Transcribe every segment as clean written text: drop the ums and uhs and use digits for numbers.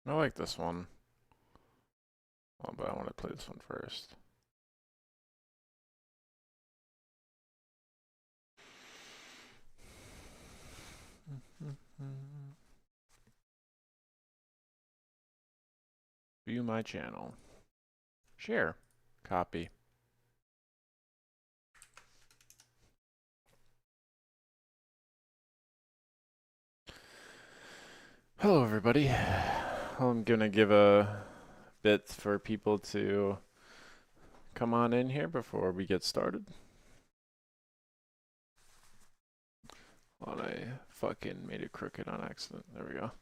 I like this one. Oh, but I want to play this one first. View my channel. Share. Copy. Hello, everybody. I'm gonna give a bit for people to come on in here before we get started. Oh, I fucking made it crooked on accident. There we go.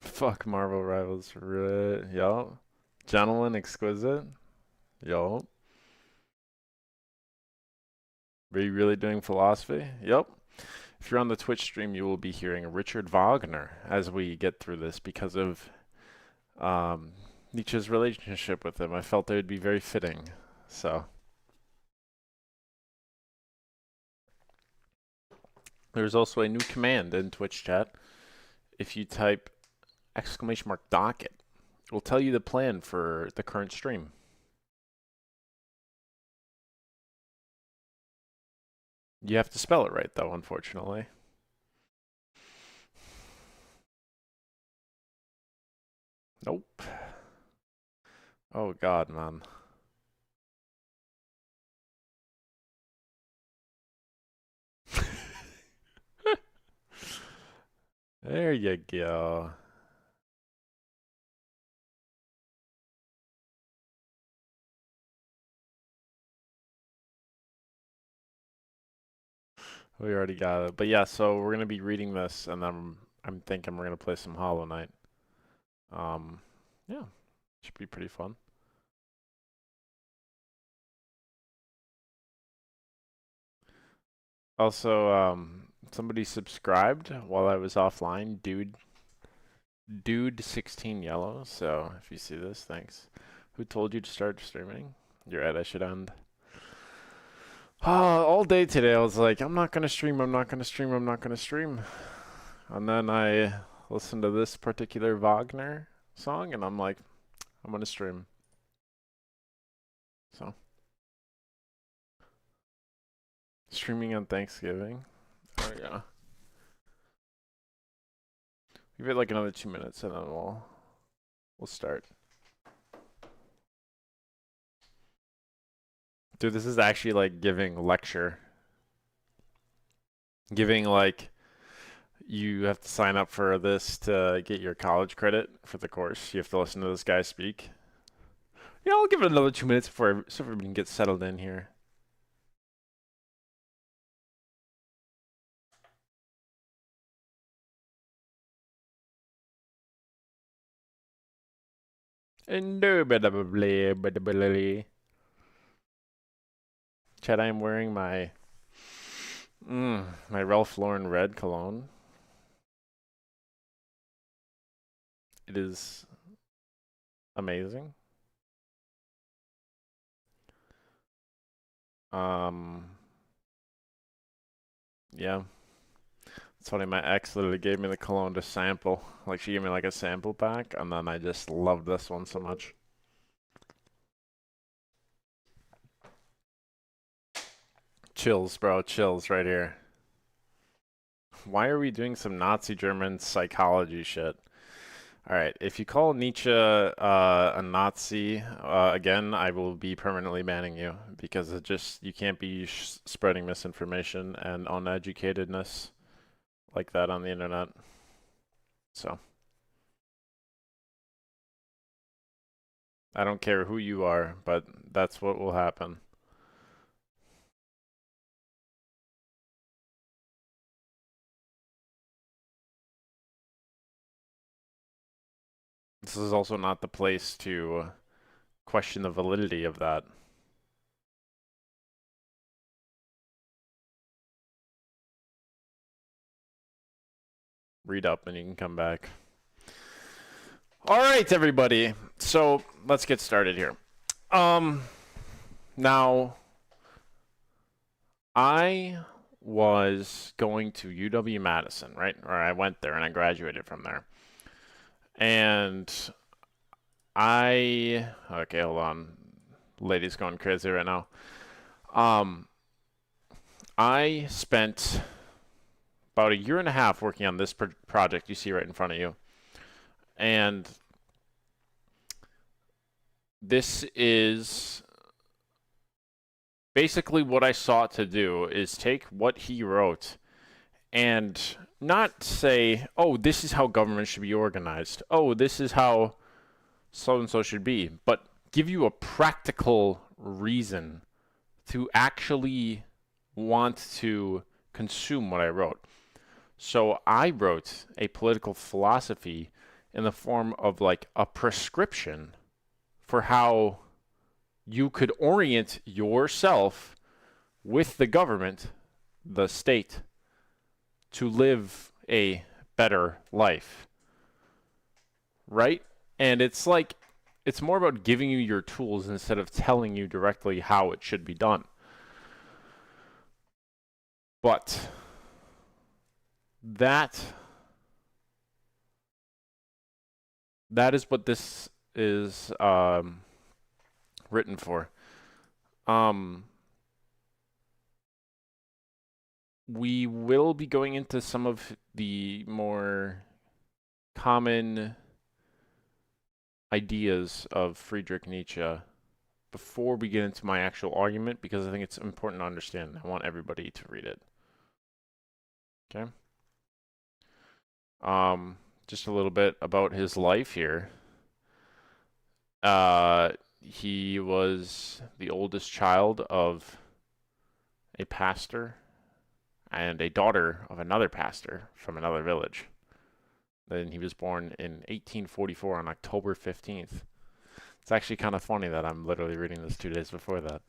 Fuck Marvel Rivals. Yup. Gentleman Exquisite. Yup. Are you really doing philosophy? Yup. If you're on the Twitch stream, you will be hearing Richard Wagner as we get through this because of Nietzsche's relationship with him. I felt it would be very fitting. So there's also a new command in Twitch chat. If you type !docket, it will tell you the plan for the current stream. You have to spell it right, though, unfortunately. Nope. Oh, God, man. There you go. We already got it. But yeah, so we're gonna be reading this, and then I'm thinking we're gonna play some Hollow Knight. Yeah, should be pretty fun. Also, somebody subscribed while I was offline, dude 16 yellow. So if you see this, thanks. Who told you to start streaming? You're right, I should end. All day today I was like, I'm not gonna stream, I'm not gonna stream, I'm not gonna stream. And then I listened to this particular Wagner song and I'm like, I'm gonna stream. So streaming on Thanksgiving. There we go. Give it like another 2 minutes and then we'll start. Dude, this is actually like giving lecture. Giving like you have to sign up for this to get your college credit for the course. You have to listen to this guy speak. Yeah, I'll give it another 2 minutes before so everybody can get settled in here. Indubitably. Chad, I am wearing my my Ralph Lauren red cologne. It is amazing. Yeah. It's funny, my ex literally gave me the cologne to sample. Like, she gave me like a sample pack, and then I just loved this one so much. Chills, bro. Chills right here. Why are we doing some Nazi German psychology shit? All right, if you call Nietzsche a Nazi again, I will be permanently banning you because it just you can't be spreading misinformation and uneducatedness like that on the internet. So I don't care who you are, but that's what will happen. This is also not the place to question the validity of that. Read up and you can come back. All right, everybody. So let's get started here. Now, I was going to UW-Madison, right? Or I went there and I graduated from there. And okay, hold on. Lady's going crazy right now. Um, I spent about a year and a half working on this project you see right in front of you. And this is basically what I sought to do is take what he wrote and not say, oh, this is how government should be organized. Oh, this is how so and so should be, but give you a practical reason to actually want to consume what I wrote. So I wrote a political philosophy in the form of like a prescription for how you could orient yourself with the government, the state, to live a better life. Right? And it's like, it's more about giving you your tools instead of telling you directly how it should be done. But that is what this is written for. We will be going into some of the more common ideas of Friedrich Nietzsche before we get into my actual argument, because I think it's important to understand. I want everybody to read it. Okay? Just a little bit about his life here. He was the oldest child of a pastor and a daughter of another pastor from another village. Then he was born in 1844 on October 15th. It's actually kind of funny that I'm literally reading this 2 days before that.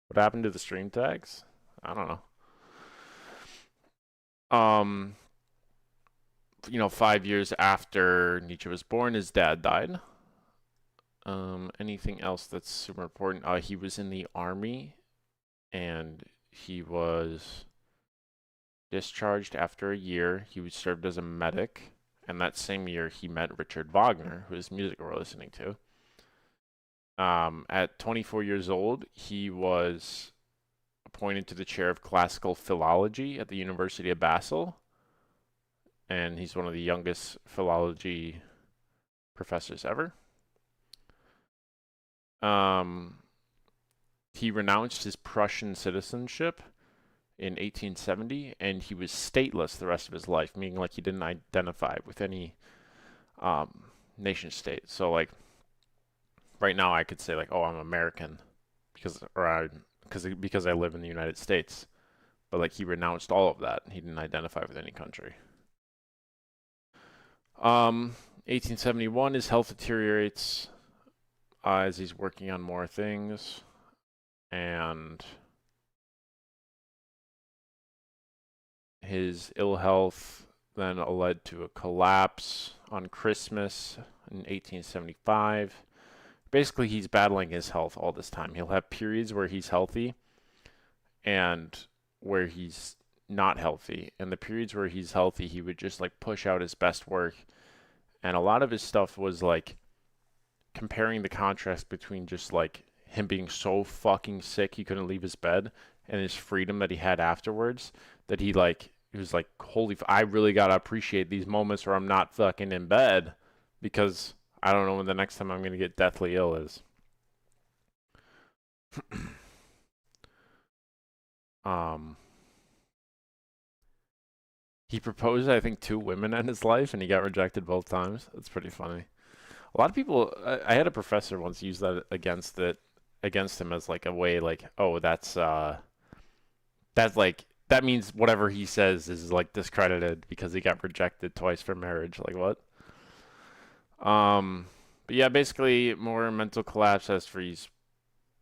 What happened to the stream tags? I don't know. 5 years after Nietzsche was born, his dad died. Anything else that's super important? He was in the army, and he was discharged after a year. He was served as a medic, and that same year he met Richard Wagner, whose music we're listening to. At 24 years old, he was appointed to the chair of classical philology at the University of Basel, and he's one of the youngest philology professors ever. He renounced his Prussian citizenship in 1870, and he was stateless the rest of his life, meaning like he didn't identify with any nation state. So like right now I could say like, oh, I'm American because I live in the United States. But like he renounced all of that. He didn't identify with any country. 1871, his health deteriorates as he's working on more things, and his ill health then led to a collapse on Christmas in 1875. Basically, he's battling his health all this time. He'll have periods where he's healthy and where he's not healthy. And the periods where he's healthy, he would just like push out his best work. And a lot of his stuff was like comparing the contrast between just like him being so fucking sick he couldn't leave his bed and his freedom that he had afterwards, that he was like, holy, I really gotta appreciate these moments where I'm not fucking in bed, because I don't know when the next time I'm gonna get deathly ill is. He proposed, I think, 2 women in his life, and he got rejected both times. That's pretty funny. A lot of people, I had a professor once use that against him as like a way, like, oh, that's like, that means whatever he says is like discredited because he got rejected twice for marriage. Like what? But yeah, basically more mental collapse as for he's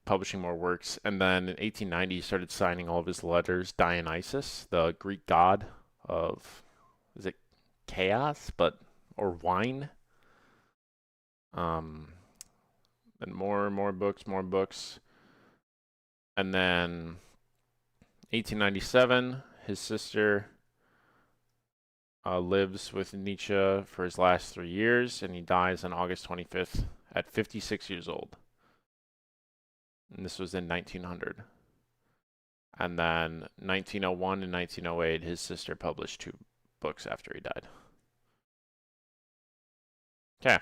publishing more works, and then in 1890 he started signing all of his letters Dionysus, the Greek god of, is it chaos, or wine? And more books. And then 1897, his sister lives with Nietzsche for his last 3 years, and he dies on August 25th at 56 years old. And this was in 1900. And then 1901 and 1908, his sister published 2 books after he died. Okay.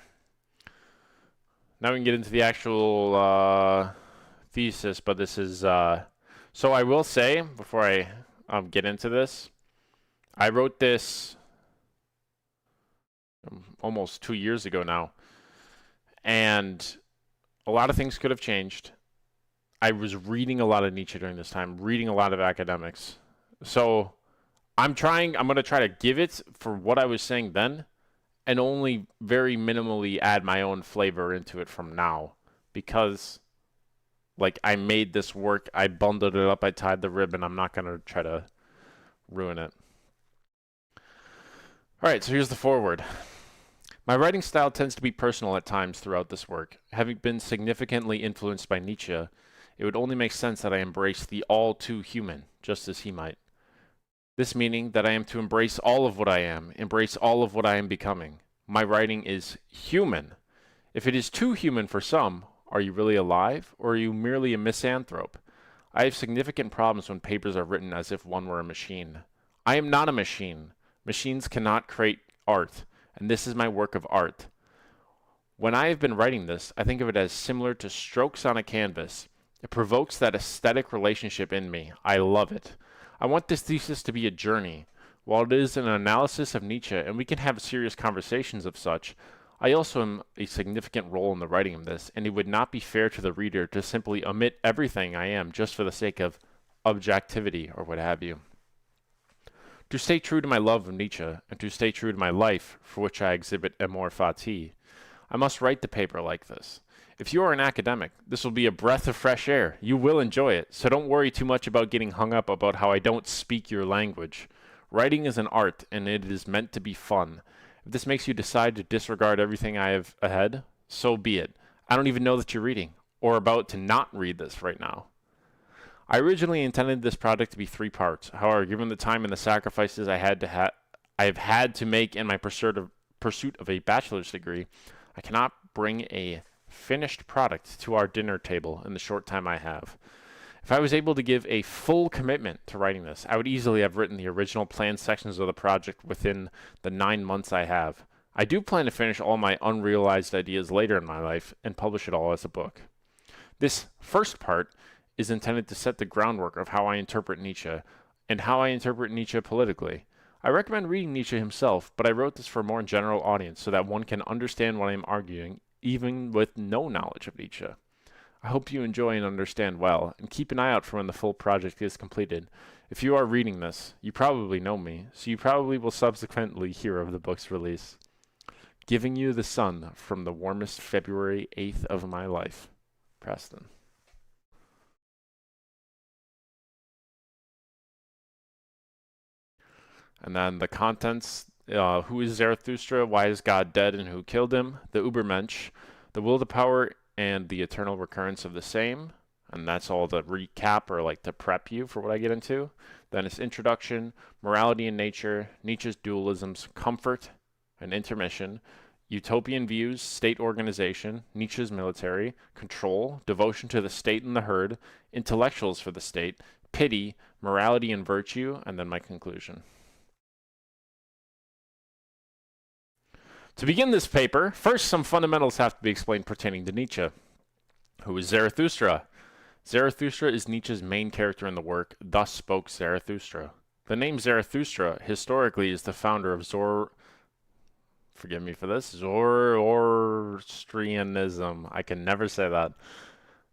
Now we can get into the actual thesis, but this is... so I will say, before I get into this, I wrote this almost 2 years ago now, and a lot of things could have changed. I was reading a lot of Nietzsche during this time, reading a lot of academics. So I'm going to try to give it for what I was saying then, and only very minimally add my own flavor into it from now, because like I made this work, I bundled it up, I tied the ribbon. I'm not going to try to ruin it. All right, so here's the foreword. My writing style tends to be personal at times throughout this work. Having been significantly influenced by Nietzsche, it would only make sense that I embrace the all too human, just as he might. This meaning that I am to embrace all of what I am, embrace all of what I am becoming. My writing is human. If it is too human for some, are you really alive, or are you merely a misanthrope? I have significant problems when papers are written as if one were a machine. I am not a machine. Machines cannot create art, and this is my work of art. When I have been writing this, I think of it as similar to strokes on a canvas. It provokes that aesthetic relationship in me. I love it. I want this thesis to be a journey. While it is an analysis of Nietzsche, and we can have serious conversations of such, I also am a significant role in the writing of this, and it would not be fair to the reader to simply omit everything I am just for the sake of objectivity or what have you. To stay true to my love of Nietzsche, and to stay true to my life, for which I exhibit amor fati, I must write the paper like this. If you are an academic, this will be a breath of fresh air. You will enjoy it, so don't worry too much about getting hung up about how I don't speak your language. Writing is an art, and it is meant to be fun. If this makes you decide to disregard everything I have ahead, so be it. I don't even know that you're reading, or about to not read this right now. I originally intended this project to be 3 parts. However, given the time and the sacrifices I have had to make in my pursuit of a bachelor's degree, I cannot bring a finished product to our dinner table in the short time I have. If I was able to give a full commitment to writing this, I would easily have written the original planned sections of the project within the 9 months I have. I do plan to finish all my unrealized ideas later in my life and publish it all as a book. This first part is intended to set the groundwork of how I interpret Nietzsche, and how I interpret Nietzsche politically. I recommend reading Nietzsche himself, but I wrote this for a more general audience so that one can understand what I am arguing, even with no knowledge of Nietzsche. I hope you enjoy and understand well, and keep an eye out for when the full project is completed. If you are reading this, you probably know me, so you probably will subsequently hear of the book's release. Giving you the sun from the warmest February 8th of my life. Preston. And then the contents, who is Zarathustra, why is God dead, and who killed him, the Übermensch, the will to power, and the eternal recurrence of the same. And that's all the recap, or like to prep you for what I get into. Then it's introduction, morality and nature, Nietzsche's dualisms, comfort and intermission, utopian views, state organization, Nietzsche's military, control, devotion to the state and the herd, intellectuals for the state, pity, morality and virtue, and then my conclusion. To begin this paper, first some fundamentals have to be explained pertaining to Nietzsche. Who is Zarathustra? Zarathustra is Nietzsche's main character in the work, Thus Spoke Zarathustra. The name Zarathustra historically is the founder of forgive me for this, Zoroastrianism. I can never say that.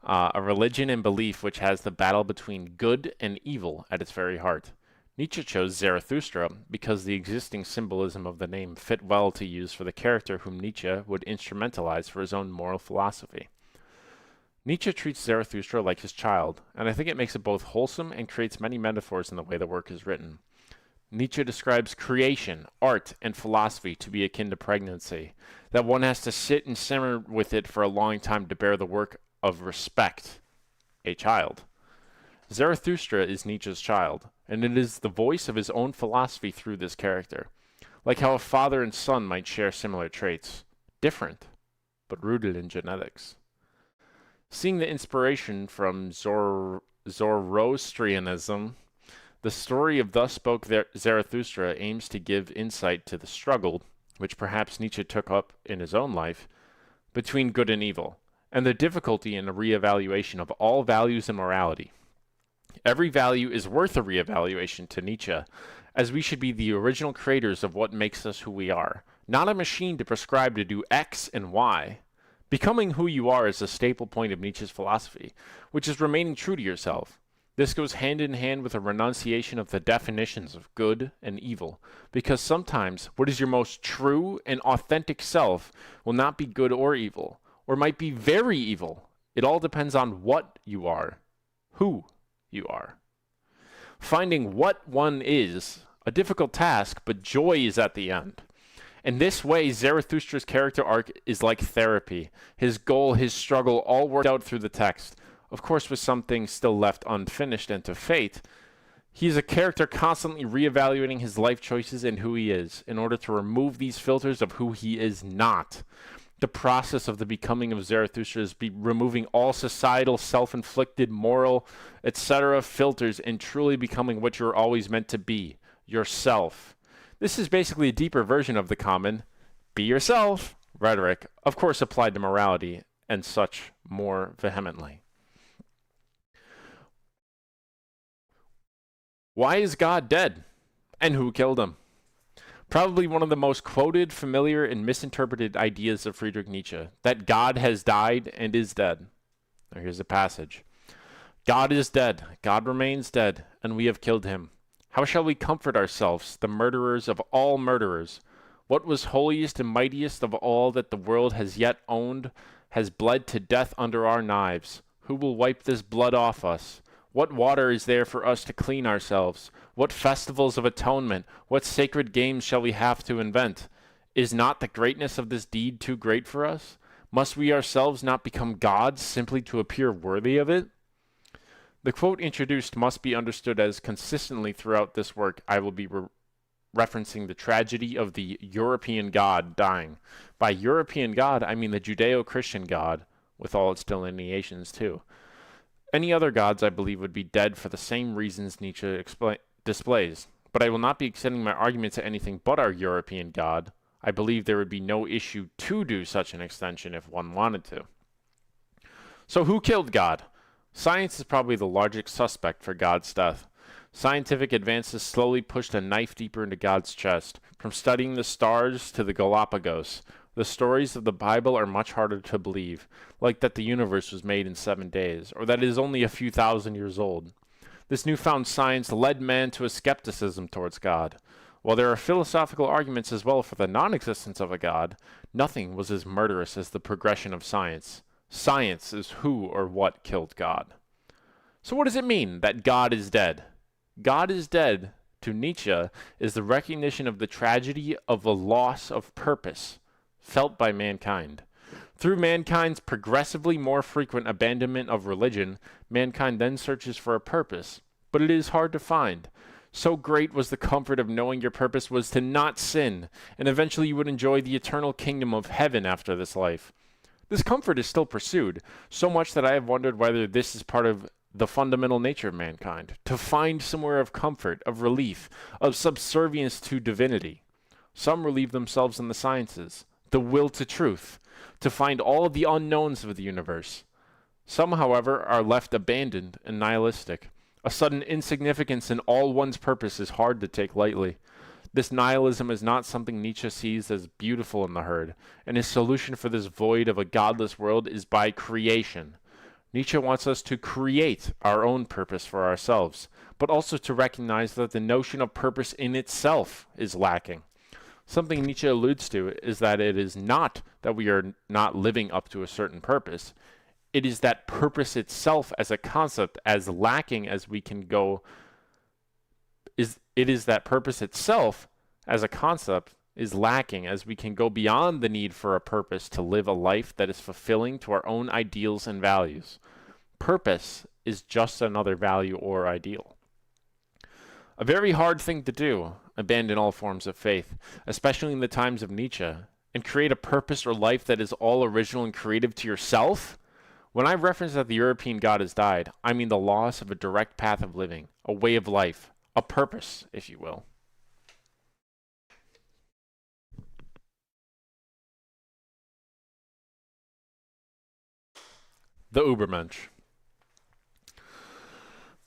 A religion and belief which has the battle between good and evil at its very heart. Nietzsche chose Zarathustra because the existing symbolism of the name fit well to use for the character whom Nietzsche would instrumentalize for his own moral philosophy. Nietzsche treats Zarathustra like his child, and I think it makes it both wholesome and creates many metaphors in the way the work is written. Nietzsche describes creation, art, and philosophy to be akin to pregnancy, that one has to sit and simmer with it for a long time to bear the work of respect, a child. Zarathustra is Nietzsche's child, and it is the voice of his own philosophy through this character, like how a father and son might share similar traits, different, but rooted in genetics. Seeing the inspiration from Zoroastrianism, the story of Thus Spoke Zarathustra aims to give insight to the struggle, which perhaps Nietzsche took up in his own life, between good and evil, and the difficulty in a reevaluation of all values and morality. Every value is worth a reevaluation to Nietzsche, as we should be the original creators of what makes us who we are, not a machine to prescribe to do X and Y. Becoming who you are is a staple point of Nietzsche's philosophy, which is remaining true to yourself. This goes hand in hand with a renunciation of the definitions of good and evil, because sometimes what is your most true and authentic self will not be good or evil, or might be very evil. It all depends on what you are, who you are. Finding what one is, a difficult task, but joy is at the end. In this way, Zarathustra's character arc is like therapy. His goal, his struggle, all worked out through the text. Of course, with some things still left unfinished and to fate. He is a character constantly reevaluating his life choices and who he is, in order to remove these filters of who he is not. The process of the becoming of Zarathustra is removing all societal, self-inflicted, moral, etc. filters and truly becoming what you're always meant to be, yourself. This is basically a deeper version of the common "be yourself" rhetoric, of course applied to morality and such more vehemently. Why is God dead? And who killed him? Probably one of the most quoted, familiar, and misinterpreted ideas of Friedrich Nietzsche, that God has died and is dead. Now here's a passage. God is dead, God remains dead, and we have killed him. How shall we comfort ourselves, the murderers of all murderers? What was holiest and mightiest of all that the world has yet owned has bled to death under our knives. Who will wipe this blood off us? What water is there for us to clean ourselves? What festivals of atonement, what sacred games shall we have to invent? Is not the greatness of this deed too great for us? Must we ourselves not become gods simply to appear worthy of it? The quote introduced must be understood as consistently throughout this work I will be referencing the tragedy of the European God dying. By European God, I mean the Judeo-Christian God, with all its delineations too. Any other gods, I believe, would be dead for the same reasons Nietzsche displays. But I will not be extending my argument to anything but our European God. I believe there would be no issue to do such an extension if one wanted to. So who killed God? Science is probably the largest suspect for God's death. Scientific advances slowly pushed a knife deeper into God's chest. From studying the stars to the Galapagos, the stories of the Bible are much harder to believe, like that the universe was made in 7 days, or that it is only a few thousand years old. This newfound science led man to a skepticism towards God. While there are philosophical arguments as well for the non-existence of a God, nothing was as murderous as the progression of science. Science is who or what killed God. So what does it mean that God is dead? God is dead, to Nietzsche, is the recognition of the tragedy of a loss of purpose felt by mankind. Through mankind's progressively more frequent abandonment of religion, mankind then searches for a purpose, but it is hard to find. So great was the comfort of knowing your purpose was to not sin, and eventually you would enjoy the eternal kingdom of heaven after this life. This comfort is still pursued, so much that I have wondered whether this is part of the fundamental nature of mankind, to find somewhere of comfort, of relief, of subservience to divinity. Some relieve themselves in the sciences, the will to truth, to find all the unknowns of the universe. Some, however, are left abandoned and nihilistic. A sudden insignificance in all one's purpose is hard to take lightly. This nihilism is not something Nietzsche sees as beautiful in the herd, and his solution for this void of a godless world is by creation. Nietzsche wants us to create our own purpose for ourselves, but also to recognize that the notion of purpose in itself is lacking. Something Nietzsche alludes to is that it is not that we are not living up to a certain purpose. It is that purpose itself as a concept, as lacking as we can go, it is that purpose itself as a concept is lacking as we can go beyond the need for a purpose to live a life that is fulfilling to our own ideals and values. Purpose is just another value or ideal. A very hard thing to do, abandon all forms of faith, especially in the times of Nietzsche, and create a purpose or life that is all original and creative to yourself? When I reference that the European God has died, I mean the loss of a direct path of living, a way of life, a purpose, if you will. The Ubermensch.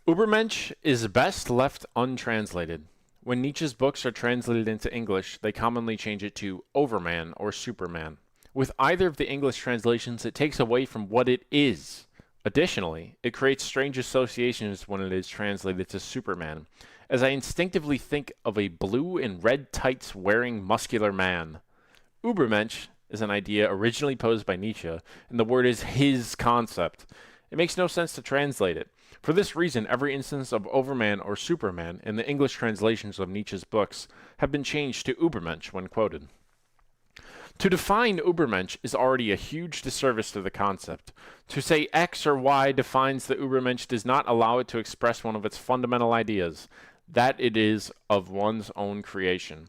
Ubermensch is best left untranslated. When Nietzsche's books are translated into English, they commonly change it to Overman or Superman. With either of the English translations, it takes away from what it is. Additionally, it creates strange associations when it is translated to Superman, as I instinctively think of a blue and red tights wearing muscular man. Ubermensch is an idea originally posed by Nietzsche, and the word is his concept. It makes no sense to translate it. For this reason, every instance of Overman or Superman in the English translations of Nietzsche's books have been changed to Ubermensch when quoted. To define Ubermensch is already a huge disservice to the concept. To say X or Y defines the Ubermensch does not allow it to express one of its fundamental ideas, that it is of one's own creation,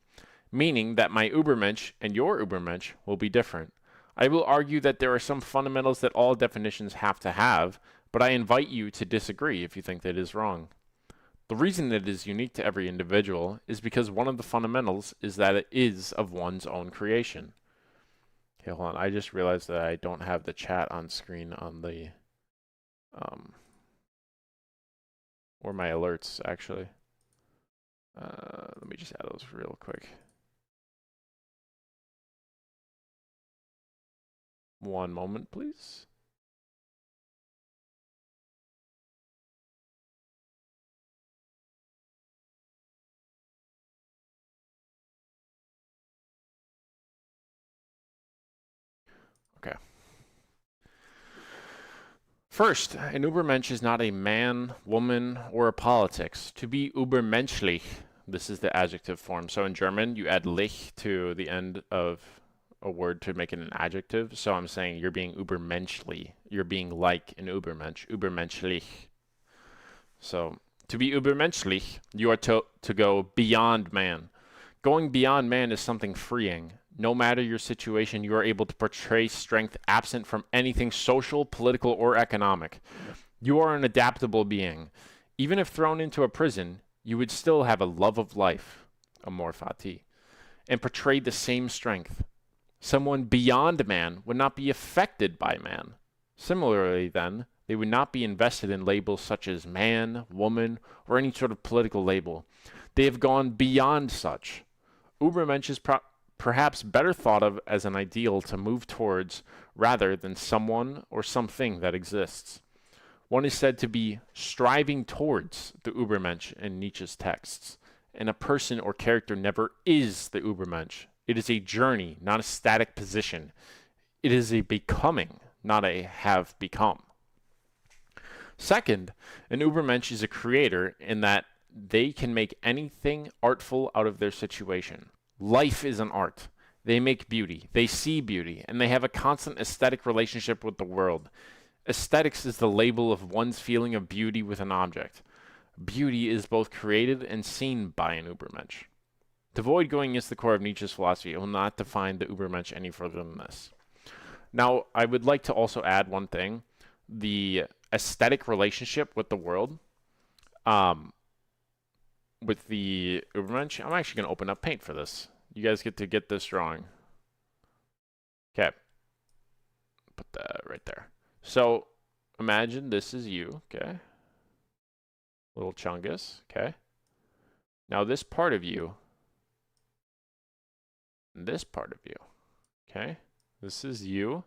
meaning that my Ubermensch and your Ubermensch will be different. I will argue that there are some fundamentals that all definitions have to have, but I invite you to disagree if you think that is wrong. The reason it is unique to every individual is because one of the fundamentals is that it is of one's own creation. Okay, hold on. I just realized that I don't have the chat on screen on the, or my alerts, actually. Let me just add those real quick. One moment, please. Okay. First, an Übermensch is not a man, woman, or a politics. To be übermenschlich, this is the adjective form. So in German, you add lich to the end of a word to make it an adjective. So I'm saying you're being übermenschlich. You're being like an Übermensch, übermenschlich. So to be übermenschlich, you are to go beyond man. Going beyond man is something freeing. No matter your situation, you are able to portray strength absent from anything social, political, or economic. You are an adaptable being. Even if thrown into a prison, you would still have a love of life, amor fati, and portray the same strength. Someone beyond man would not be affected by man. Similarly, then, they would not be invested in labels such as man, woman, or any sort of political label. They have gone beyond such. Ubermensch is perhaps better thought of as an ideal to move towards rather than someone or something that exists. One is said to be striving towards the Übermensch in Nietzsche's texts, and a person or character never is the Übermensch. It is a journey, not a static position. It is a becoming, not a have become. Second, an Übermensch is a creator in that they can make anything artful out of their situation. Life is an art. They make beauty, they see beauty, and they have a constant aesthetic relationship with the world. Aesthetics is the label of one's feeling of beauty with an object. Beauty is both created and seen by an Übermensch. To avoid going against the core of Nietzsche's philosophy, I will not define the Übermensch any further than this. Now, I would like to also add one thing. The aesthetic relationship with the world, with the Übermensch, I'm actually going to open up Paint for this. You guys get to get this drawing. Okay. Put that right there. So, imagine this is you, okay? Little Chungus, okay? Now this part of you, and this part of you, okay? This is you,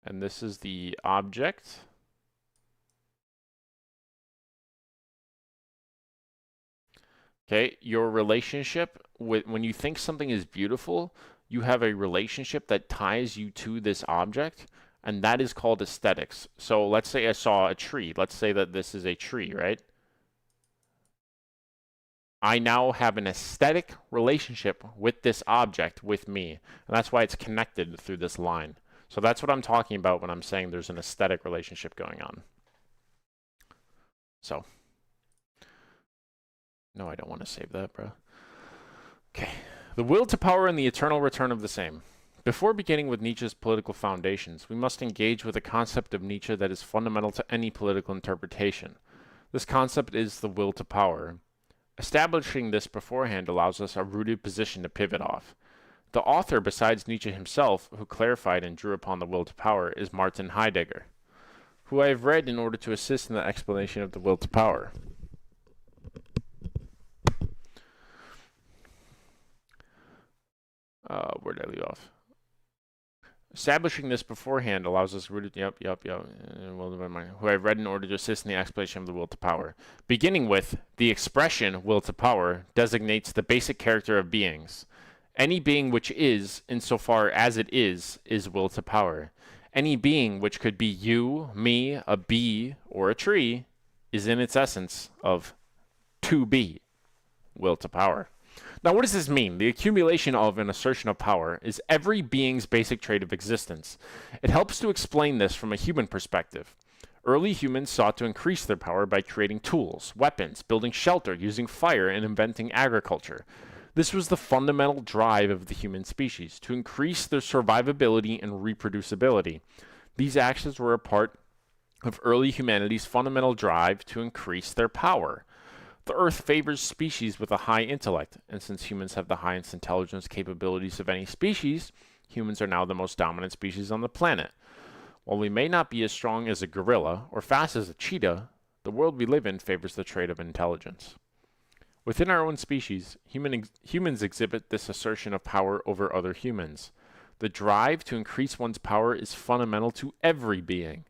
and this is the object. Okay, your relationship with, when you think something is beautiful, you have a relationship that ties you to this object, and that is called aesthetics. So let's say I saw a tree. Let's say that this is a tree, right? I now have an aesthetic relationship with this object with me, and that's why it's connected through this line. So that's what I'm talking about when I'm saying there's an aesthetic relationship going on. So, no, I don't want to save that, bro. Okay. The will to power and the eternal return of the same. Before beginning with Nietzsche's political foundations, we must engage with a concept of Nietzsche that is fundamental to any political interpretation. This concept is the will to power. Establishing this beforehand allows us a rooted position to pivot off. The author, besides Nietzsche himself, who clarified and drew upon the will to power, is Martin Heidegger, who I have read in order to assist in the explanation of the will to power. Where did I leave off? Establishing this beforehand allows us rooted. Who I've read in order to assist in the explanation of the will to power. Beginning with the expression will to power designates the basic character of beings. Any being which is, insofar as it is will to power. Any being which could be you, me, a bee, or a tree, is in its essence of to be, will to power. Now, what does this mean? The accumulation of an assertion of power is every being's basic trait of existence. It helps to explain this from a human perspective. Early humans sought to increase their power by creating tools, weapons, building shelter, using fire, and inventing agriculture. This was the fundamental drive of the human species, to increase their survivability and reproducibility. These actions were a part of early humanity's fundamental drive to increase their power. The Earth favors species with a high intellect, and since humans have the highest intelligence capabilities of any species, humans are now the most dominant species on the planet. While we may not be as strong as a gorilla or fast as a cheetah, the world we live in favors the trait of intelligence. Within our own species, humans exhibit this assertion of power over other humans. The drive to increase one's power is fundamental to every being.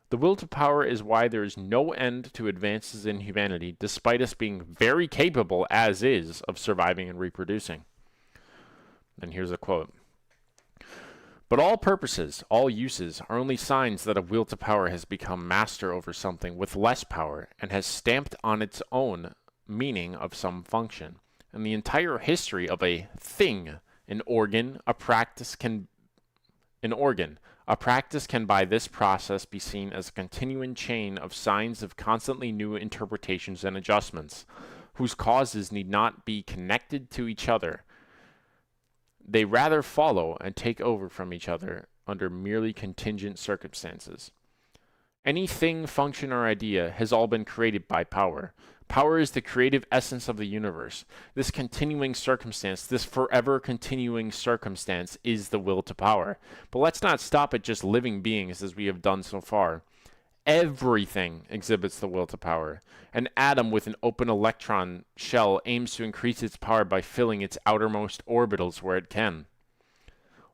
The will to power is why there is no end to advances in humanity, despite us being very capable, as is, of surviving and reproducing. And here's a quote. But all purposes, all uses, are only signs that a will to power has become master over something with less power and has stamped on its own meaning of some function. And the entire history of a thing, an organ, a practice can by this process be seen as a continuing chain of signs of constantly new interpretations and adjustments, whose causes need not be connected to each other. They rather follow and take over from each other under merely contingent circumstances. Any thing, function, or idea has all been created by power. Power is the creative essence of the universe. This continuing circumstance, this forever continuing circumstance, is the will to power. But let's not stop at just living beings as we have done so far. Everything exhibits the will to power. An atom with an open electron shell aims to increase its power by filling its outermost orbitals where it can.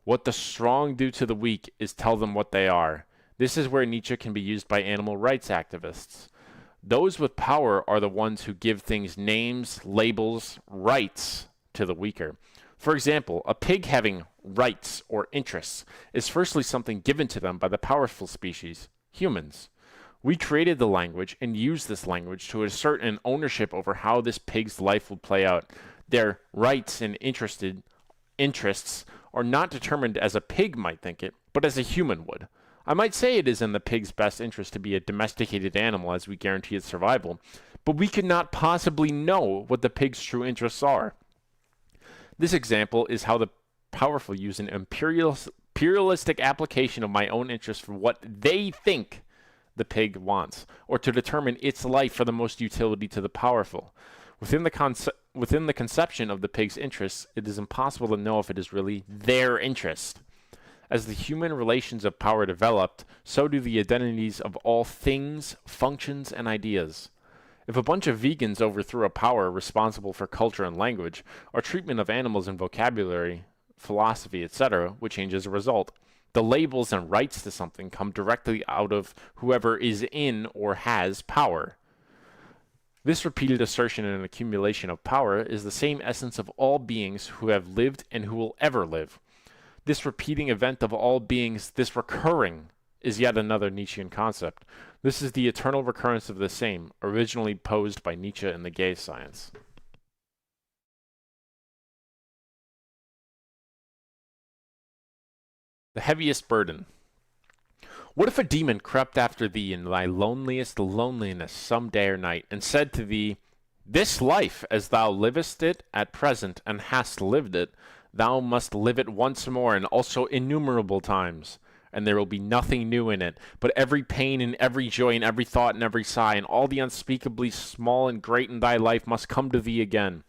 What the strong do to the weak is tell them what they are. This is where Nietzsche can be used by animal rights activists. Those with power are the ones who give things names, labels, rights to the weaker. For example, a pig having rights or interests is firstly something given to them by the powerful species, humans. We created the language and use this language to assert an ownership over how this pig's life will play out. Their rights and interests are not determined as a pig might think it, but as a human would. I might say it is in the pig's best interest to be a domesticated animal as we guarantee its survival, but we could not possibly know what the pig's true interests are. This example is how the powerful use an imperialistic application of my own interest for what they think the pig wants, or to determine its life for the most utility to the powerful. Within the conception of the pig's interests, it is impossible to know if it is really their interest. As the human relations of power developed, so do the identities of all things, functions, and ideas. If a bunch of vegans overthrew a power responsible for culture and language, our treatment of animals and vocabulary, philosophy, etc., would change as a result. The labels and rights to something come directly out of whoever is in or has power. This repeated assertion and accumulation of power is the same essence of all beings who have lived and who will ever live. This repeating event of all beings, this recurring, is yet another Nietzschean concept. This is the eternal recurrence of the same, originally posed by Nietzsche in the Gay Science. The heaviest burden. What if a demon crept after thee in thy loneliest loneliness some day or night, and said to thee, this life, as thou livest it at present, and hast lived it, thou must live it once more, and also innumerable times, and there will be nothing new in it, but every pain and every joy and every thought and every sigh, and all the unspeakably small and great in thy life must come to thee again,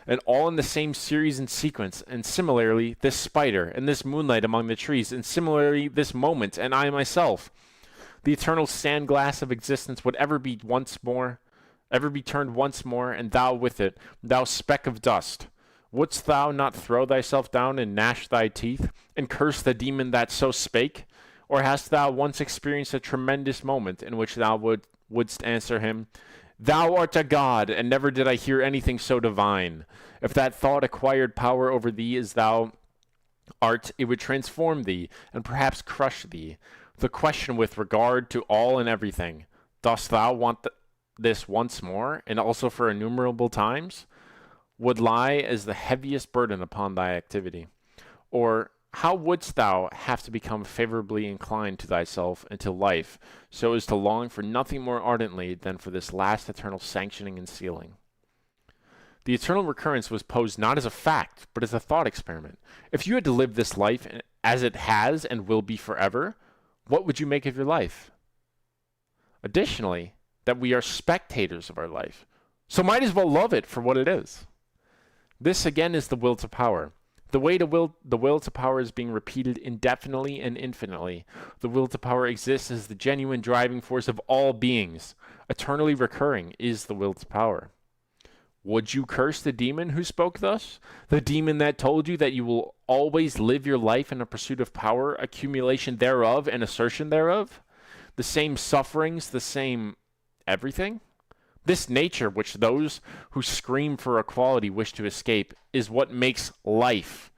and all in the same series and sequence, and similarly this spider, and this moonlight among the trees, and similarly this moment, and I myself. The eternal sand glass of existence would ever be turned once more, and thou with it, thou speck of dust. Wouldst thou not throw thyself down and gnash thy teeth, and curse the demon that so spake? Or hast thou once experienced a tremendous moment in which thou wouldst answer him, thou art a god, and never did I hear anything so divine. If that thought acquired power over thee as thou art, it would transform thee, and perhaps crush thee. The question with regard to all and everything, dost thou want this once more, and also for innumerable times, would lie as the heaviest burden upon thy activity. Or how wouldst thou have to become favorably inclined to thyself and to life, so as to long for nothing more ardently than for this last eternal sanctioning and sealing? The eternal recurrence was posed not as a fact, but as a thought experiment. If you had to live this life as it has and will be forever, what would you make of your life? Additionally, that we are spectators of our life, so might as well love it for what it is. This again is the will to power. The will to power is being repeated indefinitely and infinitely. The will to power exists as the genuine driving force of all beings. Eternally recurring is the will to power. Would you curse the demon who spoke thus? The demon that told you that you will always live your life in a pursuit of power, accumulation thereof, and assertion thereof? The same sufferings, the same everything? This nature, which those who scream for equality wish to escape, is what makes life.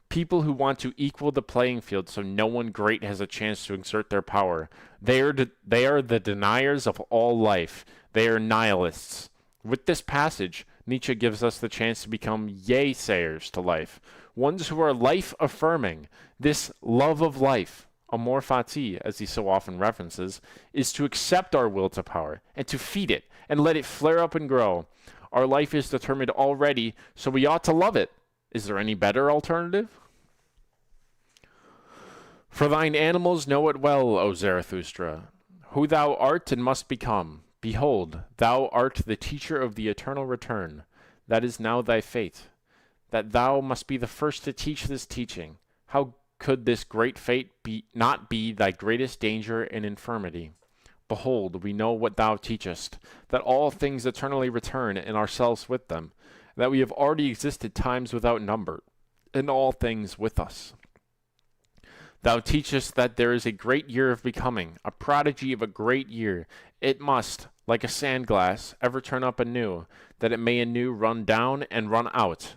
People who want to equal the playing field so no one great has a chance to exert their power. They are the deniers of all life. They are nihilists. With this passage, Nietzsche gives us the chance to become yea-sayers to life, ones who are life-affirming. This love of life, amor fati, as he so often references, is to accept our will to power and to feed it and let it flare up and grow. Our life is determined already, so we ought to love it. Is there any better alternative? For thine animals know it well, O Zarathustra, who thou art and must become. Behold, thou art the teacher of the eternal return. That is now thy fate, that thou must be the first to teach this teaching. How could this great fate not be thy greatest danger and infirmity? Behold, we know what thou teachest, that all things eternally return, and ourselves with them, that we have already existed times without number, and all things with us. Thou teachest that there is a great year of becoming, a prodigy of a great year. It must, like a sand glass, ever turn up anew, that it may anew run down and run out,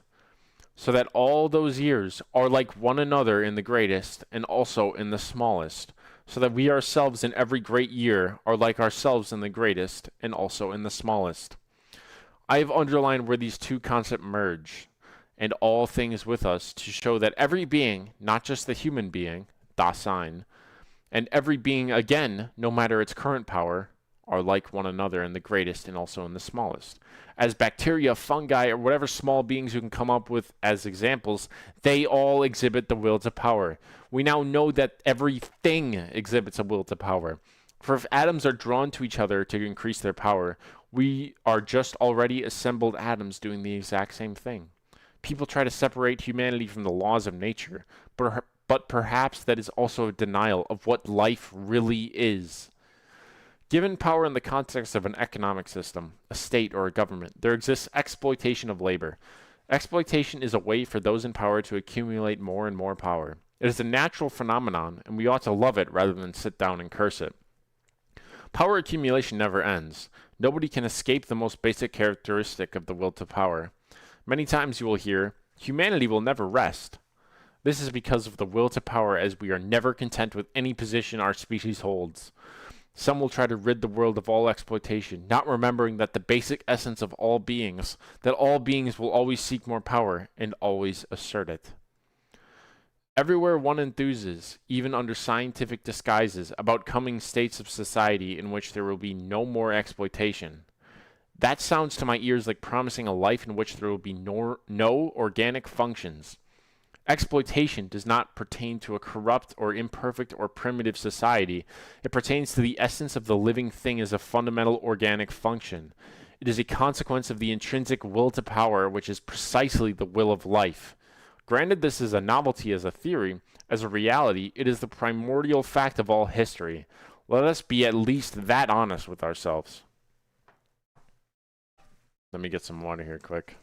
so that all those years are like one another in the greatest, and also in the smallest, so that we ourselves in every great year are like ourselves in the greatest, and also in the smallest. I have underlined where these two concepts merge, and all things with us, to show that every being, not just the human being, Dasein, and every being again, no matter its current power, are like one another in the greatest and also in the smallest. As bacteria, fungi, or whatever small beings you can come up with as examples, they all exhibit the will to power. We now know that everything exhibits a will to power. For if atoms are drawn to each other to increase their power, we are just already assembled atoms doing the exact same thing. People try to separate humanity from the laws of nature, but perhaps that is also a denial of what life really is. Given power in the context of an economic system, a state, or a government, there exists exploitation of labor. Exploitation is a way for those in power to accumulate more and more power. It is a natural phenomenon, and we ought to love it rather than sit down and curse it. Power accumulation never ends. Nobody can escape the most basic characteristic of the will to power. Many times you will hear, humanity will never rest. This is because of the will to power, as we are never content with any position our species holds. Some will try to rid the world of all exploitation, not remembering that the basic essence of all beings, that all beings will always seek more power and always assert it. Everywhere one enthuses, even under scientific disguises, about coming states of society in which there will be no more exploitation. That sounds to my ears like promising a life in which there will be no organic functions. Exploitation does not pertain to a corrupt or imperfect or primitive society. It pertains to the essence of the living thing as a fundamental organic function. It is a consequence of the intrinsic will to power, which is precisely the will of life. Granted, this is a novelty as a theory, as a reality, it is the primordial fact of all history. Let us be at least that honest with ourselves. Let me get some water here quick.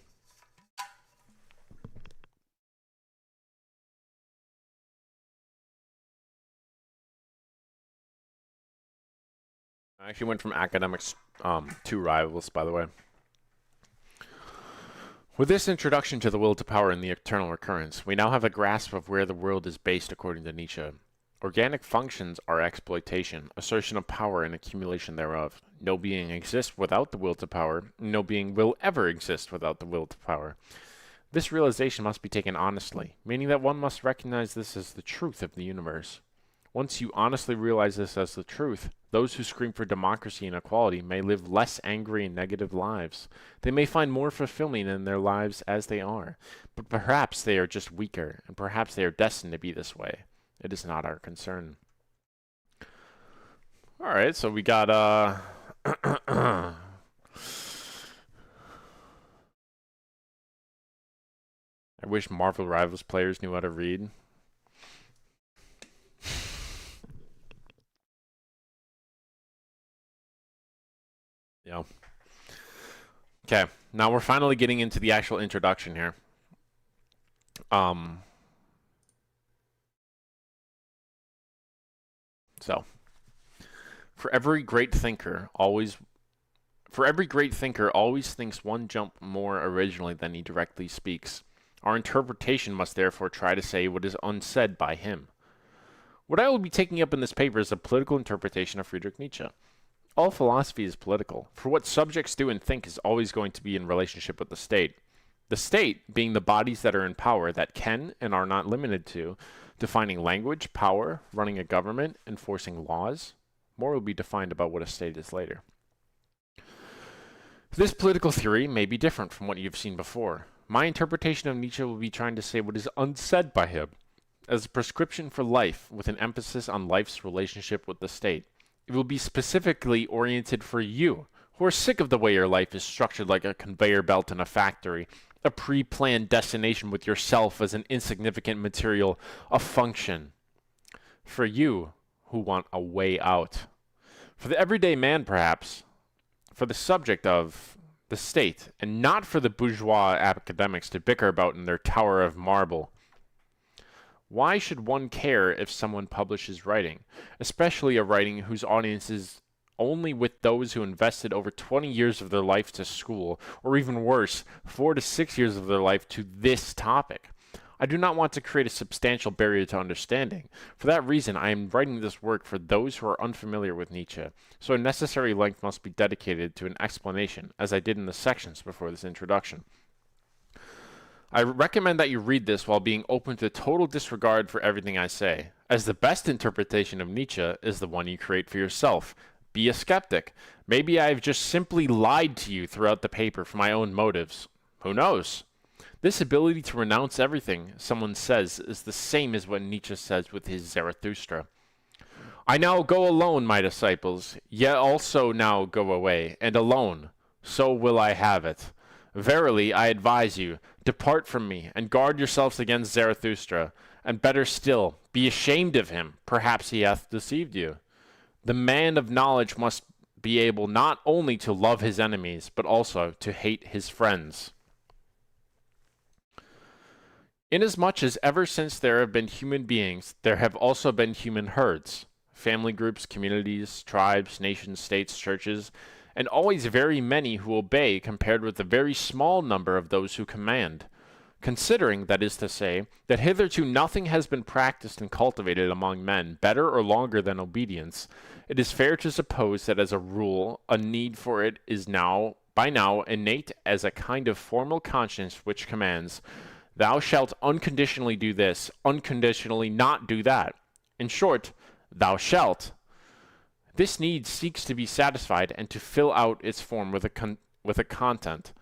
I actually went from academics to rivals, by the way. With this introduction to the will to power and the eternal recurrence, we now have a grasp of where the world is based according to Nietzsche. Organic functions are exploitation, assertion of power, and accumulation thereof. No being exists without the will to power. No being will ever exist without the will to power. This realization must be taken honestly, meaning that one must recognize this as the truth of the universe. Once you honestly realize this as the truth, those who scream for democracy and equality may live less angry and negative lives. They may find more fulfillment in their lives as they are, but perhaps they are just weaker, and perhaps they are destined to be this way. It is not our concern. Alright, so we got, I wish Marvel Rivals players knew how to read. Yeah. Okay, now we're finally getting into the actual introduction here. So, for every great thinker always thinks one jump more originally than he directly speaks. Our interpretation must therefore try to say what is unsaid by him. What I will be taking up in this paper is a political interpretation of Friedrich Nietzsche. All philosophy is political, for what subjects do and think is always going to be in relationship with the state. The state being the bodies that are in power that can and are not limited to defining language, power, running a government, enforcing laws. More will be defined about what a state is later. This political theory may be different from what you've seen before. My interpretation of Nietzsche will be trying to say what is unsaid by him, as a prescription for life with an emphasis on life's relationship with the state. It will be specifically oriented for you, who are sick of the way your life is structured like a conveyor belt in a factory, a pre-planned destination with yourself as an insignificant material, a function. For you, who want a way out. For the everyday man, perhaps. For the subject of the state, and not for the bourgeois academics to bicker about in their tower of marble. Why should one care if someone publishes writing, especially a writing whose audience is only with those who invested over 20 years of their life to school, or even worse, 4 to 6 years of their life to this topic? I do not want to create a substantial barrier to understanding. For that reason, I am writing this work for those who are unfamiliar with Nietzsche, so a necessary length must be dedicated to an explanation, as I did in the sections before this introduction. I recommend that you read this while being open to total disregard for everything I say, as the best interpretation of Nietzsche is the one you create for yourself. Be a skeptic. Maybe I have just simply lied to you throughout the paper for my own motives. Who knows? This ability to renounce everything someone says is the same as what Nietzsche says with his Zarathustra. I now go alone, my disciples, yet also now go away, and alone. So will I have it. Verily, I advise you, depart from me, and guard yourselves against Zarathustra, and better still, be ashamed of him, perhaps he hath deceived you. The man of knowledge must be able not only to love his enemies, but also to hate his friends. Inasmuch as ever since there have been human beings, there have also been human herds, family groups, communities, tribes, nations, states, churches, and always very many who obey compared with the very small number of those who command. Considering, that is to say, that hitherto nothing has been practiced and cultivated among men better or longer than obedience, it is fair to suppose that as a rule, a need for it is by now innate as a kind of formal conscience which commands, Thou shalt unconditionally do this, unconditionally not do that. In short, thou shalt. This need seeks to be satisfied and to fill out its form with a content,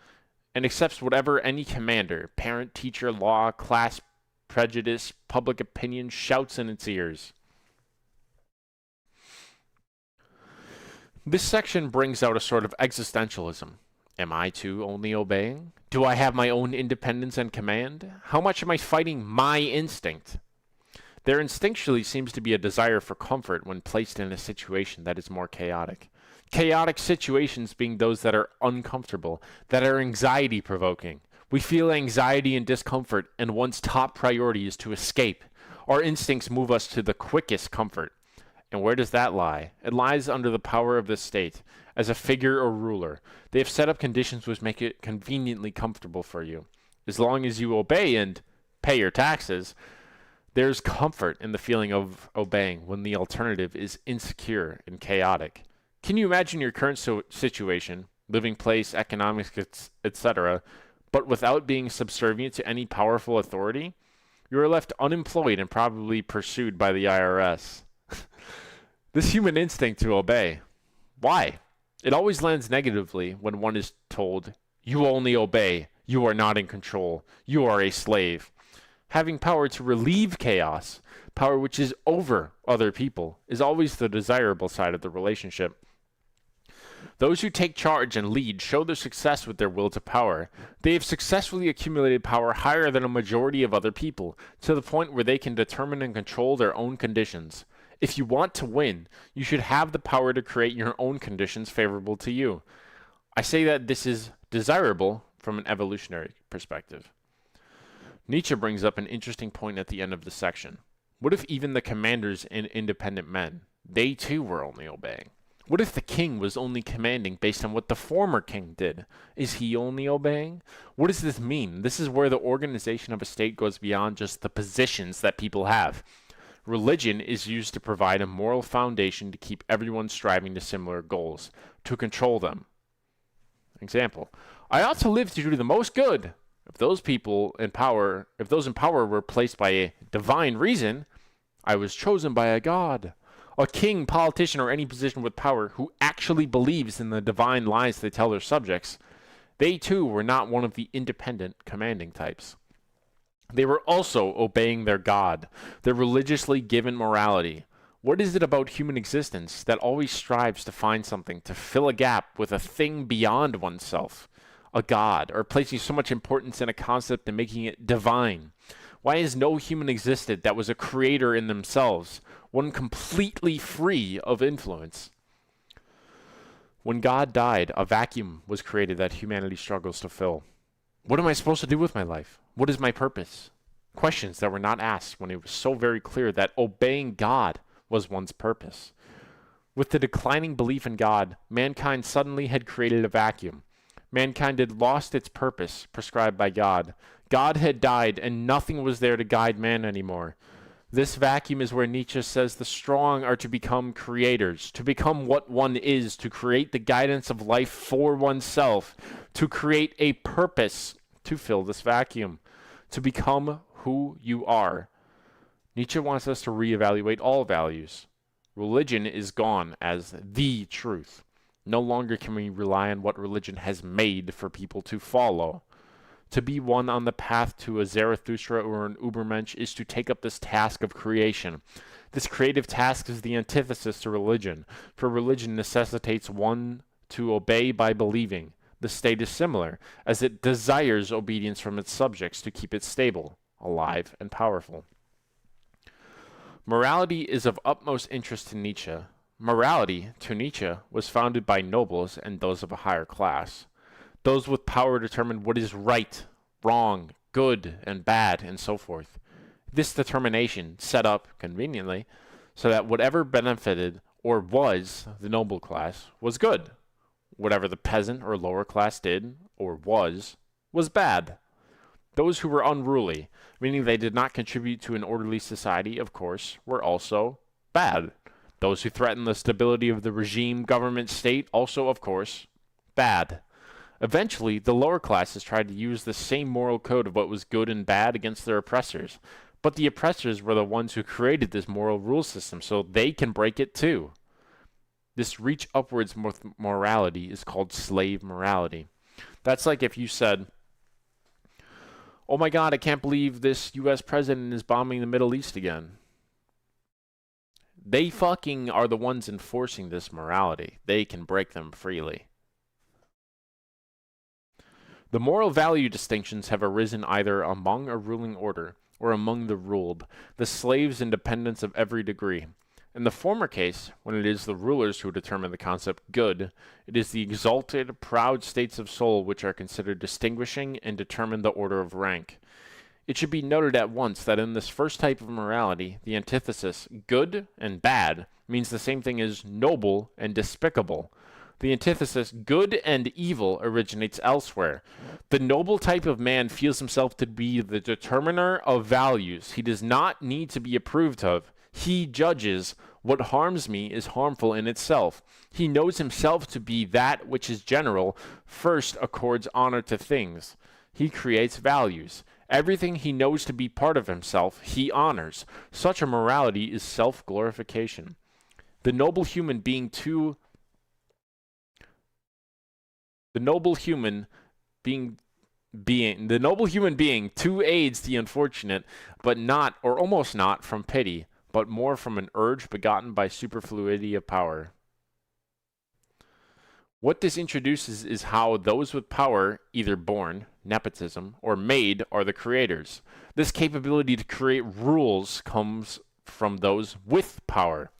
and accepts whatever any commander, parent, teacher, law, class, prejudice, public opinion shouts in its ears. This section brings out a sort of existentialism. Am I too only obeying? Do I have my own independence and command? How much am I fighting my instinct? There instinctually seems to be a desire for comfort when placed in a situation that is more chaotic. Chaotic situations being those that are uncomfortable, that are anxiety-provoking. We feel anxiety and discomfort, and one's top priority is to escape. Our instincts move us to the quickest comfort. And where does that lie? It lies under the power of the state, as a figure or ruler. They have set up conditions which make it conveniently comfortable for you. As long as you obey and pay your taxes, there's comfort in the feeling of obeying when the alternative is insecure and chaotic. Can you imagine your current situation, living place, economics, etc., but without being subservient to any powerful authority? You are left unemployed and probably pursued by the IRS. This human instinct to obey. Why? It always lands negatively when one is told, you only obey, you are not in control, you are a slave. Having power to relieve chaos, power which is over other people, is always the desirable side of the relationship. Those who take charge and lead show their success with their will to power. They have successfully accumulated power higher than a majority of other people, to the point where they can determine and control their own conditions. If you want to win, you should have the power to create your own conditions favorable to you. I say that this is desirable from an evolutionary perspective. Nietzsche brings up an interesting point at the end of the section. What if even the commanders and independent men, they too were only obeying? What if the king was only commanding based on what the former king did? Is he only obeying? What does this mean? This is where the organization of a state goes beyond just the positions that people have. Religion is used to provide a moral foundation to keep everyone striving to similar goals, to control them. Example, I ought to live to do the most good. If those in power were placed by a divine reason, I was chosen by a god. A king, politician, or any position with power who actually believes in the divine lies they tell their subjects, they too were not one of the independent commanding types. They were also obeying their God, their religiously given morality. What is it about human existence that always strives to find something to fill a gap with a thing beyond oneself? A God, or placing so much importance in a concept and making it divine? Why has no human existed that was a creator in themselves, one completely free of influence? When God died, a vacuum was created that humanity struggles to fill. What am I supposed to do with my life? What is my purpose? Questions that were not asked when it was so very clear that obeying God was one's purpose. With the declining belief in God, mankind suddenly had created a vacuum. Mankind had lost its purpose prescribed by God. God had died, and nothing was there to guide man anymore. This vacuum is where Nietzsche says the strong are to become creators, to become what one is, to create the guidance of life for oneself, to create a purpose to fill this vacuum, to become who you are. Nietzsche wants us to reevaluate all values. Religion is gone as the truth. No longer can we rely on what religion has made for people to follow. To be one on the path to a Zarathustra or an Ubermensch is to take up this task of creation. This creative task is the antithesis to religion, for religion necessitates one to obey by believing. The state is similar, as it desires obedience from its subjects to keep it stable, alive, and powerful. Morality is of utmost interest to Nietzsche. Morality, to Nietzsche, was founded by nobles and those of a higher class. Those with power determined what is right, wrong, good, and bad, and so forth. This determination set up, conveniently, so that whatever benefited or was the noble class was good. Whatever the peasant or lower class did or was bad. Those who were unruly, meaning they did not contribute to an orderly society, of course, were also bad. Those who threatened the stability of the regime, government, state, also, of course, bad. Eventually, the lower classes tried to use the same moral code of what was good and bad against their oppressors. But the oppressors were the ones who created this moral rule system, so they can break it too. This reach upwards morality is called slave morality. That's like if you said, oh my god, I can't believe this US president is bombing the Middle East again. They fucking are the ones enforcing this morality. They can break them freely. The moral value distinctions have arisen either among a ruling order or among the ruled, the slaves and dependents of every degree. In the former case, when it is the rulers who determine the concept good, it is the exalted, proud states of soul which are considered distinguishing and determine the order of rank. It should be noted at once that in this first type of morality, the antithesis, good and bad, means the same thing as noble and despicable. The antithesis, good and evil, originates elsewhere. The noble type of man feels himself to be the determiner of values. He does not need to be approved of. He judges, what harms me is harmful in itself. He knows himself to be that which is general, first accords honor to things. He creates values. Everything he knows to be part of himself, he honors. Such a morality is self-glorification. The noble human being too aids the unfortunate, but not, or almost not, from pity, but more from an urge begotten by superfluity of power. What this introduces is how those with power, either born, nepotism, or made, are the creators. This capability to create rules comes from those with power.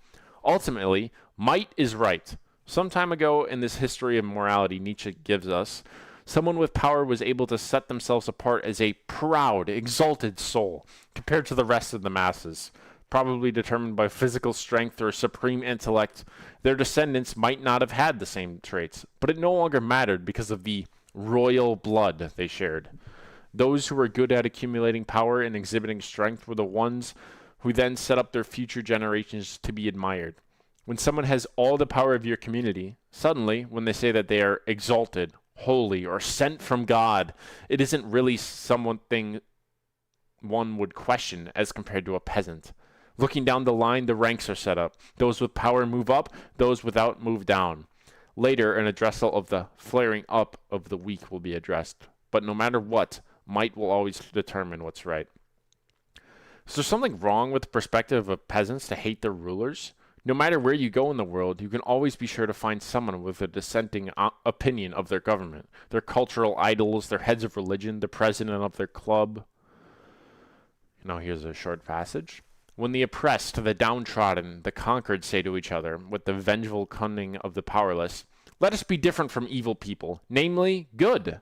Ultimately, might is right. Some time ago in this history of morality Nietzsche gives us, someone with power was able to set themselves apart as a proud, exalted soul compared to the rest of the masses. Probably determined by physical strength or supreme intellect, their descendants might not have had the same traits, but it no longer mattered because of the royal blood they shared. Those who were good at accumulating power and exhibiting strength were the ones who then set up their future generations to be admired. When someone has all the power of your community, suddenly, when they say that they are exalted, holy, or sent from God, it isn't really something one would question as compared to a peasant. Looking down the line, the ranks are set up. Those with power move up, those without move down. Later, an addressal of the flaring up of the weak will be addressed. But no matter what, might will always determine what's right. Is there something wrong with the perspective of peasants to hate their rulers? No matter where you go in the world, you can always be sure to find someone with a dissenting opinion of their government, their cultural idols, their heads of religion, the president of their club. Now here's a short passage. When the oppressed, the downtrodden, the conquered say to each other, with the vengeful cunning of the powerless, let us be different from evil people, namely, good.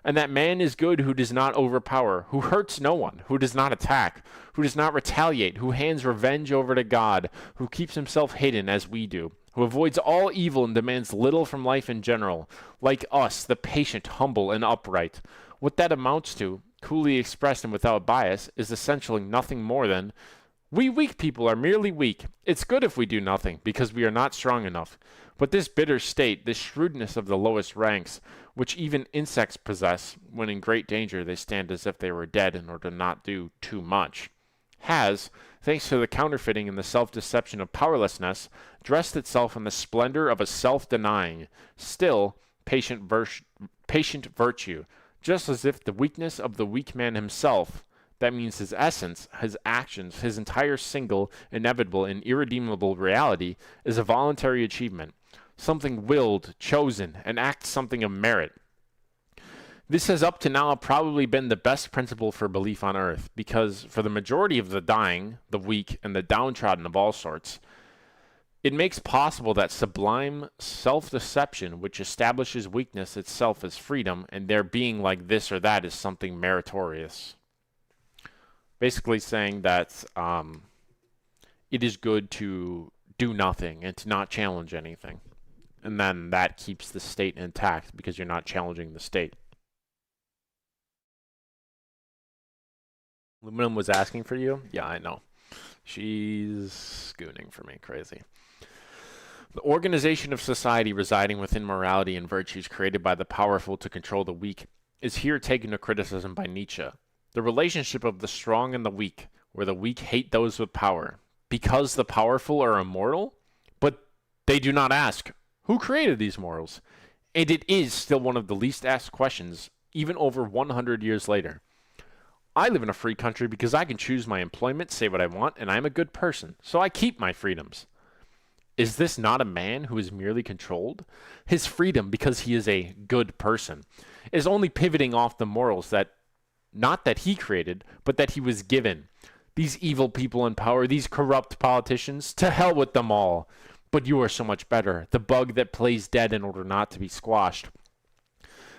And that man is good who does not overpower, who hurts no one, who does not attack, who does not retaliate, who hands revenge over to God, who keeps himself hidden as we do, who avoids all evil and demands little from life in general, like us, the patient, humble, and upright. What that amounts to, coolly expressed and without bias, is essentially nothing more than, we weak people are merely weak. It's good if we do nothing, because we are not strong enough. But this bitter state, this shrewdness of the lowest ranks, which even insects possess, when in great danger they stand as if they were dead in order to not do too much, has, thanks to the counterfeiting and the self-deception of powerlessness, dressed itself in the splendor of a self-denying, still patient virtue, just as if the weakness of the weak man himself, that means his essence, his actions, his entire single, inevitable, and irredeemable reality, is a voluntary achievement, something willed, chosen, an act something of merit. This has up to now probably been the best principle for belief on earth, because for the majority of the dying, the weak, and the downtrodden of all sorts, it makes possible that sublime self-deception which establishes weakness itself as freedom, and their being like this or that is something meritorious. Basically saying that it is good to do nothing and to not challenge anything. And then that keeps the state intact because you're not challenging the state. Aluminum was asking for you? Yeah, I know. She's schooning for me. Crazy. The organization of society residing within morality and virtues created by the powerful to control the weak is here taken to criticism by Nietzsche. The relationship of the strong and the weak, where the weak hate those with power, because the powerful are immortal, but they do not ask, who created these morals? And it is still one of the least asked questions, even over 100 years later. I live in a free country because I can choose my employment, say what I want, and I'm a good person, so I keep my freedoms. Is this not a man who is merely controlled? His freedom, because he is a good person, is only pivoting off the morals that, not that he created, but that he was given. These evil people in power, these corrupt politicians, to hell with them all. But you are so much better, the bug that plays dead in order not to be squashed.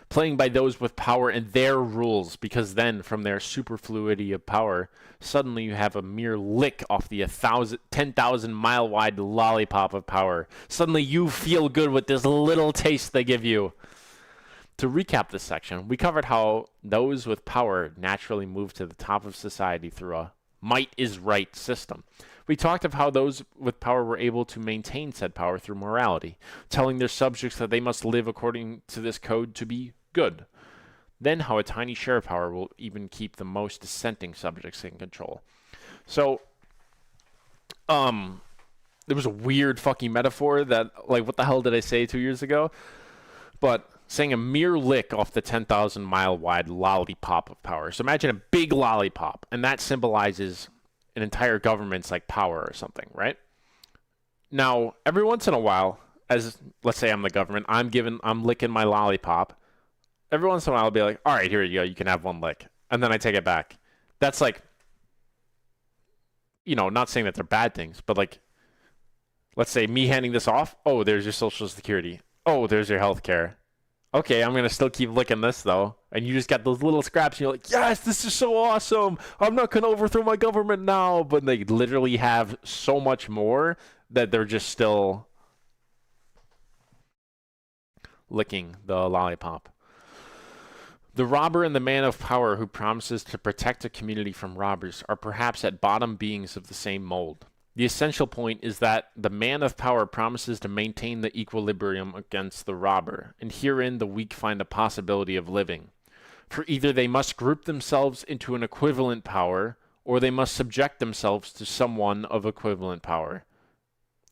Playing by those with power and their rules, because then, from their superfluity of power, suddenly you have a mere lick off the 10,000 mile wide lollipop of power. Suddenly you feel good with this little taste they give you. To recap this section, we covered how those with power naturally move to the top of society through a might is right system. We talked of how those with power were able to maintain said power through morality, telling their subjects that they must live according to this code to be good. Then how a tiny share of power will even keep the most dissenting subjects in control. So, there was a weird fucking metaphor that, like, what the hell did I say 2 years ago? But saying a mere lick off the 10,000 mile wide lollipop of power. So imagine a big lollipop, and that symbolizes an entire government's like power or something, right? Now, every once in a while, as let's say I'm the government, I'm licking my lollipop. Every once in a while I'll be like, all right, here you go, you can have one lick. And then I take it back. That's like, not saying that they're bad things, but like, let's say me handing this off, oh, there's your Social Security. Oh, there's your health care. Okay, I'm going to still keep licking this, though. And you just got those little scraps, and you're like, yes, this is so awesome. I'm not going to overthrow my government now. But they literally have so much more that they're just still licking the lollipop. The robber and the man of power who promises to protect a community from robbers are perhaps at bottom beings of the same mold. The essential point is that the man of power promises to maintain the equilibrium against the robber, and herein the weak find a possibility of living. For either they must group themselves into an equivalent power, or they must subject themselves to someone of equivalent power.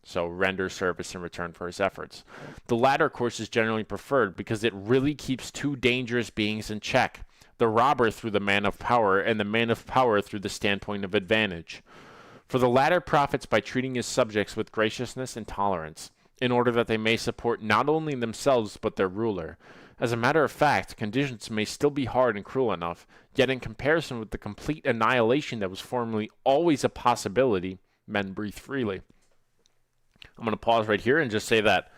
So render service in return for his efforts. The latter course is generally preferred because it really keeps two dangerous beings in check, the robber through the man of power, and the man of power through the standpoint of advantage. For the latter profits by treating his subjects with graciousness and tolerance, in order that they may support not only themselves but their ruler. As a matter of fact, conditions may still be hard and cruel enough, yet in comparison with the complete annihilation that was formerly always a possibility, men breathe freely. I'm going to pause right here and just say that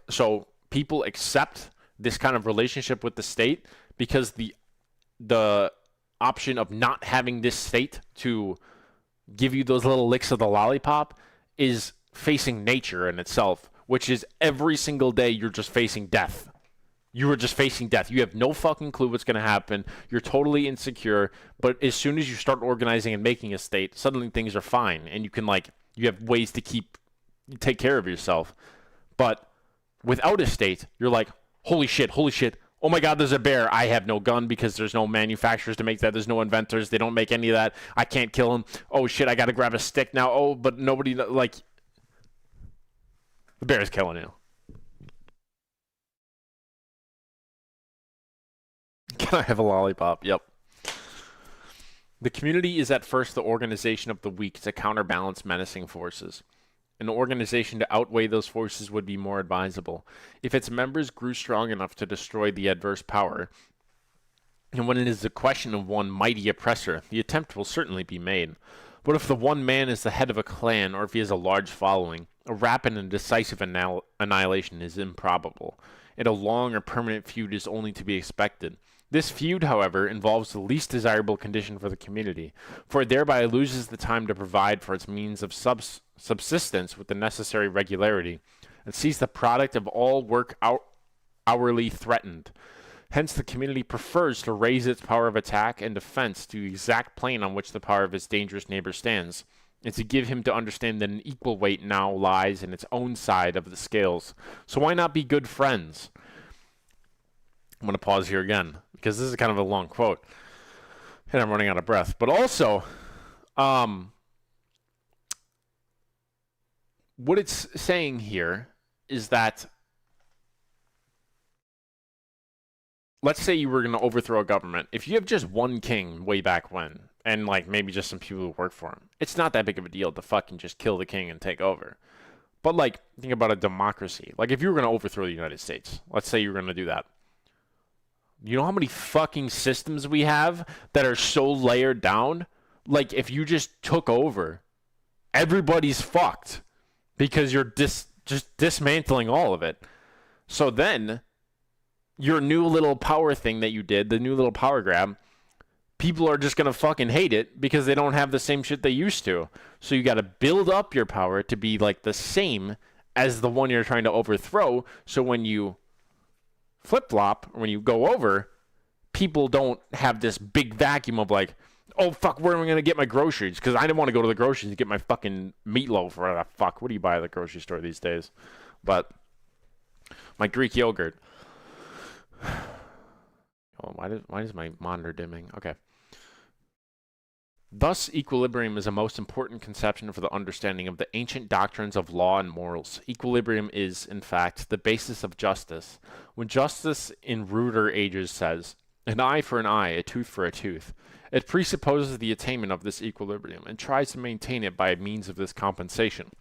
so people accept this kind of relationship with the state because the option of not having this state to give you those little licks of the lollipop is facing nature in itself, which is every single day you're just facing death. You are just facing death. You have no fucking clue what's going to happen. You're totally insecure, but as soon as you start organizing and making a state, suddenly things are fine, and you have ways to take care of yourself. But without a state, you're like, holy shit, oh my god, there's a bear. I have no gun because there's no manufacturers to make that. There's no inventors. They don't make any of that. I can't kill him. Oh shit, I gotta grab a stick now. Oh, but nobody, the bear's killing you. Can I have a lollipop? Yep. The community is at first the organization of the weak to counterbalance menacing forces. An organization to outweigh those forces would be more advisable if its members grew strong enough to destroy the adverse power. And when it is a question of one mighty oppressor, the attempt will certainly be made. But if the one man is the head of a clan, or if he has a large following, a rapid and decisive annihilation is improbable, and a long or permanent feud is only to be expected. This feud, however, involves the least desirable condition for the community, for it thereby loses the time to provide for its means of subsistence with the necessary regularity, and sees the product of all work hourly threatened. Hence, the community prefers to raise its power of attack and defense to the exact plane on which the power of its dangerous neighbor stands. and to give him to understand that an equal weight now lies in its own side of the scales. So why not be good friends? I'm going to pause here again, because this is kind of a long quote, and I'm running out of breath. But also, what it's saying here is that, let's say you were going to overthrow a government. If you have just one king way back when, and like maybe just some people who work for him, it's not that big of a deal to fucking just kill the king and take over. But like, think about a democracy. Like if you were going to overthrow the United States, let's say you were going to do that. You know how many fucking systems we have that are so layered down? Like if you just took over, everybody's fucked because you're just dismantling all of it. So then your new little power thing that you did, the new little power grab, people are just going to fucking hate it because they don't have the same shit they used to. So you got to build up your power to be like the same as the one you're trying to overthrow. So when you flip-flop, or when you go over, people don't have this big vacuum of like, oh, fuck, where am I going to get my groceries? Because I didn't want to go to the groceries to get my fucking meatloaf or whatever the fuck. What do you buy at the grocery store these days? But my Greek yogurt. Oh, why is my monitor dimming? Okay. Thus, equilibrium is a most important conception for the understanding of the ancient doctrines of law and morals. Equilibrium is, in fact, the basis of justice. When justice in ruder ages says, an eye for an eye, a tooth for a tooth, it presupposes the attainment of this equilibrium and tries to maintain it by means of this compensation,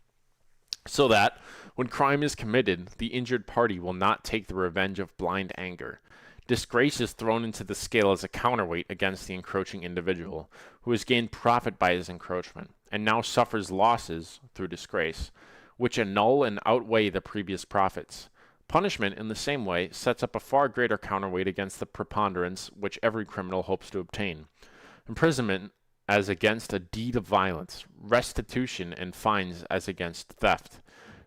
so that, when crime is committed, the injured party will not take the revenge of blind anger. Disgrace is thrown into the scale as a counterweight against the encroaching individual, who has gained profit by his encroachment, and now suffers losses through disgrace, which annul and outweigh the previous profits. Punishment, in the same way, sets up a far greater counterweight against the preponderance which every criminal hopes to obtain. Imprisonment as against a deed of violence, restitution and fines as against theft.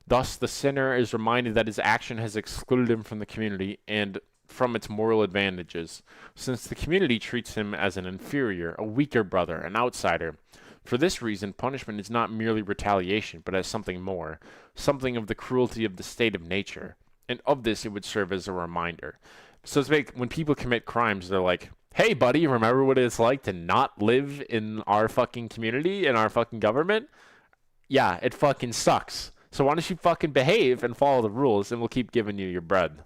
Thus, the sinner is reminded that his action has excluded him from the community and from its moral advantages, since the community treats him as an inferior, a weaker brother, an outsider. For this reason, punishment is not merely retaliation, but as something more, something of the cruelty of the state of nature, and of this it would serve as a reminder. So it's like when people commit crimes, they're like, hey buddy, remember what it's like to not live in our fucking community, in our fucking government? Yeah, it fucking sucks. So why don't you fucking behave and follow the rules, and we'll keep giving you your bread.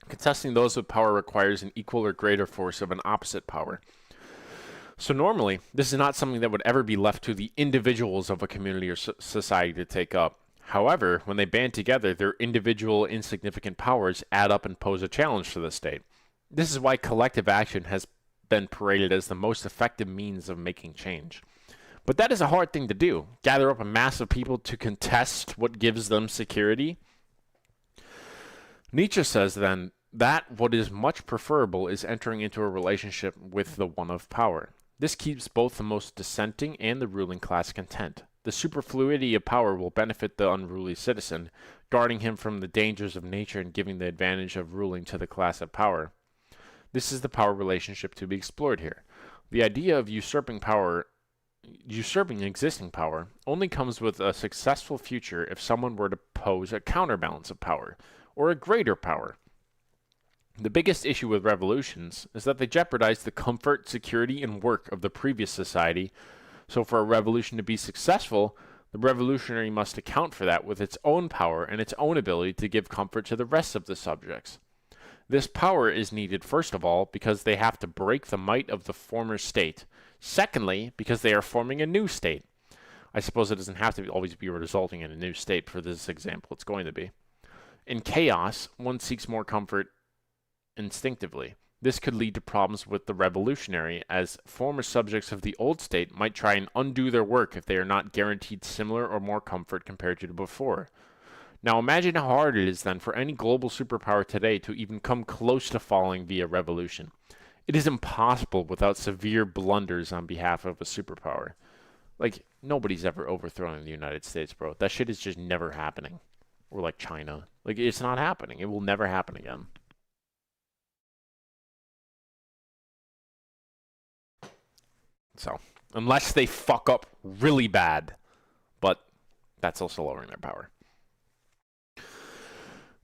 Contesting those with power requires an equal or greater force of an opposite power. So normally, this is not something that would ever be left to the individuals of a community or society to take up. However, when they band together, their individual insignificant powers add up and pose a challenge to the state. This is why collective action has been paraded as the most effective means of making change. But that is a hard thing to do. Gather up a mass of people to contest what gives them security. Nietzsche says then that what is much preferable is entering into a relationship with the one of power. This keeps both the most dissenting and the ruling class content. The superfluity of power will benefit the unruly citizen, guarding him from the dangers of nature and giving the advantage of ruling to the class of power. This is the power relationship to be explored here. The idea of usurping existing power, only comes with a successful future if someone were to pose a counterbalance of power, or a greater power. The biggest issue with revolutions is that they jeopardize the comfort, security, and work of the previous society. So for a revolution to be successful, the revolutionary must account for that with its own power and its own ability to give comfort to the rest of the subjects. This power is needed, first of all, because they have to break the might of the former state. Secondly, because they are forming a new state. I suppose it doesn't have to always be resulting in a new state for this example. It's going to be. In chaos, one seeks more comfort instinctively. This could lead to problems with the revolutionary, as former subjects of the old state might try and undo their work if they are not guaranteed similar or more comfort compared to before. Now imagine how hard it is then for any global superpower today to even come close to falling via revolution. It is impossible without severe blunders on behalf of a superpower. Like, nobody's ever overthrown the United States, bro. That shit is just never happening. or like China. Like, it's not happening. It will never happen again. So, unless they fuck up really bad, but that's also lowering their power.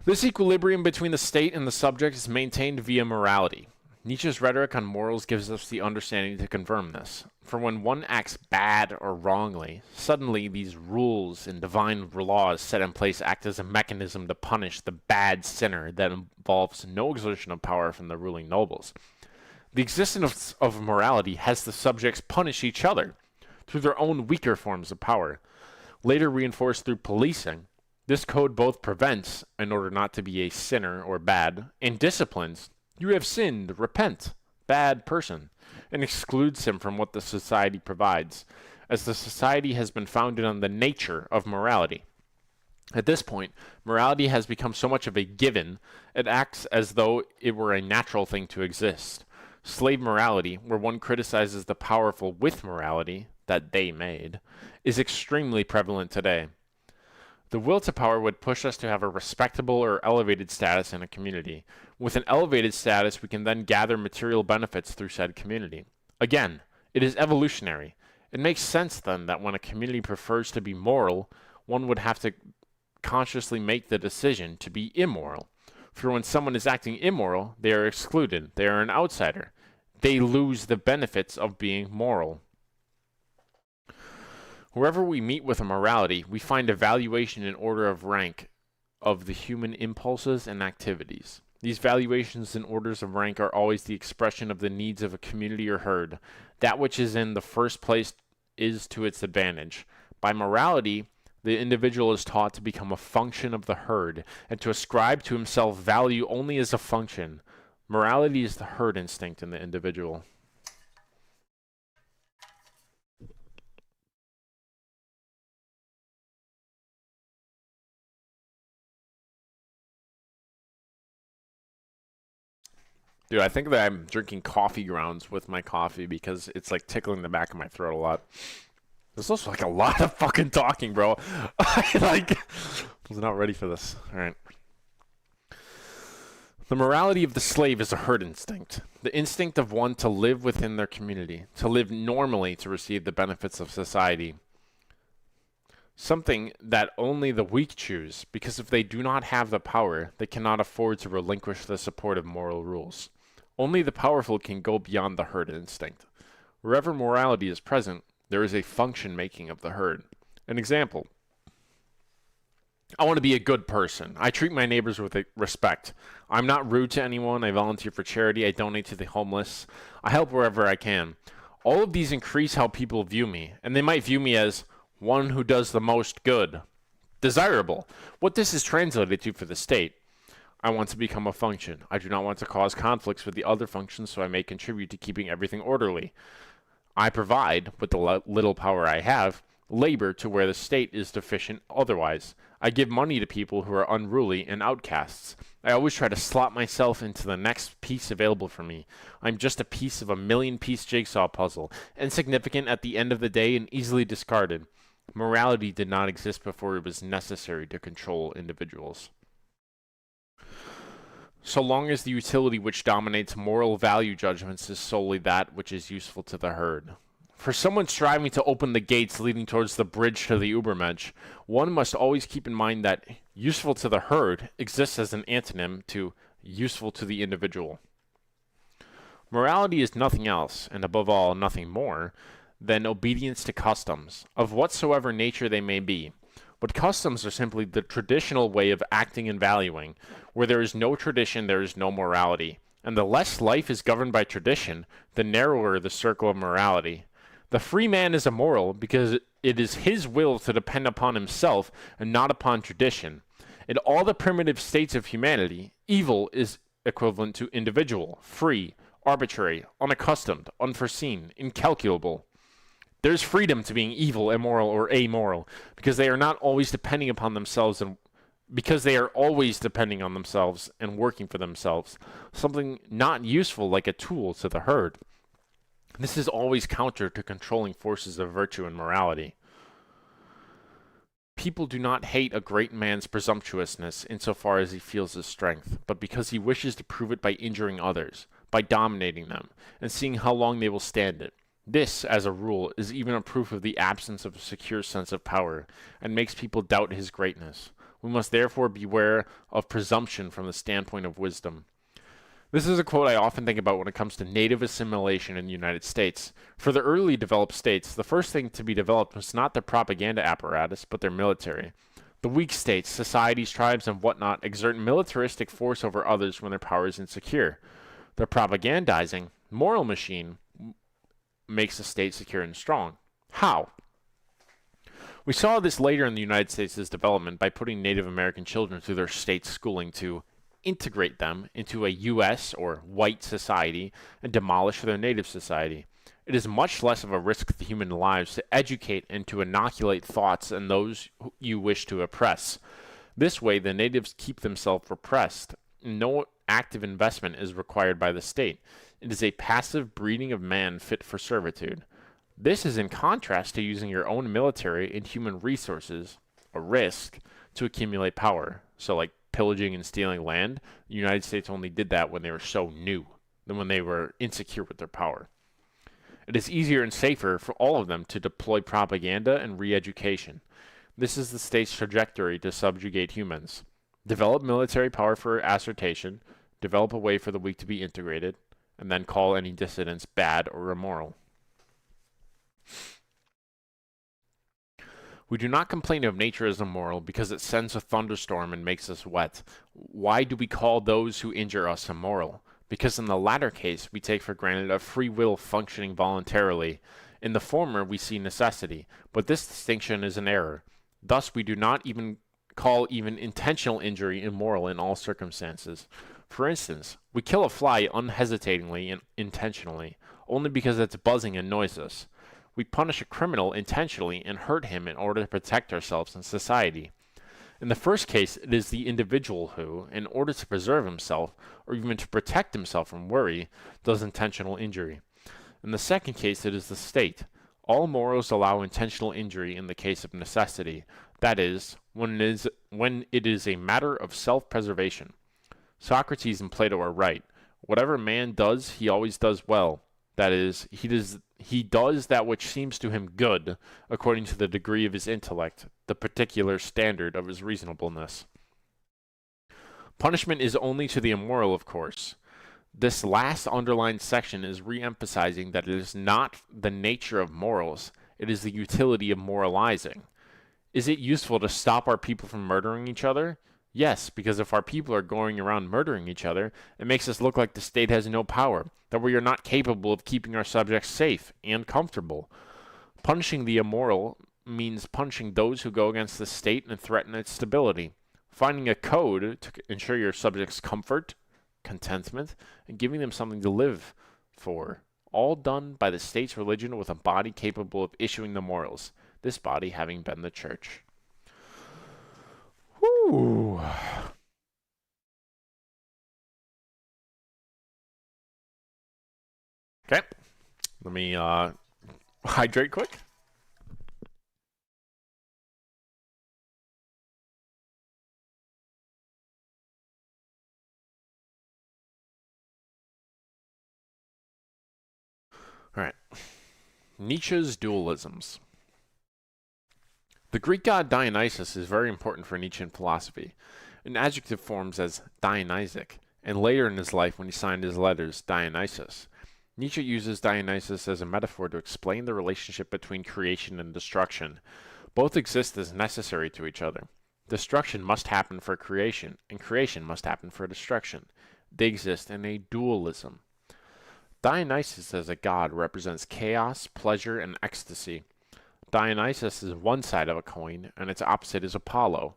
This equilibrium between the state and the subject is maintained via morality. Nietzsche's rhetoric on morals gives us the understanding to confirm this. For when one acts bad or wrongly, suddenly these rules and divine laws set in place act as a mechanism to punish the bad sinner that involves no exertion of power from the ruling nobles. The existence of morality has the subjects punish each other through their own weaker forms of power, later reinforced through policing. This code both prevents, in order not to be a sinner or bad, and disciplines, you have sinned, repent, bad person, and excludes him from what the society provides, as the society has been founded on the nature of morality. At this point, morality has become so much of a given, it acts as though it were a natural thing to exist. Slave morality, where one criticizes the powerful with morality that they made, is extremely prevalent today. The will to power would push us to have a respectable or elevated status in a community. With an elevated status, we can then gather material benefits through said community. Again, it is evolutionary. It makes sense then that when a community prefers to be moral, one would have to consciously make the decision to be immoral. For when someone is acting immoral, they are excluded. They are an outsider. They lose the benefits of being moral. Wherever we meet with a morality, we find a valuation in order of rank of the human impulses and activities. These valuations and orders of rank are always the expression of the needs of a community or herd. That which is in the first place is to its advantage. By morality, the individual is taught to become a function of the herd and to ascribe to himself value only as a function. Morality is the herd instinct in the individual. Dude, I think that I'm drinking coffee grounds with my coffee because it's like tickling the back of my throat a lot. There's also like a lot of fucking talking, bro. I was not ready for this. All right. The morality of the slave is a herd instinct. The instinct of one to live within their community, to live normally to receive the benefits of society. Something that only the weak choose, because if they do not have the power, they cannot afford to relinquish the support of moral rules. Only the powerful can go beyond the herd instinct. Wherever morality is present, there is a function making of the herd. An example. I want to be a good person. I treat my neighbors with respect. I'm not rude to anyone. I volunteer for charity. I donate to the homeless. I help wherever I can. All of these increase how people view me, and they might view me as one who does the most good. Desirable. What this is translated to for the state. I want to become a function. I do not want to cause conflicts with the other functions, so I may contribute to keeping everything orderly. I provide, with the little power I have, labor to where the state is deficient otherwise. I give money to people who are unruly and outcasts. I always try to slot myself into the next piece available for me. I'm just a piece of a million-piece jigsaw puzzle, insignificant at the end of the day and easily discarded. Morality did not exist before it was necessary to control individuals. So long as the utility which dominates moral value judgments is solely that which is useful to the herd. For someone striving to open the gates leading towards the bridge to the Ubermensch, one must always keep in mind that useful to the herd exists as an antonym to useful to the individual. Morality is nothing else, and above all, nothing more, than obedience to customs, of whatsoever nature they may be. But customs are simply the traditional way of acting and valuing. Where there is no tradition, there is no morality. And the less life is governed by tradition, the narrower the circle of morality. The free man is immoral because it is his will to depend upon himself and not upon tradition. In all the primitive states of humanity, evil is equivalent to individual, free, arbitrary, unaccustomed, unforeseen, incalculable. There's freedom to being evil, immoral, or amoral, because they are not always depending upon themselves and because they are always depending on themselves and working for themselves, something not useful like a tool to the herd. This is always counter to controlling forces of virtue and morality. People do not hate a great man's presumptuousness insofar as he feels his strength, but because he wishes to prove it by injuring others, by dominating them, and seeing how long they will stand it. This, as a rule, is even a proof of the absence of a secure sense of power, and makes people doubt his greatness. We must therefore beware of presumption from the standpoint of wisdom. This is a quote I often think about when it comes to native assimilation in the United States. For the early developed states, the first thing to be developed was not their propaganda apparatus, but their military. The weak states, societies, tribes, and whatnot exert militaristic force over others when their power is insecure. Their propagandizing, moral machine makes a state secure and strong. How? We saw this later in the United States' development by putting Native American children through their state schooling to integrate them into a U.S. or white society and demolish their native society. It is much less of a risk to human lives to educate and to inoculate thoughts in those you wish to oppress. This way, the natives keep themselves repressed. No active investment is required by the state. It is a passive breeding of man fit for servitude. This is in contrast to using your own military and human resources, a risk, to accumulate power. So like pillaging and stealing land, the United States only did that when they were so new, than when they were insecure with their power. It is easier and safer for all of them to deploy propaganda and re-education. This is the state's trajectory to subjugate humans. Develop military power for assertion, develop a way for the weak to be integrated, and then call any dissidents bad or immoral. We do not complain of nature as immoral because it sends a thunderstorm and makes us wet. Why do we call those who injure us immoral? Because in the latter case, we take for granted a free will functioning voluntarily. In the former, we see necessity, but this distinction is an error. Thus, we do not even call even intentional injury immoral in all circumstances. For instance, we kill a fly unhesitatingly and intentionally, only because it's buzzing annoys us. We punish a criminal intentionally and hurt him in order to protect ourselves and society. In the first case, it is the individual who, in order to preserve himself, or even to protect himself from worry, does intentional injury. In the second case, it is the state. All morals allow intentional injury in the case of necessity, that is, when it is a matter of self-preservation. Socrates and Plato are right. Whatever man does, he always does well. That is, he does that which seems to him good, according to the degree of his intellect, the particular standard of his reasonableness. Punishment is only to the immoral, of course. This last underlined section is re-emphasizing that it is not the nature of morals, it is the utility of moralizing. Is it useful to stop our people from murdering each other? Yes, because if our people are going around murdering each other, it makes us look like the state has no power, that we are not capable of keeping our subjects safe and comfortable. Punishing the immoral means punishing those who go against the state and threaten its stability. Finding a code to ensure your subjects' comfort, contentment, and giving them something to live for. All done by the state's religion with a body capable of issuing the morals, this body having been the church. Whew. Okay, let me hydrate quick. All right, Nietzsche's dualisms. The Greek god Dionysus is very important for Nietzschean philosophy. An adjective forms as Dionysic, and later in his life when he signed his letters, Dionysus. Nietzsche uses Dionysus as a metaphor to explain the relationship between creation and destruction. Both exist as necessary to each other. Destruction must happen for creation, and creation must happen for destruction. They exist in a dualism. Dionysus as a god represents chaos, pleasure, and ecstasy. Dionysus is one side of a coin, and its opposite is Apollo.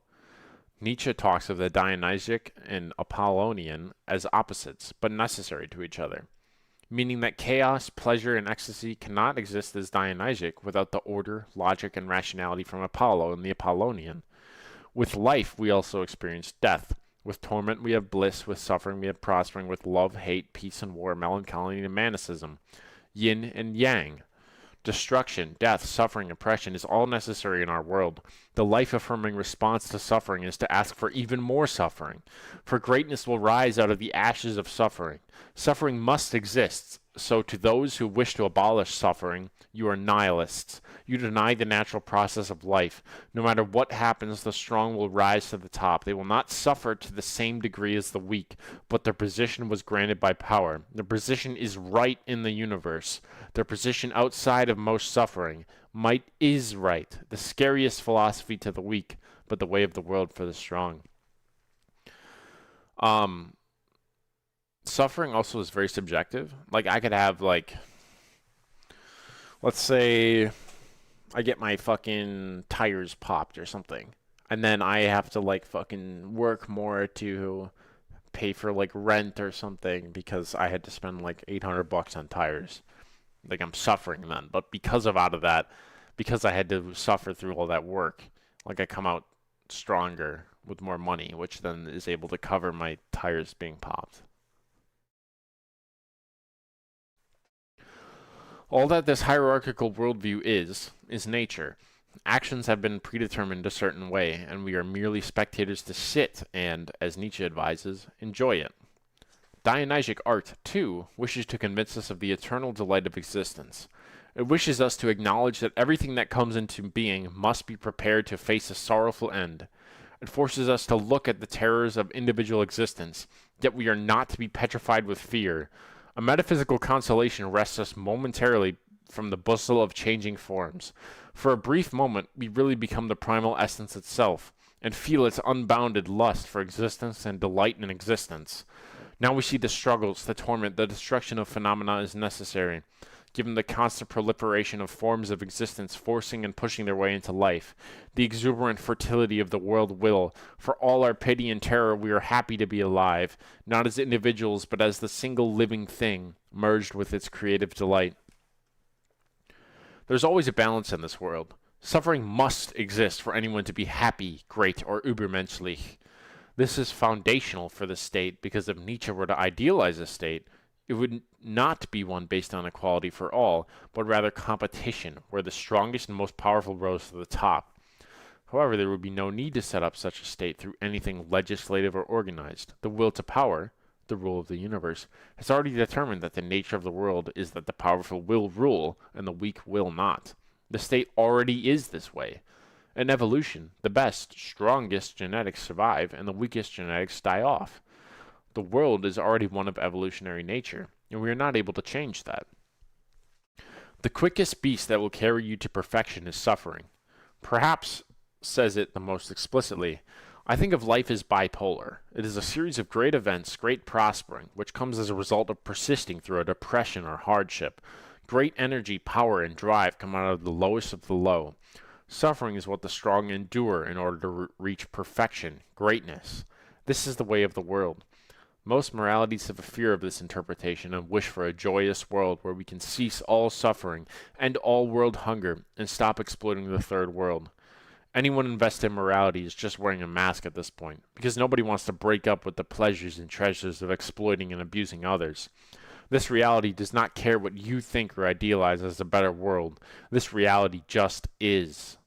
Nietzsche talks of the Dionysic and Apollonian as opposites, but necessary to each other, meaning that chaos, pleasure, and ecstasy cannot exist as Dionysic without the order, logic, and rationality from Apollo and the Apollonian. With life, we also experience death. With torment, we have bliss. With suffering, we have prospering. With love, hate, peace, and war, melancholy, and manicism. Yin and yang. Destruction, death, suffering, oppression is all necessary in our world. The life-affirming response to suffering is to ask for even more suffering. For greatness will rise out of the ashes of suffering. Suffering must exist. So to those who wish to abolish suffering, you are nihilists. You deny the natural process of life. No matter what happens, the strong will rise to the top. They will not suffer to the same degree as the weak, but their position was granted by power. Their position is right in the universe. Their position outside of most suffering. Might is right, the scariest philosophy to the weak, but the way of the world for the strong. Suffering also is very subjective. Like, I could have, like, let's say I get my fucking tires popped or something, and then I have to, like, fucking work more to pay for, like, rent or something because I had to spend, like, $800 on tires. Like, I'm suffering then. But because I had to suffer through all that work, like, I come out stronger with more money, which then is able to cover my tires being popped. All that this hierarchical worldview is nature. Actions have been predetermined a certain way, and we are merely spectators to sit and, as Nietzsche advises, enjoy it. Dionysic art, too, wishes to convince us of the eternal delight of existence. It wishes us to acknowledge that everything that comes into being must be prepared to face a sorrowful end. It forces us to look at the terrors of individual existence, yet we are not to be petrified with fear. A metaphysical consolation rests us momentarily from the bustle of changing forms. For a brief moment, we really become the primal essence itself, and feel its unbounded lust for existence and delight in existence. Now we see the struggles, the torment, the destruction of phenomena is necessary, given the constant proliferation of forms of existence forcing and pushing their way into life. The exuberant fertility of the world will, for all our pity and terror, we are happy to be alive, not as individuals, but as the single living thing, merged with its creative delight. There's always a balance in this world. Suffering must exist for anyone to be happy, great, or übermenschlich. This is foundational for the state, because if Nietzsche were to idealize a state, it would not be one based on equality for all, but rather competition, where the strongest and most powerful rose to the top. However, there would be no need to set up such a state through anything legislative or organized. The will to power, the rule of the universe, has already determined that the nature of the world is that the powerful will rule and the weak will not. The state already is this way. In evolution, the best, strongest genetics survive and the weakest genetics die off. The world is already one of evolutionary nature, and we are not able to change that. The quickest beast that will carry you to perfection is suffering. Perhaps says it the most explicitly. I think of life as bipolar. It is a series of great events, great prospering, which comes as a result of persisting through a depression or hardship. Great energy, power, and drive come out of the lowest of the low. Suffering is what the strong endure in order to reach perfection, greatness. This is the way of the world. Most moralities have a fear of this interpretation and wish for a joyous world where we can cease all suffering, end all world hunger, and stop exploiting the third world. Anyone invested in morality is just wearing a mask at this point, because nobody wants to break up with the pleasures and treasures of exploiting and abusing others. This reality does not care what you think or idealize as a better world. This reality just is.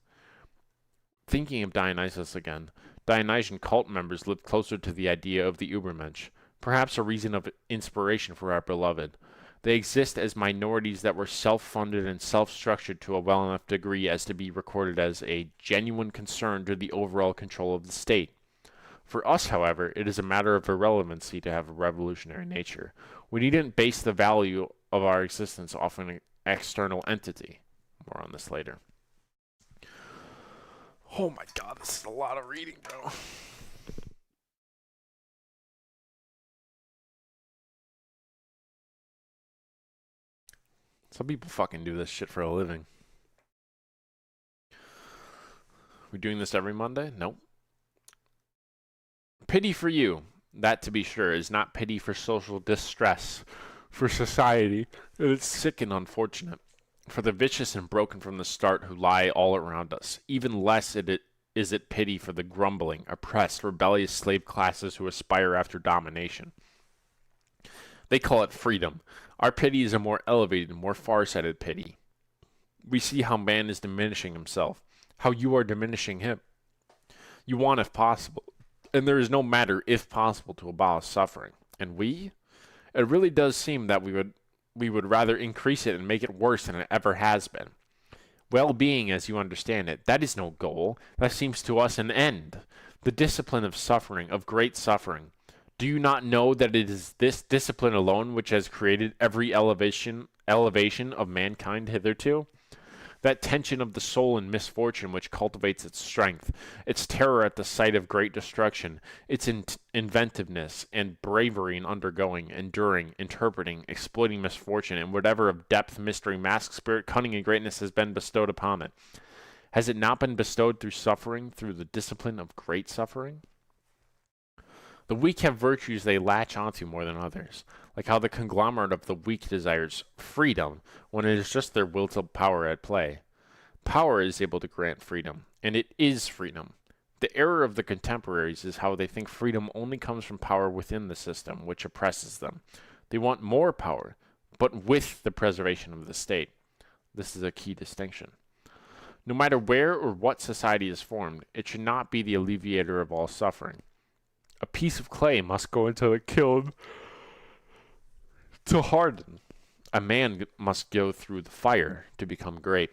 Thinking of Dionysus again, Dionysian cult members lived closer to the idea of the Übermensch, perhaps a reason of inspiration for our beloved. They exist as minorities that were self-funded and self-structured to a well enough degree as to be recorded as a genuine concern to the overall control of the state. For us, however, it is a matter of irrelevancy to have a revolutionary nature. We needn't base the value of our existence off an external entity. More on this later. Oh my god, this is a lot of reading, bro. Some people fucking do this shit for a living. We doing this every Monday? Nope. Pity for you, that to be sure, is not pity for social distress, for society. It is sick and unfortunate. For the vicious and broken from the start who lie all around us. Even less is it pity for the grumbling, oppressed, rebellious slave classes who aspire after domination. They call it freedom. Our pity is a more elevated, more far-sighted pity. We see how man is diminishing himself, how you are diminishing him. You want, if possible, and there is no matter if possible, to abolish suffering. And we? It really does seem that we would rather increase it and make it worse than it ever has been. Well-being, as you understand it, that is no goal. That seems to us an end. The discipline of suffering, of great suffering. Do you not know that it is this discipline alone which has created every elevation of mankind hitherto? That tension of the soul in misfortune which cultivates its strength, its terror at the sight of great destruction, its inventiveness and bravery in undergoing, enduring, interpreting, exploiting misfortune, and whatever of depth, mystery, mask, spirit, cunning, and greatness has been bestowed upon it. Has it not been bestowed through suffering, through the discipline of great suffering? The weak have virtues they latch onto more than others, like how the conglomerate of the weak desires freedom when it is just their will to power at play. Power is able to grant freedom, and it is freedom. The error of the contemporaries is how they think freedom only comes from power within the system, which oppresses them. They want more power, but with the preservation of the state. This is a key distinction. No matter where or what society is formed, it should not be the alleviator of all suffering. A piece of clay must go into the kiln to harden. A man must go through the fire to become great.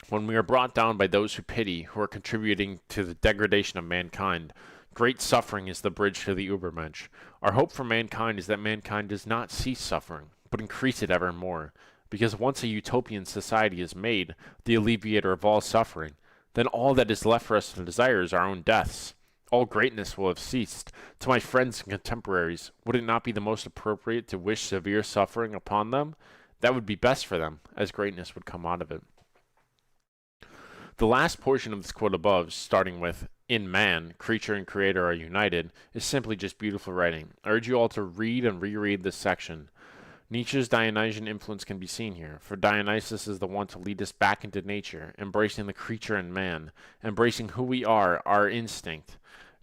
When we are brought down by those who pity, who are contributing to the degradation of mankind, great suffering is the bridge to the Übermensch. Our hope for mankind is that mankind does not cease suffering, but increase it ever more. Because once a utopian society is made, the alleviator of all suffering, then all that is left for us to desire is our own deaths. All greatness will have ceased. To my friends and contemporaries, would it not be the most appropriate to wish severe suffering upon them? That would be best for them, as greatness would come out of it. The last portion of this quote above, starting with, "In man, creature and creator are united," is simply just beautiful writing. I urge you all to read and reread this section. Nietzsche's Dionysian influence can be seen here, for Dionysus is the one to lead us back into nature, embracing the creature and man, embracing who we are, our instinct.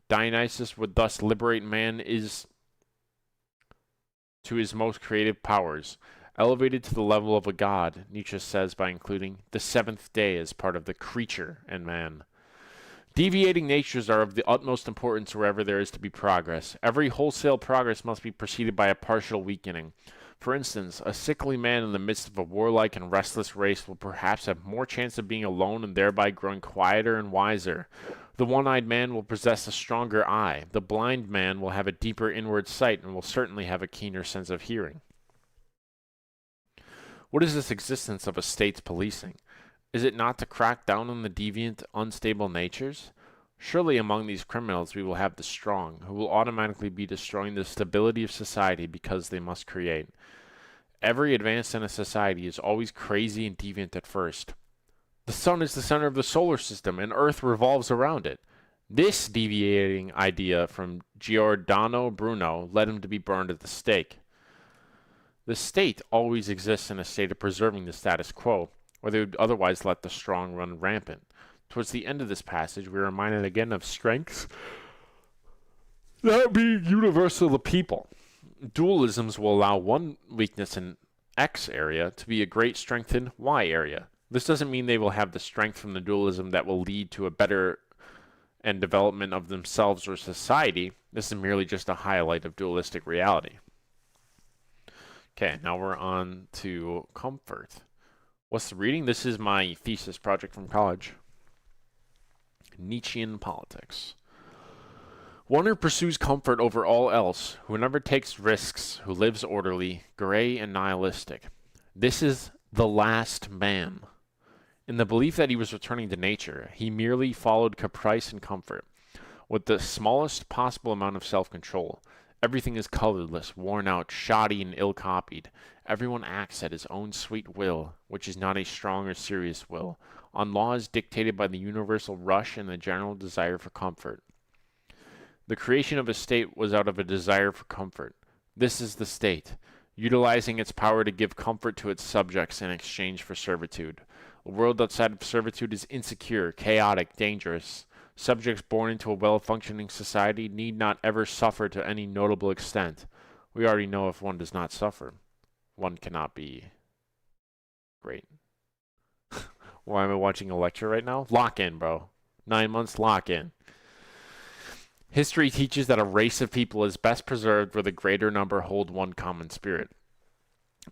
Dionysus would thus liberate man to his most creative powers, elevated to the level of a god, Nietzsche says by including the seventh day as part of the creature and man. Deviating natures are of the utmost importance wherever there is to be progress. Every wholesale progress must be preceded by a partial weakening. For instance, a sickly man in the midst of a warlike and restless race will perhaps have more chance of being alone and thereby growing quieter and wiser. The one-eyed man will possess a stronger eye. The blind man will have a deeper inward sight and will certainly have a keener sense of hearing. What is this existence of a state's policing? Is it not to crack down on the deviant, unstable natures? Surely among these criminals we will have the strong, who will automatically be destroying the stability of society because they must create. Every advance in a society is always crazy and deviant at first. The sun is the center of the solar system, and Earth revolves around it. This deviating idea from Giordano Bruno led him to be burned at the stake. The state always exists in a state of preserving the status quo, or they would otherwise let the strong run rampant. Towards the end of this passage, we are reminded again of strengths that being universal to people. Dualisms will allow one weakness in X area to be a great strength in Y area. This doesn't mean they will have the strength from the dualism that will lead to a better and development of themselves or society. This is merely just a highlight of dualistic reality. Okay, now we're on to comfort. What's the reading? This is my thesis project from college. Nietzschean politics. One who pursues comfort over all else, who never takes risks, who lives orderly, gray and nihilistic. This is the last man. In the belief that he was returning to nature, he merely followed caprice and comfort, with the smallest possible amount of self-control. Everything is colorless, worn out, shoddy, and ill-copied. Everyone acts at his own sweet will, which is not a strong or serious will, on laws dictated by the universal rush and the general desire for comfort. The creation of a state was out of a desire for comfort. This is the state, utilizing its power to give comfort to its subjects in exchange for servitude. A world outside of servitude is insecure, chaotic, dangerous. Subjects born into a well-functioning society need not ever suffer to any notable extent. We already know if one does not suffer, one cannot be great. Why am I watching a lecture right now? Lock in, bro. 9 months, lock in. History teaches that a race of people is best preserved where the greater number hold one common spirit.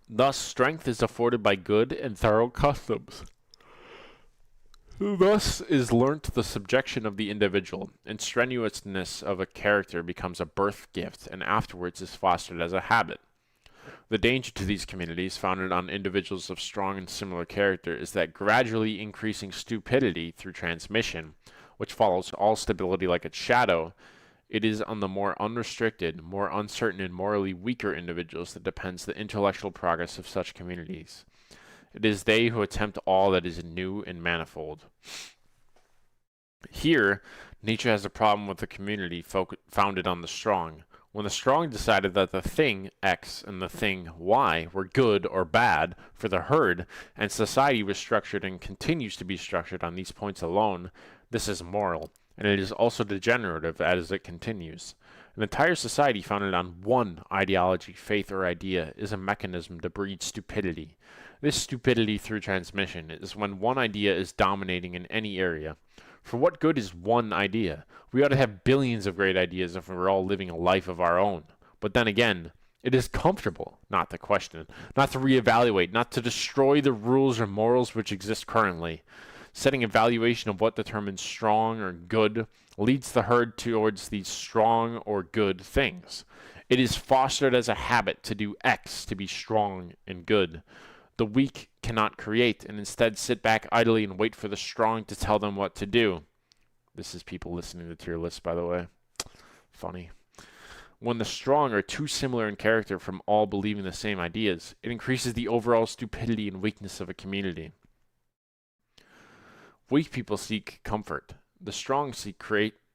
Thus, strength is afforded by good and thorough customs. Thus is learnt the subjection of the individual, and strenuousness of a character becomes a birth gift, and afterwards is fostered as a habit. The danger to these communities, founded on individuals of strong and similar character, is that gradually increasing stupidity through transmission, which follows all stability like its shadow, it is on the more unrestricted, more uncertain, and morally weaker individuals that depends the intellectual progress of such communities. It is they who attempt all that is new and manifold. Here, Nietzsche has a problem with a community founded on the strong. When the strong decided that the thing X and the thing Y were good or bad for the herd, and society was structured and continues to be structured on these points alone, this is moral, and it is also degenerative as it continues. An entire society founded on one ideology, faith, or idea is a mechanism to breed stupidity. This stupidity through transmission is when one idea is dominating in any area. For what good is one idea? We ought to have billions of great ideas if we were all living a life of our own. But then again, it is comfortable not to question, not to reevaluate, not to destroy the rules or morals which exist currently. Setting a valuation of what determines strong or good leads the herd towards these strong or good things. It is fostered as a habit to do X to be strong and good. The weak cannot create and instead sit back idly and wait for the strong to tell them what to do. This is people listening to tier lists, by the way. Funny. When the strong are too similar in character from all believing the same ideas, it increases the overall stupidity and weakness of a community. Weak people seek comfort. The strong seek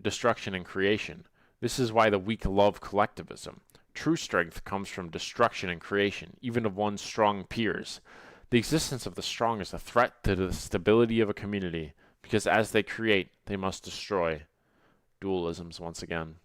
destruction and creation. This is why the weak love collectivism. True strength comes from destruction and creation, even of one's strong peers. The existence of the strong is a threat to the stability of a community, because as they create, they must destroy. Dualisms once again.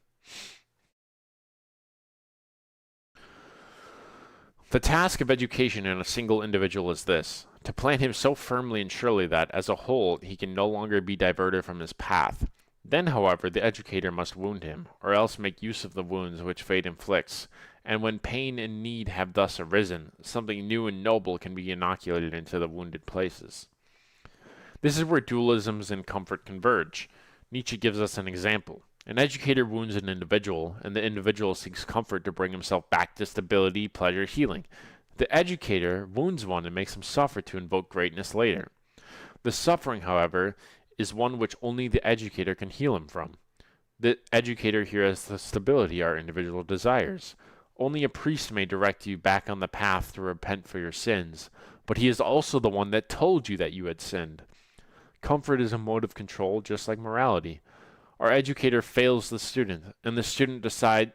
The task of education in a single individual is this: to plant him so firmly and surely that, as a whole, he can no longer be diverted from his path. Then, however, the educator must wound him, or else make use of the wounds which fate inflicts, and when pain and need have thus arisen, something new and noble can be inoculated into the wounded places. This is where dualisms and comfort converge. Nietzsche gives us an example. An educator wounds an individual, and the individual seeks comfort to bring himself back to stability, pleasure, healing. The educator wounds one and makes him suffer to invoke greatness later. The suffering, however, is one which only the educator can heal him from. The educator here has the stability our individual desires. Only a priest may direct you back on the path to repent for your sins, but he is also the one that told you that you had sinned. Comfort is a mode of control, just like morality. Our educator fails the student, and the student decides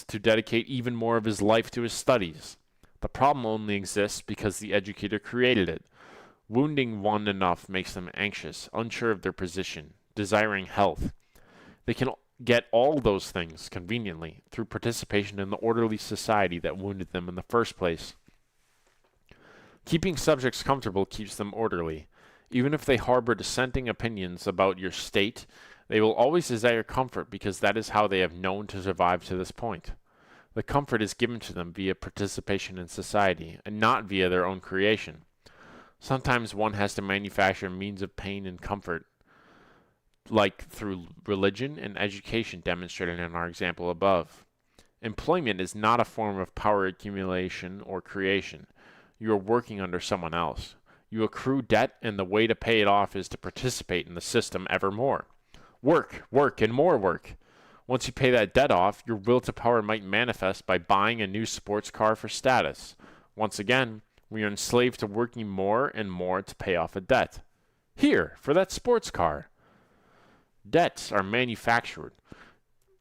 to dedicate even more of his life to his studies. The problem only exists because the educator created it. Wounding one enough makes them anxious, unsure of their position, desiring health. They can get all those things conveniently through participation in the orderly society that wounded them in the first place. Keeping subjects comfortable keeps them orderly. Even if they harbor dissenting opinions about your state, they will always desire comfort because that is how they have known to survive to this point. The comfort is given to them via participation in society, and not via their own creation. Sometimes one has to manufacture means of pain and comfort, like through religion and education demonstrated in our example above. Employment is not a form of power accumulation or creation. You are working under someone else. You accrue debt, and the way to pay it off is to participate in the system evermore. Work, work, and more work. Once you pay that debt off, your will to power might manifest by buying a new sports car for status. Once again, we are enslaved to working more and more to pay off a debt. Here, for that sports car. Debts are manufactured,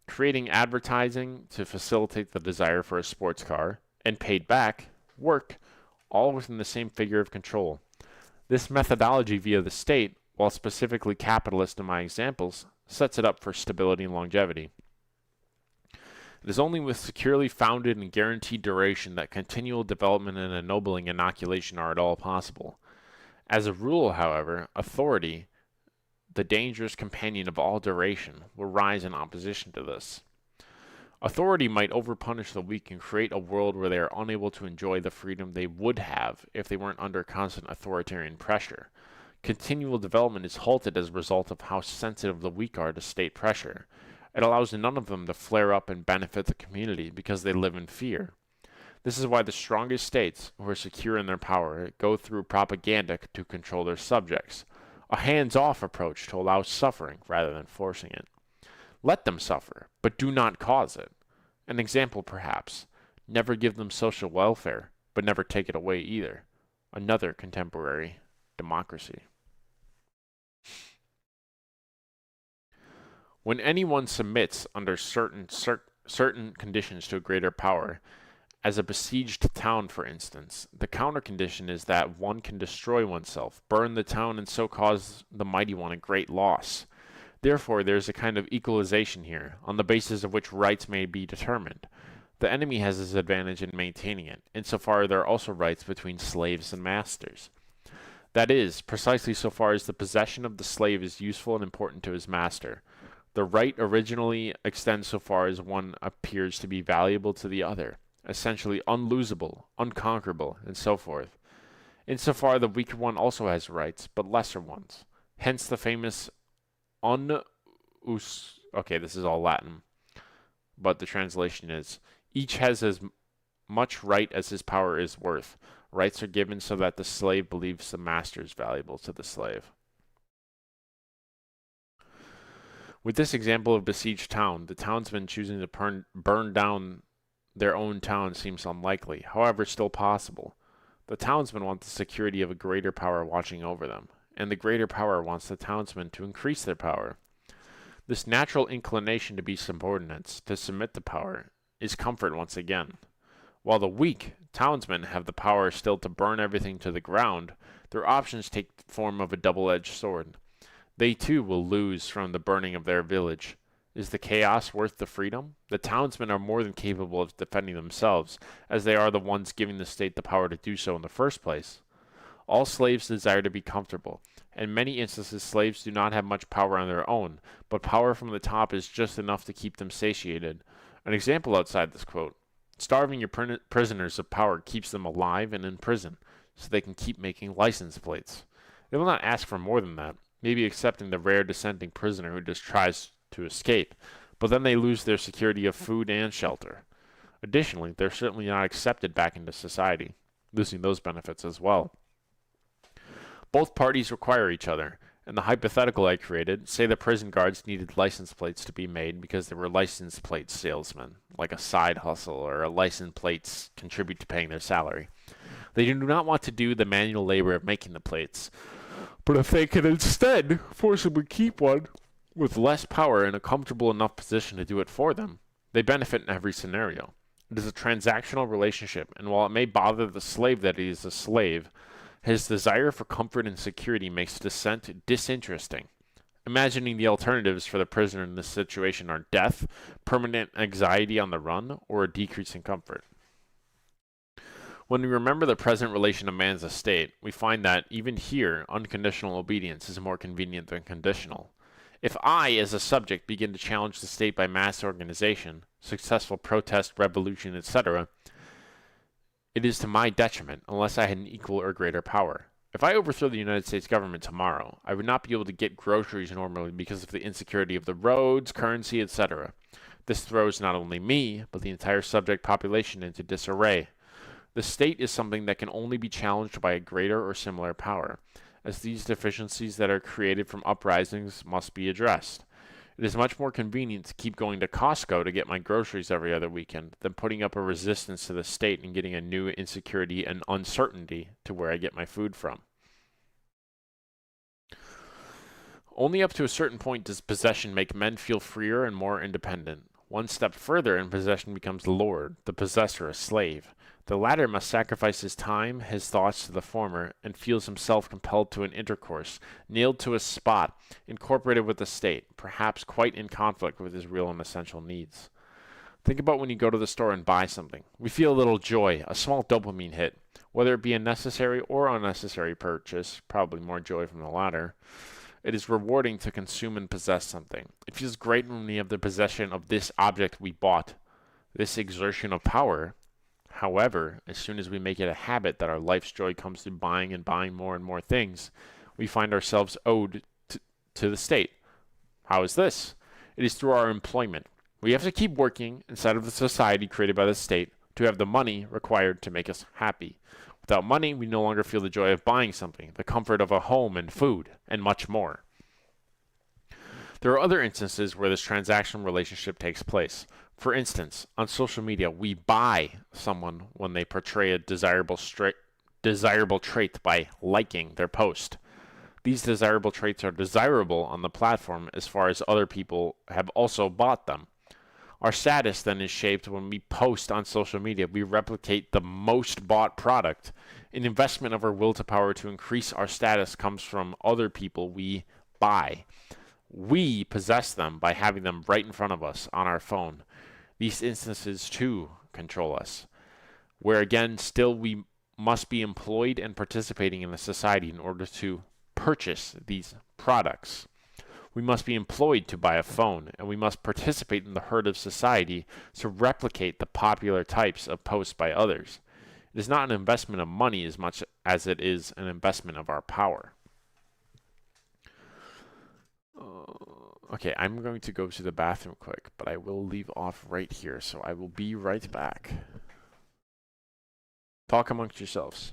creating advertising to facilitate the desire for a sports car, and paid back, work, all within the same figure of control. This methodology via the state, while specifically capitalist in my examples, sets it up for stability and longevity. It is only with securely founded and guaranteed duration that continual development and ennobling inoculation are at all possible. As a rule, however, authority, the dangerous companion of all duration, will rise in opposition to this. Authority might overpunish the weak and create a world where they are unable to enjoy the freedom they would have if they weren't under constant authoritarian pressure. Continual development is halted as a result of how sensitive the weak are to state pressure. It allows none of them to flare up and benefit the community because they live in fear. This is why the strongest states, who are secure in their power, go through propaganda to control their subjects, a hands-off approach to allow suffering rather than forcing it. Let them suffer, but do not cause it. An example, perhaps: never give them social welfare, but never take it away either. Another contemporary democracy. When anyone submits under certain conditions to a greater power, as a besieged town for instance, the counter condition is that one can destroy oneself, burn the town, and so cause the mighty one a great loss. Therefore, there is a kind of equalization here, on the basis of which rights may be determined. The enemy has his advantage in maintaining it, insofar there are also rights between slaves and masters. That is, precisely so far as the possession of the slave is useful and important to his master. The right originally extends so far as one appears to be valuable to the other, essentially unlosable, unconquerable, and so forth. Insofar the weaker one also has rights, but lesser ones. Hence the famous okay, this is all Latin, but the translation is, each has as much right as his power is worth. Rights are given so that the slave believes the master is valuable to the slave. With this example of besieged town, the townsmen choosing to burn down their own town seems unlikely, however still possible. The townsmen want the security of a greater power watching over them, and the greater power wants the townsmen to increase their power. This natural inclination to be subordinates, to submit to power, is comfort once again. While the weak townsmen have the power still to burn everything to the ground, their options take the form of a double-edged sword. They too will lose from the burning of their village. Is the chaos worth the freedom? The townsmen are more than capable of defending themselves, as they are the ones giving the state the power to do so in the first place. All slaves desire to be comfortable. In many instances, slaves do not have much power on their own, but power from the top is just enough to keep them satiated. An example outside this quote: starving your prisoners of power keeps them alive and in prison, so they can keep making license plates. They will not ask for more than that, maybe accepting the rare dissenting prisoner who just tries to escape, but then they lose their security of food and shelter. Additionally, they're certainly not accepted back into society, losing those benefits as well. Both parties require each other. In the hypothetical I created, say the prison guards needed license plates to be made because they were license plate salesmen, like a side hustle, or a license plates contribute to paying their salary. They do not want to do the manual labor of making the plates, but if they could instead forcibly keep one with less power in a comfortable enough position to do it for them, they benefit in every scenario. It is a transactional relationship, and while it may bother the slave that he is a slave, his desire for comfort and security makes dissent disinteresting. Imagining the alternatives for the prisoner in this situation are death, permanent anxiety on the run, or a decrease in comfort. When we remember the present relation of man's estate, we find that, even here, unconditional obedience is more convenient than conditional. If I, as a subject, begin to challenge the state by mass organization, successful protest, revolution, etc., it is to my detriment, unless I had an equal or greater power. If I overthrow the United States government tomorrow, I would not be able to get groceries normally because of the insecurity of the roads, currency, etc. This throws not only me, but the entire subject population into disarray. The state is something that can only be challenged by a greater or similar power, as these deficiencies that are created from uprisings must be addressed. It is much more convenient to keep going to Costco to get my groceries every other weekend than putting up a resistance to the state and getting a new insecurity and uncertainty to where I get my food from. Only up to a certain point does possession make men feel freer and more independent. One step further and possession becomes lord, the possessor a slave. The latter must sacrifice his time, his thoughts to the former, and feels himself compelled to an intercourse, nailed to a spot, incorporated with the state, perhaps quite in conflict with his real and essential needs. Think about when you go to the store and buy something. We feel a little joy, a small dopamine hit, whether it be a necessary or unnecessary purchase, probably more joy from the latter. It is rewarding to consume and possess something. It feels great when we have the possession of this object we bought, this exertion of power. However, as soon as we make it a habit that our life's joy comes through buying and buying more and more things, we find ourselves owed to the state. How is this? It is through our employment. We have to keep working inside of the society created by the state to have the money required to make us happy. Without money, we no longer feel the joy of buying something, the comfort of a home and food, and much more. There are other instances where this transactional relationship takes place. For instance, on social media, we buy someone when they portray a desirable trait by liking their post. These desirable traits are desirable on the platform as far as other people have also bought them. Our status then is shaped when we post on social media. We replicate the most bought product. An investment of our will to power to increase our status comes from other people we buy. We possess them by having them right in front of us on our phone. These instances too control us, where again still we must be employed and participating in the society in order to purchase these products. We must be employed to buy a phone, and we must participate in the herd of society to replicate the popular types of posts by others. It is not an investment of money as much as it is an investment of our power. Okay, I'm going to go to the bathroom quick, but I will leave off right here, so I will be right back. Talk amongst yourselves.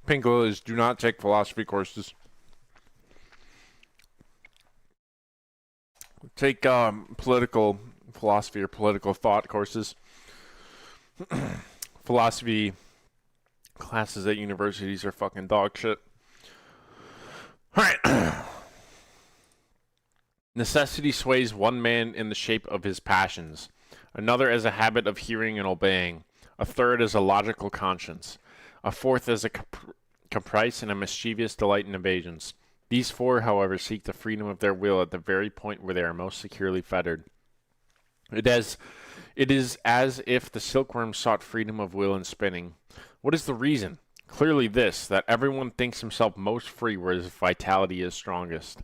Pink Lilies, do not take philosophy courses. Take political philosophy or political thought courses. Philosophy classes at universities are fucking dog shit. Alright. Necessity sways one man in the shape of his passions, another as a habit of hearing and obeying, a third as a logical conscience, a fourth as a caprice and a mischievous delight in evasions. These four, however, seek the freedom of their will at the very point where they are most securely fettered. It is as if the silkworm sought freedom of will in spinning. What is the reason? Clearly this, that everyone thinks himself most free where his vitality is strongest.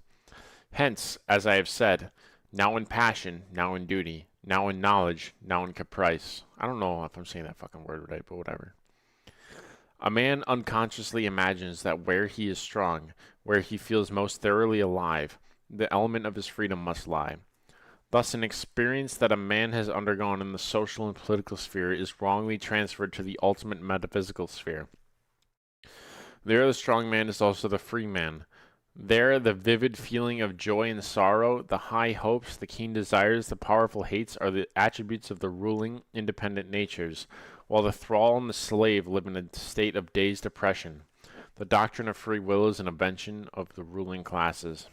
Hence, as I have said, now in passion, now in duty, now in knowledge, now in caprice. I don't know if I'm saying that fucking word right, but whatever. A man unconsciously imagines that where he is strong, where he feels most thoroughly alive, the element of his freedom must lie. Thus, an experience that a man has undergone in the social and political sphere is wrongly transferred to the ultimate metaphysical sphere. There, the strong man is also the free man. There, the vivid feeling of joy and sorrow, the high hopes, the keen desires, the powerful hates are the attributes of the ruling, independent natures, while the thrall and the slave live in a state of dazed oppression. The doctrine of free will is an invention of the ruling classes.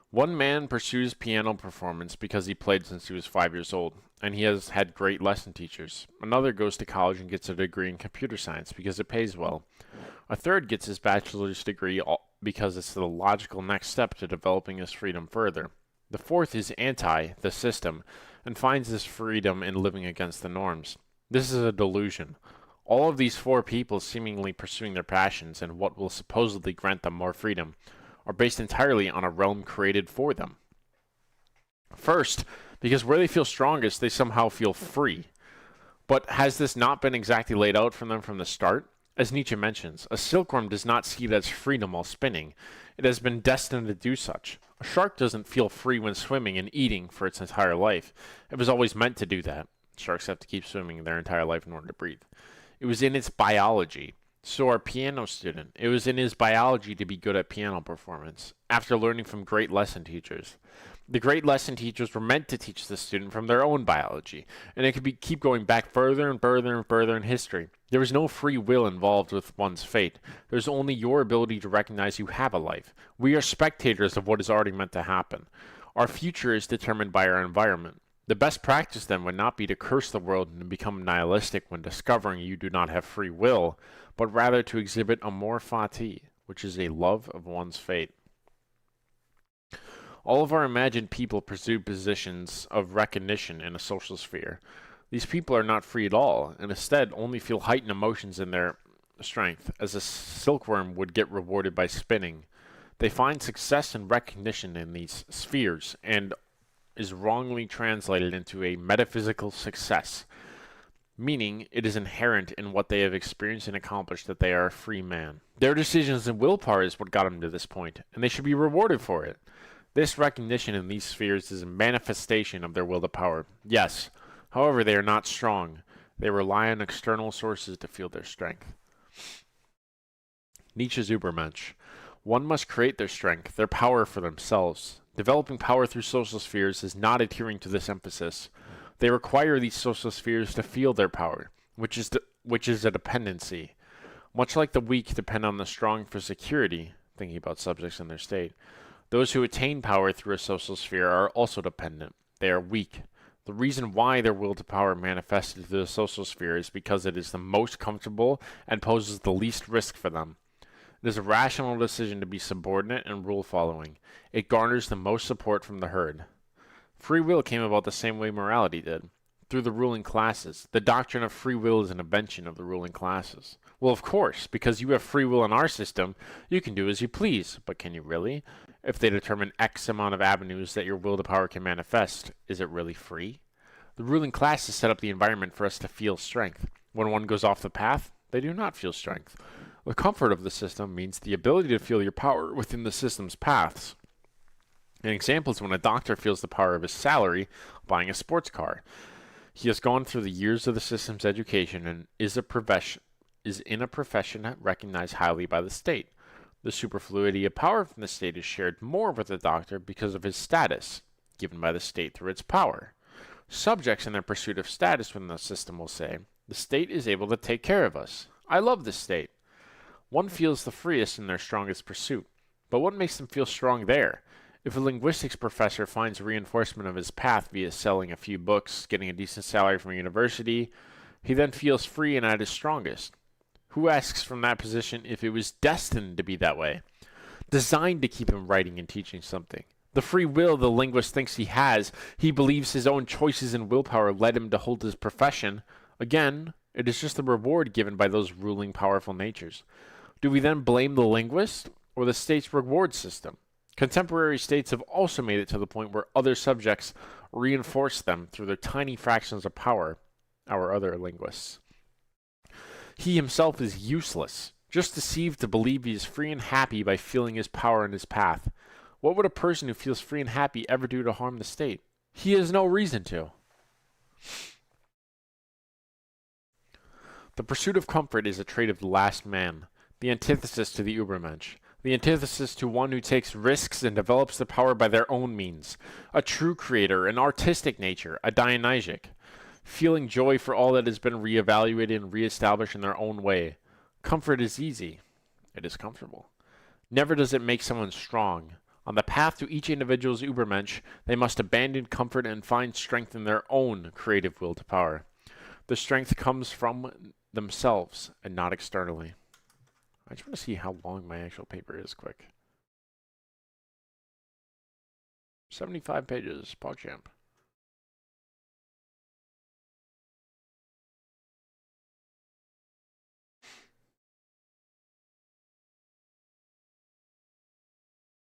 One man pursues piano performance because he played since he was 5 years old, and he has had great lesson teachers. Another goes to college and gets a degree in computer science because it pays well. A third gets his bachelor's degree because it's the logical next step to developing his freedom further. The fourth is anti the system and finds his freedom in living against the norms. This is a delusion. All of these four people seemingly pursuing their passions and what will supposedly grant them more freedom are based entirely on a realm created for them. First, because where they feel strongest, they somehow feel free. But has this not been exactly laid out for them from the start? As Nietzsche mentions, a silkworm does not see it as freedom while spinning. It has been destined to do such. A shark doesn't feel free when swimming and eating for its entire life. It was always meant to do that. Sharks have to keep swimming their entire life in order to breathe. It was in its biology. So our piano student, it was in his biology to be good at piano performance, after learning from great lesson teachers. The great lesson teachers were meant to teach the student from their own biology, and it could keep going back further and further and further in history. There was no free will involved with one's fate. There's only your ability to recognize you have a life. We are spectators of what is already meant to happen. Our future is determined by our environment. The best practice then would not be to curse the world and become nihilistic when discovering you do not have free will, but rather to exhibit amor fati, which is a love of one's fate. All of our imagined people pursue positions of recognition in a social sphere. These people are not free at all, and instead only feel heightened emotions in their strength, as a silkworm would get rewarded by spinning. They find success and recognition in these spheres, and is wrongly translated into a metaphysical success, meaning it is inherent in what they have experienced and accomplished that they are a free man. Their decisions and willpower is what got them to this point, and they should be rewarded for it. This recognition in these spheres is a manifestation of their will to power. Yes, however, they are not strong. They rely on external sources to feel their strength. Nietzsche's Übermensch. One must create their strength, their power for themselves. Developing power through social spheres is not adhering to this emphasis. They require these social spheres to feel their power, which is a dependency. Much like the weak depend on the strong for security, thinking about subjects in their state, those who attain power through a social sphere are also dependent. They are weak. The reason why their will to power manifested through the social sphere is because it is the most comfortable and poses the least risk for them. It is a rational decision to be subordinate and rule-following. It garners the most support from the herd. Free will came about the same way morality did, through the ruling classes. The doctrine of free will is an invention of the ruling classes. Well, of course, because you have free will in our system, you can do as you please. But can you really? If they determine X amount of avenues that your will to power can manifest, is it really free? The ruling classes set up the environment for us to feel strength. When one goes off the path, they do not feel strength. The comfort of the system means the ability to feel your power within the system's paths. An example is when a doctor feels the power of his salary buying a sports car. He has gone through the years of the system's education and is in a profession recognized highly by the state. The superfluity of power from the state is shared more with the doctor because of his status, given by the state through its power. Subjects in their pursuit of status within the system will say, the state is able to take care of us. I love the state. One feels the freest in their strongest pursuit. But what makes them feel strong there? If a linguistics professor finds reinforcement of his path via selling a few books, getting a decent salary from a university, he then feels free and at his strongest. Who asks from that position if it was destined to be that way? Designed to keep him writing and teaching something. The free will the linguist thinks he has, he believes his own choices and willpower led him to hold his profession. Again, it is just the reward given by those ruling powerful natures. Do we then blame the linguist or the state's reward system? Contemporary states have also made it to the point where other subjects reinforce them through their tiny fractions of power, our other linguists. He himself is useless. just deceived to believe he is free and happy by feeling his power in his path. What would a person who feels free and happy ever do to harm the state? He has no reason to. The pursuit of comfort is a trait of the last man, the antithesis to the Übermensch, the antithesis to one who takes risks and develops the power by their own means, a true creator, an artistic nature, a Dionysiac, feeling joy for all that has been reevaluated and reestablished in their own way. Comfort is easy. It is comfortable. Never does it make someone strong. On the path to each individual's Übermensch, they must abandon comfort and find strength in their own creative will to power. The strength comes from themselves and not externally. I just want to see how long my actual paper is quick. 75 pages, PogChamp.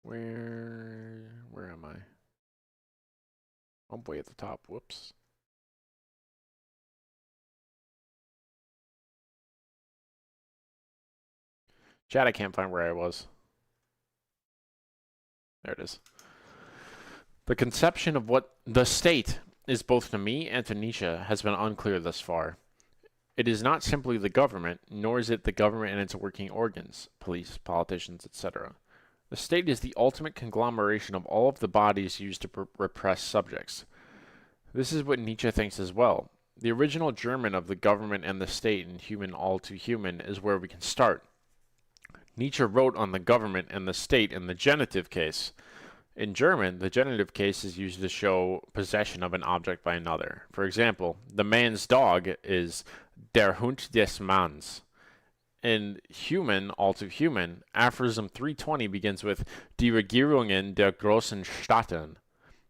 Where am I? I'm way at the top. Whoops. Chat, I can't find where I was. There it is. The conception of what the state is both to me and to Nietzsche has been unclear thus far. It is not simply the government, nor is it the government and its working organs, police, politicians, etc. The state is the ultimate conglomeration of all of the bodies used to repress subjects. This is what Nietzsche thinks as well. The original German of the government and the state in Human All Too Human is where we can start. Nietzsche wrote on the government and the state in the genitive case. In German, the genitive case is used to show possession of an object by another. For example, the man's dog is der Hund des Manns. In Human, All Too Human, aphorism 320 begins with Die Regierungen der großen Staaten,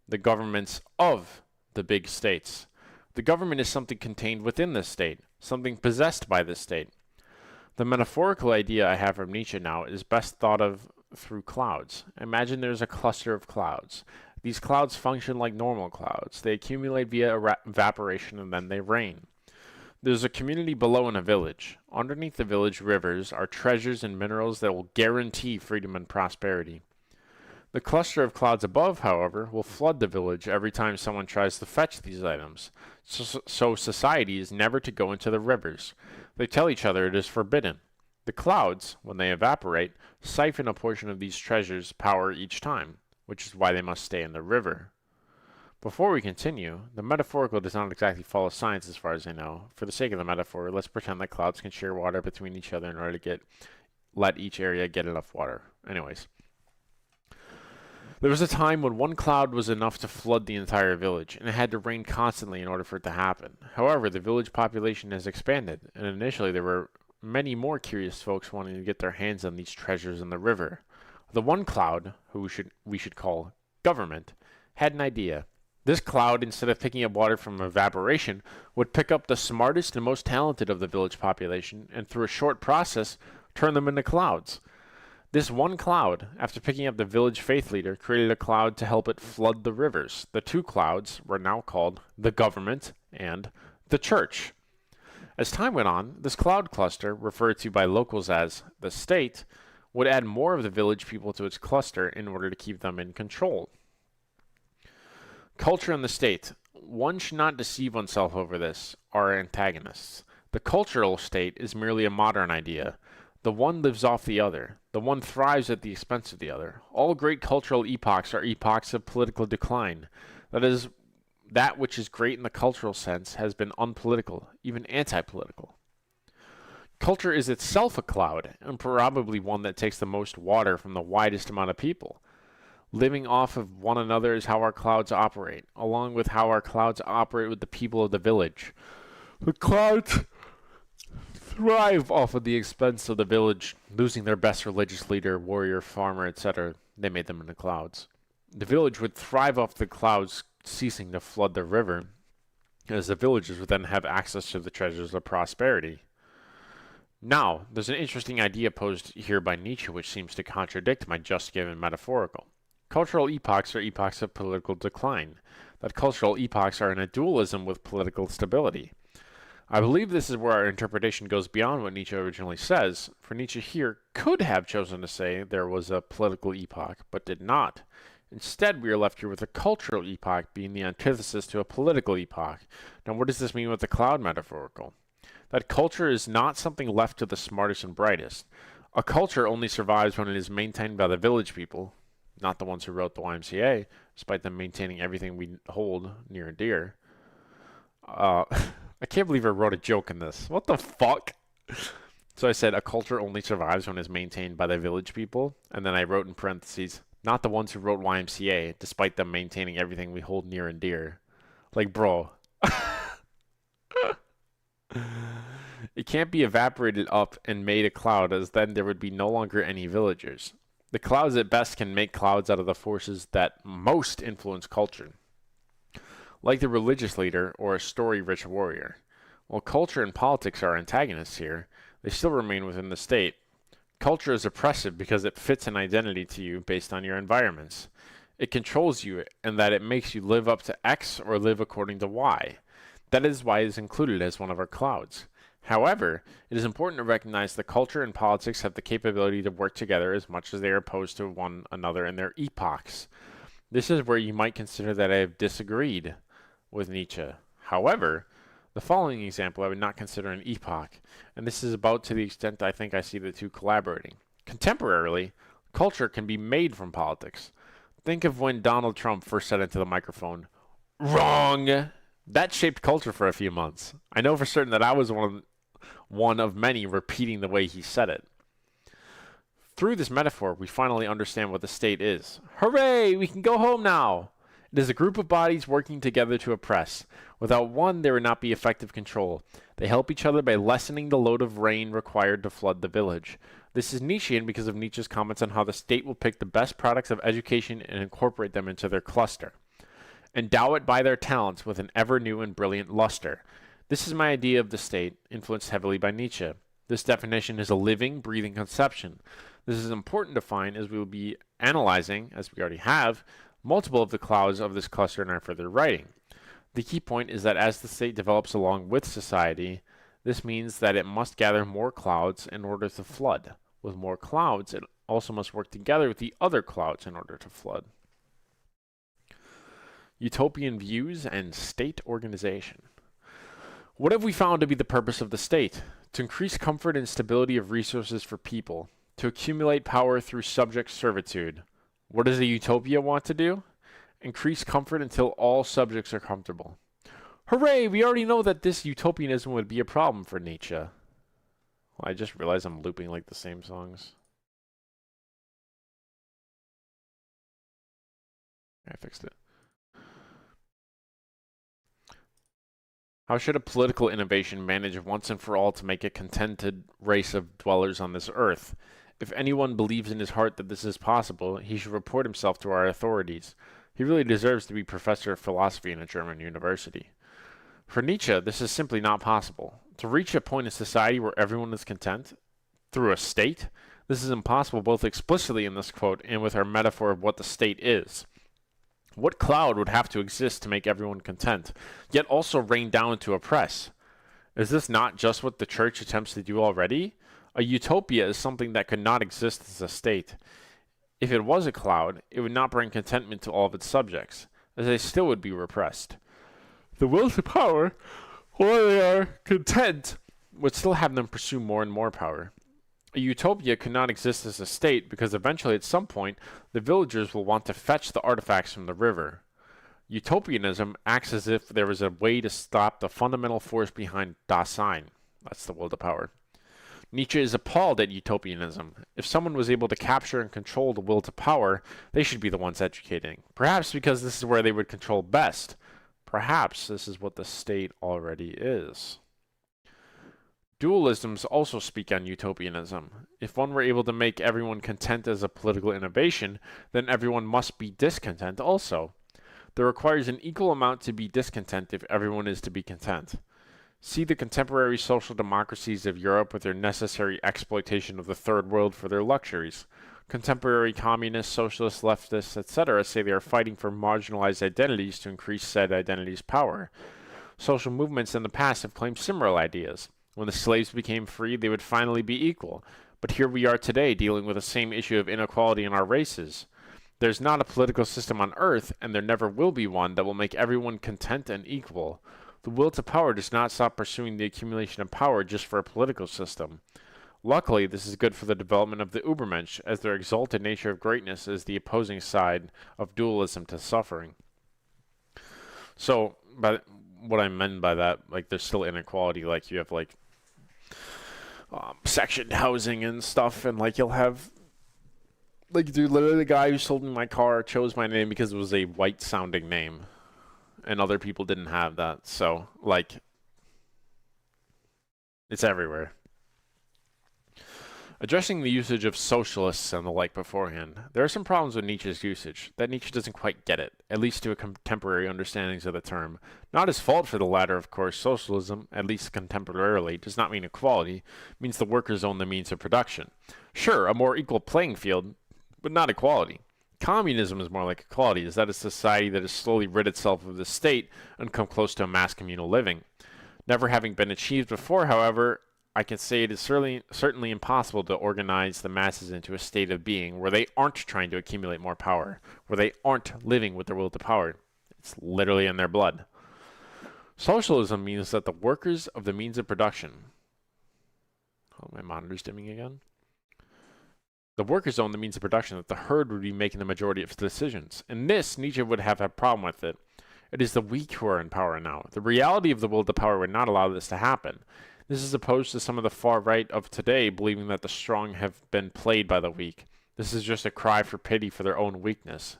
the governments of the big states. The government is something contained within the state, something possessed by the state. The metaphorical idea I have from Nietzsche now is best thought of through clouds. Imagine there's a cluster of clouds. These clouds function like normal clouds. They accumulate via evaporation and then they rain. There's a community below in a village. Underneath the village rivers are treasures and minerals that will guarantee freedom and prosperity. The cluster of clouds above, however, will flood the village every time someone tries to fetch these items. So society is never to go into the rivers. They tell each other it is forbidden. The clouds, when they evaporate, siphon a portion of these treasures' power each time, which is why they must stay in the river. Before we continue, the metaphorical does not exactly follow science as far as I know. For the sake of the metaphor, let's pretend that clouds can share water between each other in order to let each area get enough water. Anyways. There was a time when one cloud was enough to flood the entire village, and it had to rain constantly in order for it to happen. However, the village population has expanded, and initially there were many more curious folks wanting to get their hands on these treasures in the river. The one cloud, who we should call government, had an idea. This cloud, instead of picking up water from evaporation, would pick up the smartest and most talented of the village population, and through a short process, turn them into clouds. This one cloud, after picking up the village faith leader, created a cloud to help it flood the rivers. The two clouds were now called the government and the church. As time went on, this cloud cluster, referred to by locals as the state, would add more of the village people to its cluster in order to keep them in control. Culture and the state. One should not deceive oneself over this, are antagonists. The cultural state is merely a modern idea. The one lives off the other. The one thrives at the expense of the other. All great cultural epochs are epochs of political decline. That is, that which is great in the cultural sense has been unpolitical, even anti-political. Culture is itself a cloud, and probably one that takes the most water from the widest amount of people. Living off of one another is how our clouds operate, along with how our clouds operate with the people of the village. The clouds thrive off of the expense of the village, losing their best religious leader, warrior, farmer, etc. They made them into clouds. The village would thrive off the clouds ceasing to flood the river, as the villagers would then have access to the treasures of prosperity. Now, there's an interesting idea posed here by Nietzsche which seems to contradict my just given metaphorical. Cultural epochs are epochs of political decline. That cultural epochs are in a dualism with political stability. I believe this is where our interpretation goes beyond what Nietzsche originally says, for Nietzsche here could have chosen to say there was a political epoch, but did not. Instead, we are left here with a cultural epoch being the antithesis to a political epoch. Now, what does this mean with the cloud metaphorical? That culture is not something left to the smartest and brightest. A culture only survives when it is maintained by the village people, not the ones who wrote the YMCA, despite them maintaining everything we hold near and dear. I can't believe I wrote a joke in this. What the fuck? So I said a culture only survives when it's maintained by the village people, and then I wrote in parentheses, not the ones who wrote YMCA, despite them maintaining everything we hold near and dear. Like, bro. It can't be evaporated up and made a cloud, as then there would be no longer any villagers. The clouds at best can make clouds out of the forces that most influence culture, like the religious leader or a story-rich warrior. While culture and politics are antagonists here, they still remain within the state. Culture is oppressive because it fits an identity to you based on your environments. It controls you, and that it makes you live up to X or live according to Y. That is why it is included as one of our clouds. However, it is important to recognize that culture and politics have the capability to work together as much as they are opposed to one another in their epochs. This is where you might consider that I have disagreed with Nietzsche. However, the following example I would not consider an epoch, and this is about to the extent I think I see the two collaborating. Contemporarily, culture can be made from politics. Think of when Donald Trump first said into the microphone, "Wrong!" That shaped culture for a few months. I know for certain that I was one of many repeating the way he said it. Through this metaphor, we finally understand what the state is. Hooray! We can go home now! It is a group of bodies working together to oppress. Without one, there would not be effective control. They help each other by lessening the load of rain required to flood the village. This is Nietzschean because of Nietzsche's comments on how the state will pick the best products of education and incorporate them into their cluster. Endow it by their talents with an ever new and brilliant luster. This is my idea of the state, influenced heavily by Nietzsche. This definition is a living, breathing conception. This is important to find as we will be analyzing, as we already have, multiple of the clouds of this cluster in our further writing. The key point is that as the state develops along with society, this means that it must gather more clouds in order to flood. With more clouds, it also must work together with the other clouds in order to flood. Utopian views and state organization. What have we found to be the purpose of the state? To increase comfort and stability of resources for people, to accumulate power through subject servitude. What does a utopia want to do? Increase comfort until all subjects are comfortable. Hooray! We already know that this utopianism would be a problem for Nietzsche. Well, I just realized I'm looping like the same songs. I fixed it. How should a political innovation manage once and for all to make a contented race of dwellers on this earth? If anyone believes in his heart that this is possible, he should report himself to our authorities. He really deserves to be professor of philosophy in a German university. For Nietzsche, this is simply not possible. To reach a point in society where everyone is content, through a state, this is impossible both explicitly in this quote and with our metaphor of what the state is. What cloud would have to exist to make everyone content, yet also rain down to oppress? Is this not just what the church attempts to do already? A utopia is something that could not exist as a state. If it was a cloud, it would not bring contentment to all of its subjects, as they still would be repressed. The will to power, while they are content, would still have them pursue more and more power. A utopia could not exist as a state because eventually at some point the villagers will want to fetch the artifacts from the river. Utopianism acts as if there was a way to stop the fundamental force behind Dasein. That's the will to power. Nietzsche is appalled at utopianism. If someone was able to capture and control the will to power, they should be the ones educating. Perhaps because this is where they would control best. Perhaps this is what the state already is. Dualisms also speak on utopianism. If one were able to make everyone content as a political innovation, then everyone must be discontent also. There requires an equal amount to be discontent if everyone is to be content. See the contemporary social democracies of Europe with their necessary exploitation of the third world for their luxuries. Contemporary communists, socialists, leftists, etc. say they are fighting for marginalized identities to increase said identities' power. Social movements in the past have claimed similar ideas. When the slaves became free, they would finally be equal. But here we are today dealing with the same issue of inequality in our races. There's not a political system on earth, and there never will be one, that will make everyone content and equal. The will to power does not stop pursuing the accumulation of power just for a political system. Luckily, this is good for the development of the Übermensch, as their exalted nature of greatness is the opposing side of dualism to suffering. So, by what I meant by that, like, there's still inequality. Like, you have, like, sectioned housing and stuff, and, like, you'll have, like, dude, literally the guy who sold me my car chose my name because it was a white-sounding name, and other people didn't have that. So, like, it's everywhere. Addressing the usage of socialists and the like beforehand, there are some problems with Nietzsche's usage, that Nietzsche doesn't quite get it, at least to a contemporary understandings of the term. Not his fault for the latter, of course. Socialism, at least contemporarily, does not mean equality. It means the workers own the means of production. Sure, a more equal playing field, but not equality. Communism is more like equality, as that is a society that has slowly rid itself of the state and come close to a mass communal living. Never having been achieved before, however, I can say it is certainly impossible to organize the masses into a state of being where they aren't trying to accumulate more power, where they aren't living with their will to power. It's literally in their blood. Socialism means that the workers of the means of production... Oh, my monitor's dimming again. The workers own the means of production, that the herd would be making the majority of decisions. In this, Nietzsche would have a problem with it. It is the weak who are in power now. The reality of the will to power would not allow this to happen. This is opposed to some of the far right of today believing that the strong have been played by the weak. This is just a cry for pity for their own weakness.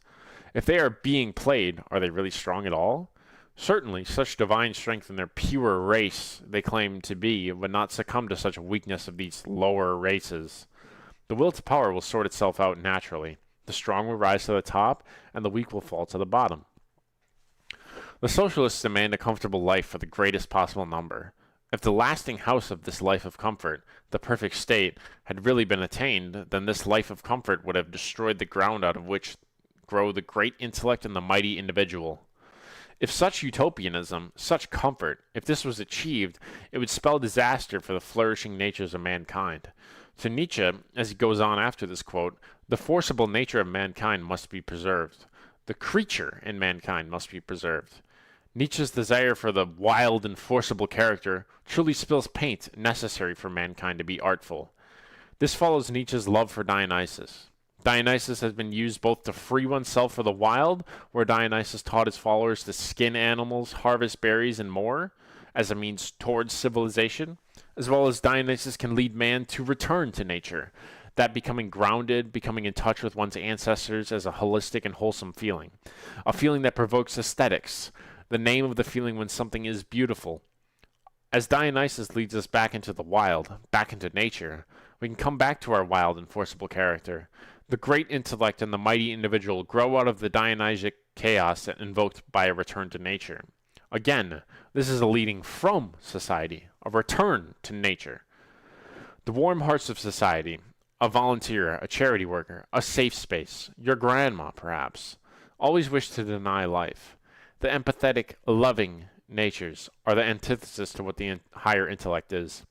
If they are being played, are they really strong at all? Certainly, such divine strength in their pure race they claim to be would not succumb to such weakness of these lower races. The will to power will sort itself out naturally. The strong will rise to the top, and the weak will fall to the bottom. The socialists demand a comfortable life for the greatest possible number. If the lasting house of this life of comfort, the perfect state, had really been attained, then this life of comfort would have destroyed the ground out of which grow the great intellect and the mighty individual. If such utopianism, such comfort, if this was achieved, it would spell disaster for the flourishing natures of mankind. To Nietzsche, as he goes on after this quote, the forcible nature of mankind must be preserved. The creature in mankind must be preserved. Nietzsche's desire for the wild and forcible character truly spills paint necessary for mankind to be artful. This follows Nietzsche's love for Dionysus. Dionysus has been used both to free oneself for the wild, where Dionysus taught his followers to skin animals, harvest berries, and more, as a means towards civilization, as well as Dionysus can lead man to return to nature, that becoming grounded, becoming in touch with one's ancestors as a holistic and wholesome feeling, a feeling that provokes aesthetics, the name of the feeling when something is beautiful. As Dionysus leads us back into the wild, back into nature, we can come back to our wild and forcible character. The great intellect and the mighty individual grow out of the Dionysic chaos invoked by a return to nature. Again, this is a leading from society, a return to nature. The warm hearts of society, a volunteer, a charity worker, a safe space, your grandma perhaps, always wish to deny life. The empathetic, loving natures are the antithesis to what the higher intellect is,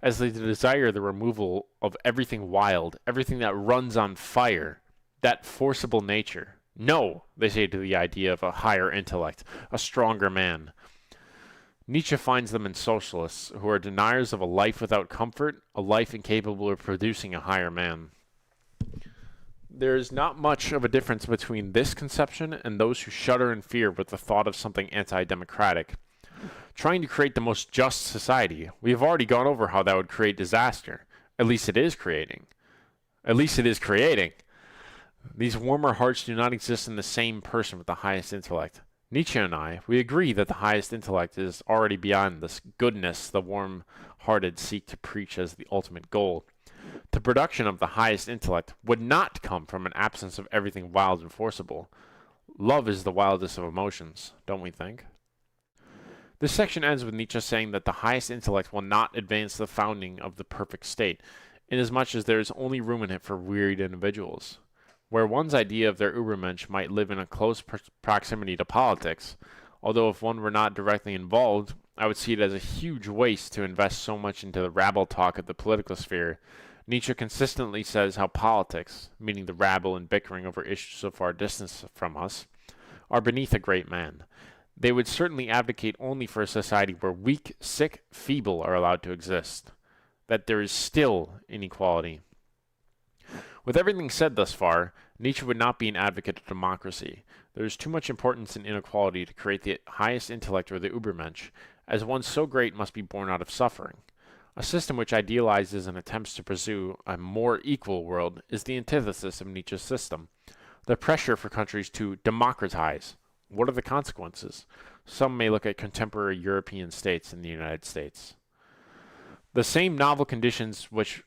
as they desire the removal of everything wild, everything that runs on fire, that forcible nature. No, they say to the idea of a higher intellect, a stronger man. Nietzsche finds them in socialists, who are deniers of a life without comfort, a life incapable of producing a higher man. There is not much of a difference between this conception and those who shudder in fear with the thought of something anti-democratic. Trying to create the most just society, we have already gone over how that would create disaster. At least it is creating. These warmer hearts do not exist in the same person with the highest intellect. Nietzsche and I, we agree that the highest intellect is already beyond this goodness the warm-hearted seek to preach as the ultimate goal. The production of the highest intellect would not come from an absence of everything wild and forcible. Love is the wildest of emotions, don't we think? This section ends with Nietzsche saying that the highest intellect will not advance the founding of the perfect state, inasmuch as there is only room in it for wearied individuals. Where one's idea of their Übermensch might live in a close proximity to politics, Although if one were not directly involved, I would see it as a huge waste to invest so much into the rabble talk of the political sphere. Nietzsche consistently says how politics, meaning the rabble and bickering over issues so far distant from us, are beneath a great man. They would certainly advocate only for a society where weak, sick, feeble are allowed to exist, that there is still inequality. With everything said thus far, Nietzsche would not be an advocate of democracy. There is too much importance in inequality to create the highest intellect or the Übermensch, as one so great must be born out of suffering. A system which idealizes and attempts to pursue a more equal world is the antithesis of Nietzsche's system. The pressure for countries to democratize. What are the consequences? Some may look at contemporary European states and the United States. The same novel conditions which,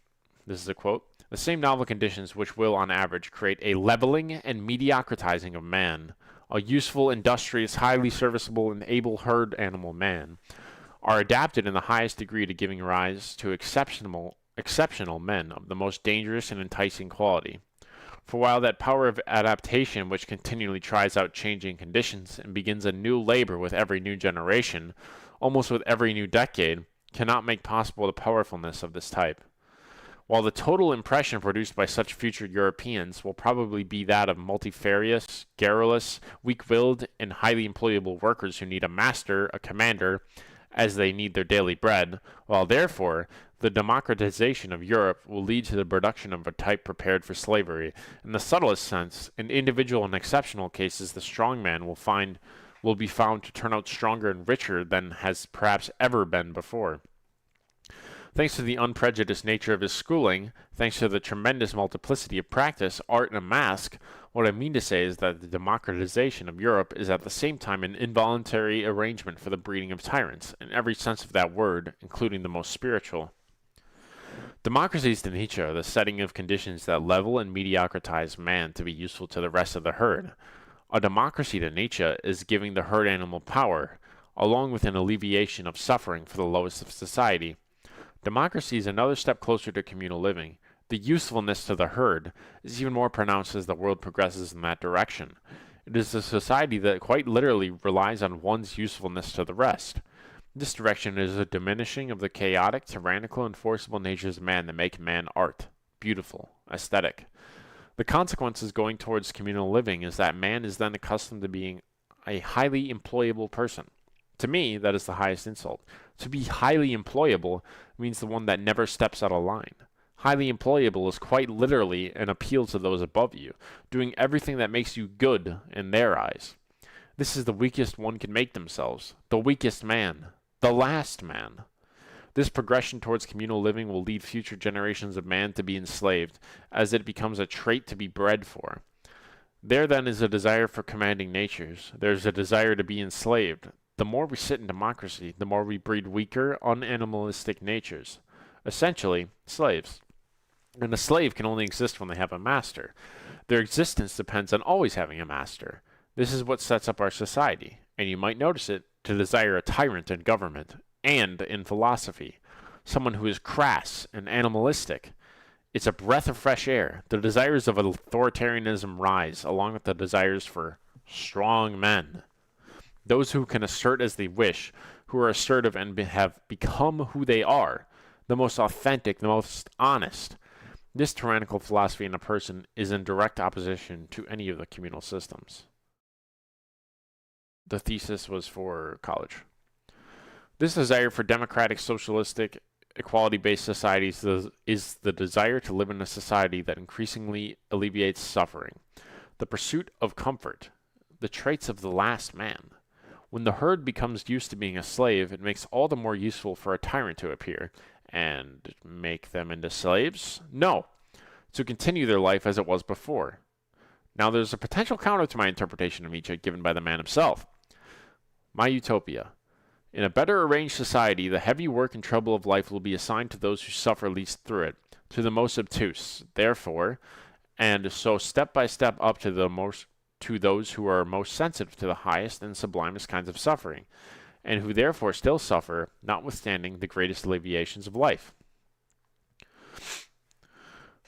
this is a quote, the same novel conditions which will, on average, create a leveling and mediocratizing of man, a useful, industrious, highly serviceable, and able herd animal man, are adapted in the highest degree to giving rise to exceptional men of the most dangerous and enticing quality. For while that power of adaptation which continually tries out changing conditions and begins a new labor with every new generation, almost with every new decade, cannot make possible the powerfulness of this type. While the total impression produced by such future Europeans will probably be that of multifarious, garrulous, weak-willed, and highly employable workers who need a master, a commander, as they need their daily bread, while therefore the democratization of Europe will lead to the production of a type prepared for slavery. In the subtlest sense, in individual and exceptional cases, the strong man will be found to turn out stronger and richer than has perhaps ever been before. Thanks to the unprejudiced nature of his schooling, thanks to the tremendous multiplicity of practice, art, and mask, what I mean to say is that the democratization of Europe is at the same time an involuntary arrangement for the breeding of tyrants, in every sense of that word, including the most spiritual. Democracies to Nietzsche are the setting of conditions that level and mediocritize man to be useful to the rest of the herd. A democracy to Nietzsche is giving the herd animal power, along with an alleviation of suffering for the lowest of society. Democracy is another step closer to communal living. The usefulness to the herd is even more pronounced as the world progresses in that direction. It is a society that quite literally relies on one's usefulness to the rest. This direction is a diminishing of the chaotic, tyrannical, and forcible natures of man that make man art, beautiful, aesthetic. The consequences going towards communal living is that man is then accustomed to being a highly employable person. To me, that is the highest insult. To be highly employable means the one that never steps out of line. Highly employable is quite literally an appeal to those above you, doing everything that makes you good in their eyes. This is the weakest one can make themselves, the weakest man, the last man. This progression towards communal living will lead future generations of man to be enslaved, as it becomes a trait to be bred for. There then is a desire for commanding natures. There is a desire to be enslaved. The more we sit in democracy, the more we breed weaker, unanimalistic natures. Essentially, slaves. And a slave can only exist when they have a master. Their existence depends on always having a master. This is what sets up our society, and you might notice it, to desire a tyrant in government, and in philosophy. Someone who is crass and animalistic. It's a breath of fresh air. The desires of authoritarianism rise, along with the desires for strong men. Those who can assert as they wish, who are assertive and have become who they are, the most authentic, the most honest. This tyrannical philosophy in a person is in direct opposition to any of the communal systems. The thesis was for college. This desire for democratic, socialistic, equality-based societies is the desire to live in a society that increasingly alleviates suffering, the pursuit of comfort, the traits of the last man. When the herd becomes used to being a slave, it makes all the more useful for a tyrant to appear. And make them into slaves? No. To continue their life as it was before. Now there's a potential counter to my interpretation of Nietzsche given by the man himself. My utopia. In a better arranged society, the heavy work and trouble of life will be assigned to those who suffer least through it, to the most obtuse, therefore, and so step by step up to those who are most sensitive to the highest and sublimest kinds of suffering, and who therefore still suffer, notwithstanding the greatest alleviations of life.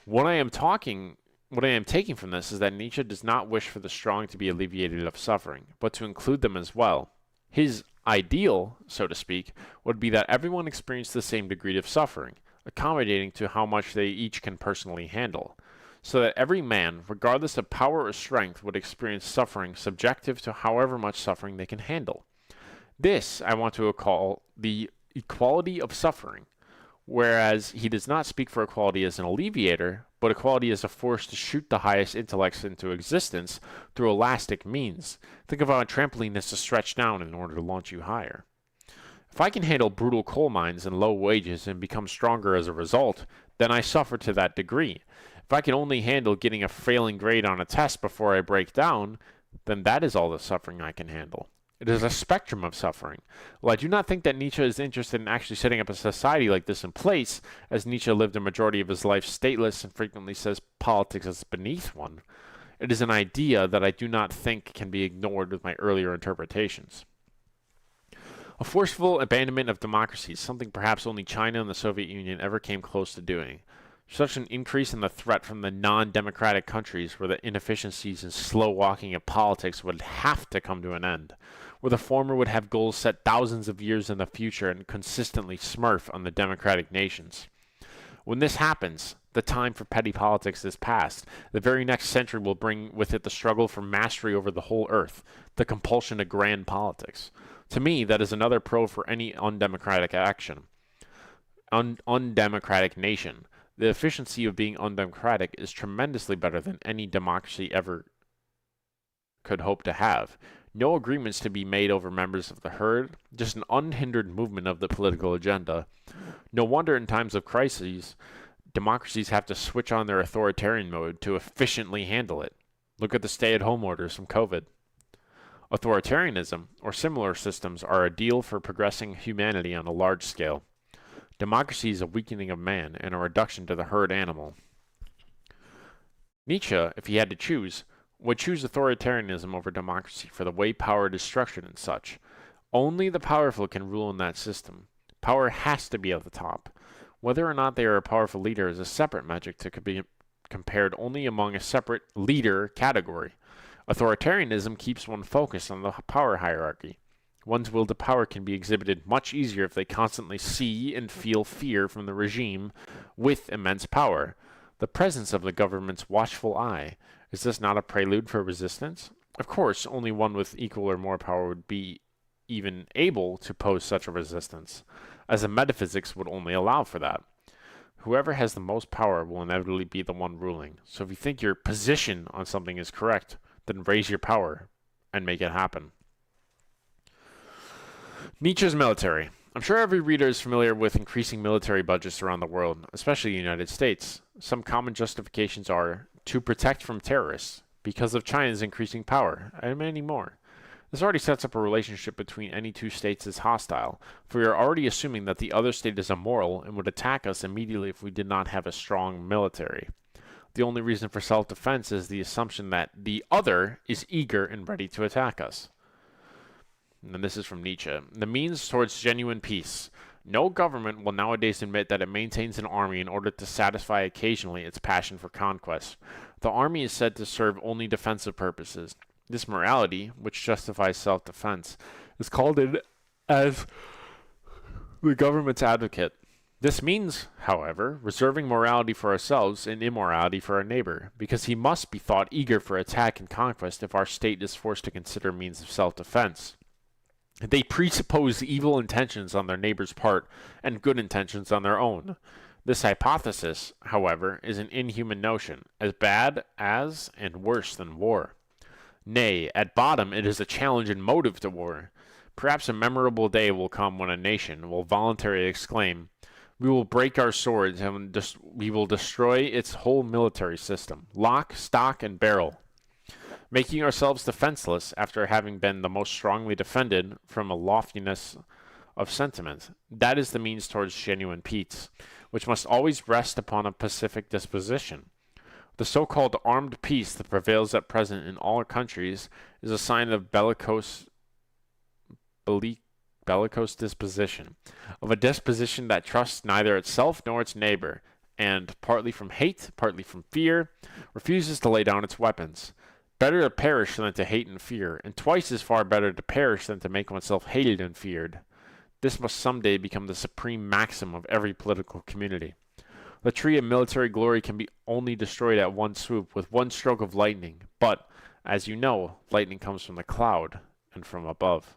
What I am taking from this is that Nietzsche does not wish for the strong to be alleviated of suffering, but to include them as well. His ideal, so to speak, would be that everyone experienced the same degree of suffering, accommodating to how much they each can personally handle, so that every man, regardless of power or strength, would experience suffering subjective to however much suffering they can handle. This I want to call the equality of suffering, whereas he does not speak for equality as an alleviator, but equality as a force to shoot the highest intellects into existence through elastic means. Think of how a trampoline is to stretch down in order to launch you higher. If I can handle brutal coal mines and low wages and become stronger as a result, then I suffer to that degree. If I can only handle getting a failing grade on a test before I break down, then that is all the suffering I can handle. It is a spectrum of suffering. Well, I do not think that Nietzsche is interested in actually setting up a society like this in place, as Nietzsche lived a majority of his life stateless and frequently says politics is beneath one. It is an idea that I do not think can be ignored with my earlier interpretations. A forceful abandonment of democracy is something perhaps only China and the Soviet Union ever came close to doing. Such an increase in the threat from the non-democratic countries where the inefficiencies and slow walking of politics would have to come to an end, where the former would have goals set thousands of years in the future and consistently smurf on the democratic nations. When this happens, the time for petty politics is past. The very next century will bring with it the struggle for mastery over the whole earth, the compulsion to grand politics. To me, that is another pro for any undemocratic action. Undemocratic nation. The efficiency of being undemocratic is tremendously better than any democracy ever could hope to have. No agreements to be made over members of the herd, just an unhindered movement of the political agenda. No wonder in times of crises, democracies have to switch on their authoritarian mode to efficiently handle it. Look at the stay-at-home orders from COVID. Authoritarianism, or similar systems, are a deal for progressing humanity on a large scale. Democracy is a weakening of man and a reduction to the herd animal. Nietzsche, if he had to choose, would choose authoritarianism over democracy for the way power is structured and such. Only the powerful can rule in that system. Power has to be at the top. Whether or not they are a powerful leader is a separate metric to be compared only among a separate leader category. Authoritarianism keeps one focused on the power hierarchy. One's will to power can be exhibited much easier if they constantly see and feel fear from the regime with immense power. The presence of the government's watchful eye. Is this not a prelude for resistance? Of course, only one with equal or more power would be even able to pose such a resistance, as the metaphysics would only allow for that. Whoever has the most power will inevitably be the one ruling. So if you think your position on something is correct, then raise your power and make it happen. Nietzsche's military. I'm sure every reader is familiar with increasing military budgets around the world, especially the United States. Some common justifications are to protect from terrorists, because of China's increasing power, and many more. This already sets up a relationship between any two states as hostile, for we are already assuming that the other state is immoral and would attack us immediately if we did not have a strong military. The only reason for self-defense is the assumption that the other is eager and ready to attack us. And this is from Nietzsche. The means towards genuine peace. No government will nowadays admit that it maintains an army in order to satisfy occasionally its passion for conquest. The army is said to serve only defensive purposes. This morality, which justifies self-defense, is called in as the government's advocate. This means, however, reserving morality for ourselves and immorality for our neighbor, because he must be thought eager for attack and conquest if our state is forced to consider means of self-defense. They presuppose evil intentions on their neighbor's part and good intentions on their own. This hypothesis, however, is an inhuman notion, as bad as and worse than war. Nay, at bottom it is a challenge and motive to war. Perhaps a memorable day will come when a nation will voluntarily exclaim, "We will break our swords and we will destroy its whole military system, lock, stock, and barrel," making ourselves defenseless after having been the most strongly defended from a loftiness of sentiment. That is the means towards genuine peace, which must always rest upon a pacific disposition. The so-called armed peace that prevails at present in all countries is a sign of bellicose disposition, of a disposition that trusts neither itself nor its neighbor, and, partly from hate, partly from fear, refuses to lay down its weapons. Better to perish than to hate and fear, and twice as far better to perish than to make oneself hated and feared. This must someday become the supreme maxim of every political community. The tree of military glory can be only destroyed at one swoop, with one stroke of lightning, but, as you know, lightning comes from the cloud and from above.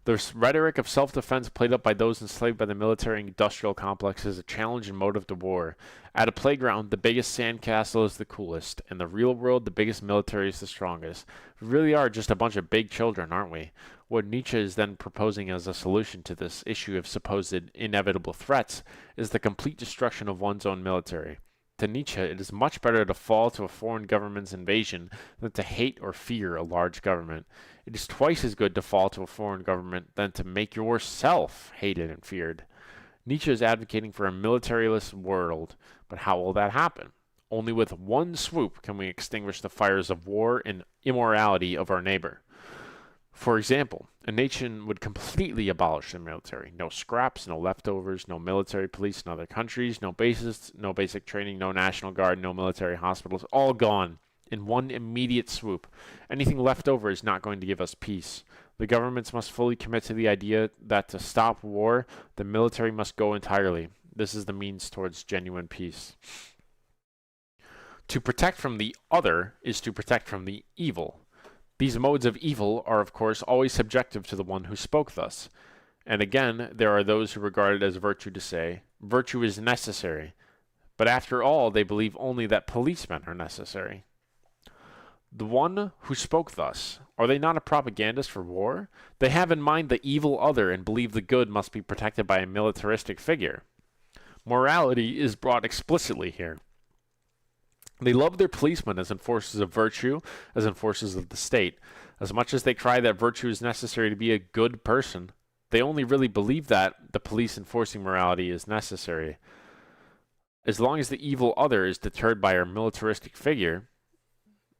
The rhetoric of self-defense played up by those enslaved by the military-industrial complex is a challenge and motive to war. At a playground, the biggest sandcastle is the coolest. In the real world, the biggest military is the strongest. We really are just a bunch of big children, aren't we? What Nietzsche is then proposing as a solution to this issue of supposed inevitable threats is the complete destruction of one's own military. To Nietzsche, it is much better to fall to a foreign government's invasion than to hate or fear a large government. It is twice as good to fall to a foreign government than to make yourself hated and feared. Nietzsche is advocating for a militaryless world, but how will that happen? Only with one swoop can we extinguish the fires of war and immorality of our neighbor. For example, a nation would completely abolish the military. No scraps, no leftovers, no military police in other countries, no bases, no basic training, no National Guard, no military hospitals, all gone in one immediate swoop. Anything left over is not going to give us peace. The governments must fully commit to the idea that to stop war, the military must go entirely. This is the means towards genuine peace. To protect from the other is to protect from the evil. These modes of evil are, of course, always subjective to the one who spoke thus. And again, there are those who regard it as virtue to say, virtue is necessary. But after all, they believe only that policemen are necessary. The one who spoke thus, are they not a propagandist for war? They have in mind the evil other and believe the good must be protected by a militaristic figure. Morality is brought explicitly here. They love their policemen as enforcers of virtue, as enforcers of the state. As much as they cry that virtue is necessary to be a good person, they only really believe that the police enforcing morality is necessary. As long as the evil other is deterred by our militaristic figure,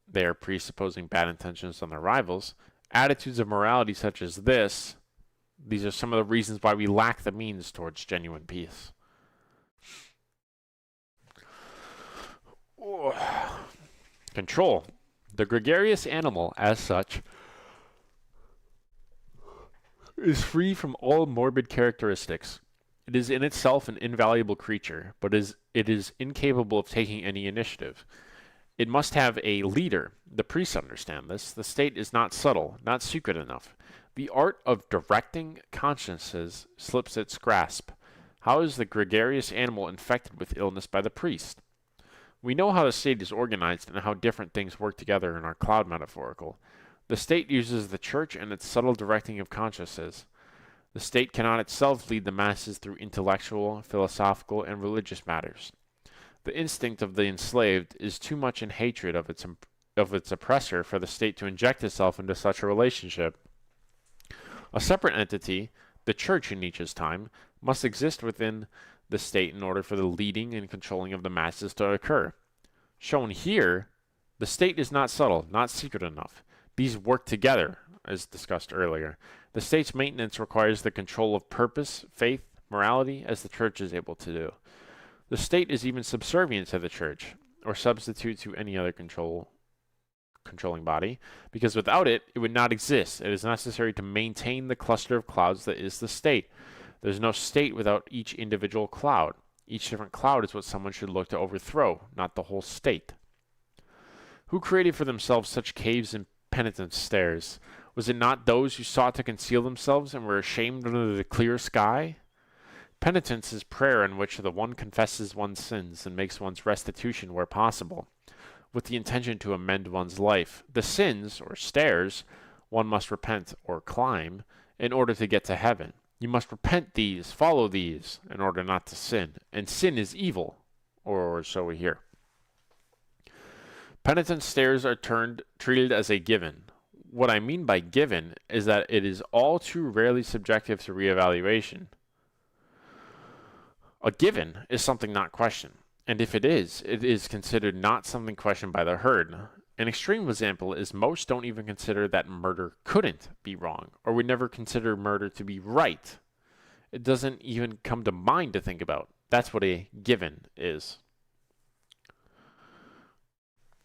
they are presupposing bad intentions on their rivals. Attitudes of morality such as this, these are some of the reasons why we lack the means towards genuine peace. Control. The gregarious animal, as such, is free from all morbid characteristics. It is in itself an invaluable creature, but it is incapable of taking any initiative. It must have a leader. The priests understand this. The state is not subtle, not secret enough. The art of directing consciences slips its grasp. How is the gregarious animal infected with illness by the priest? We know how the state is organized and how different things work together in our cloud metaphorical. The state uses the church and its subtle directing of consciences. The state cannot itself lead the masses through intellectual, philosophical, and religious matters. The instinct of the enslaved is too much in hatred of its oppressor for the state to inject itself into such a relationship. A separate entity, the church in Nietzsche's time, must exist within the state in order for the leading and controlling of the masses to occur. Shown here, the state is not subtle, not secret enough. These work together, as discussed earlier. The state's maintenance requires the control of purpose, faith, morality, as the church is able to do. The state is even subservient to the church, or substitute to any other controlling body, because without it, it would not exist. It is necessary to maintain the cluster of clouds that is the state. There's no state without each individual cloud. Each different cloud is what someone should look to overthrow, not the whole state. Who created for themselves such caves and penitent stairs? Was it not those who sought to conceal themselves and were ashamed under the clear sky? Penitence is prayer in which the one confesses one's sins and makes one's restitution where possible, with the intention to amend one's life. The sins, or stairs, one must repent or climb in order to get to heaven. You must repent these, follow these, in order not to sin. And sin is evil, or so we hear. Penitent stairs are treated as a given. What I mean by given is that it is all too rarely subjective to reevaluation. A given is something not questioned, and if it is considered not something questioned by the herd. An extreme example is most don't even consider that murder couldn't be wrong, or would never consider murder to be right. It doesn't even come to mind to think about. That's what a given is.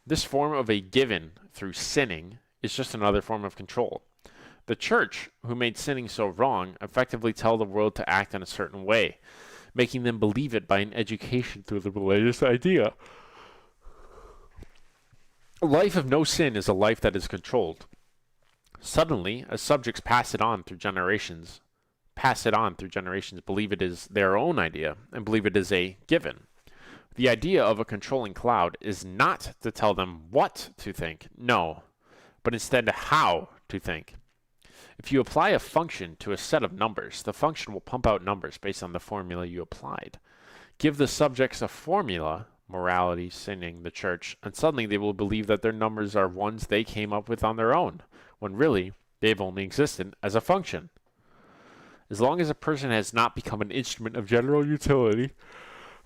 This form of a given through sinning is just another form of control. The church, who made sinning so wrong, effectively tell the world to act in a certain way, making them believe it by an education through the religious idea. A life of no sin is a life that is controlled. Suddenly, as subjects pass it on through generations, believe it is their own idea, and believe it is a given. The idea of a controlling cloud is not to tell them what to think, no, but instead how to think. If you apply a function to a set of numbers, the function will pump out numbers based on the formula you applied. Give the subjects a formula, morality, sinning, the church, and suddenly they will believe that their numbers are ones they came up with on their own, when really they've only existed as a function. As long as a person has not become an instrument of general utility,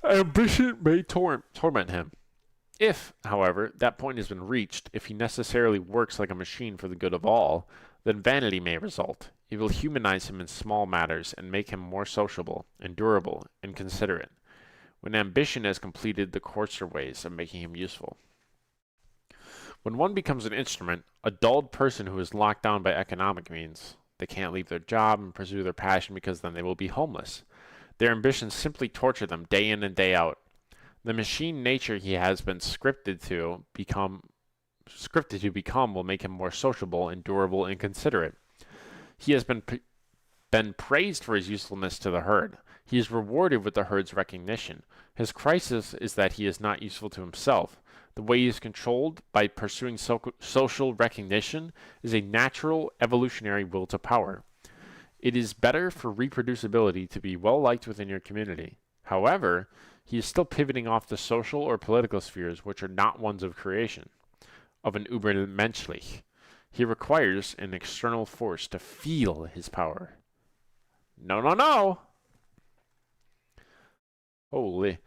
ambition may torment him. If, however, that point has been reached, if he necessarily works like a machine for the good of all, then vanity may result. It will humanize him in small matters and make him more sociable, endurable, and considerate, when ambition has completed the coarser ways of making him useful. When one becomes an instrument, a dulled person who is locked down by economic means, they can't leave their job and pursue their passion because then they will be homeless. Their ambitions simply torture them day in and day out. The machine nature he has been scripted to become will make him more sociable, endurable, and considerate. He has been praised for his usefulness to the herd. He is rewarded with the herd's recognition. His crisis is that he is not useful to himself. The way he is controlled by pursuing social recognition is a natural evolutionary will to power. It is better for reproducibility to be well liked within your community. However, he is still pivoting off the social or political spheres which are not ones of creation, of an Übermenschlich. He requires an external force to feel his power. No, no, no! Holy.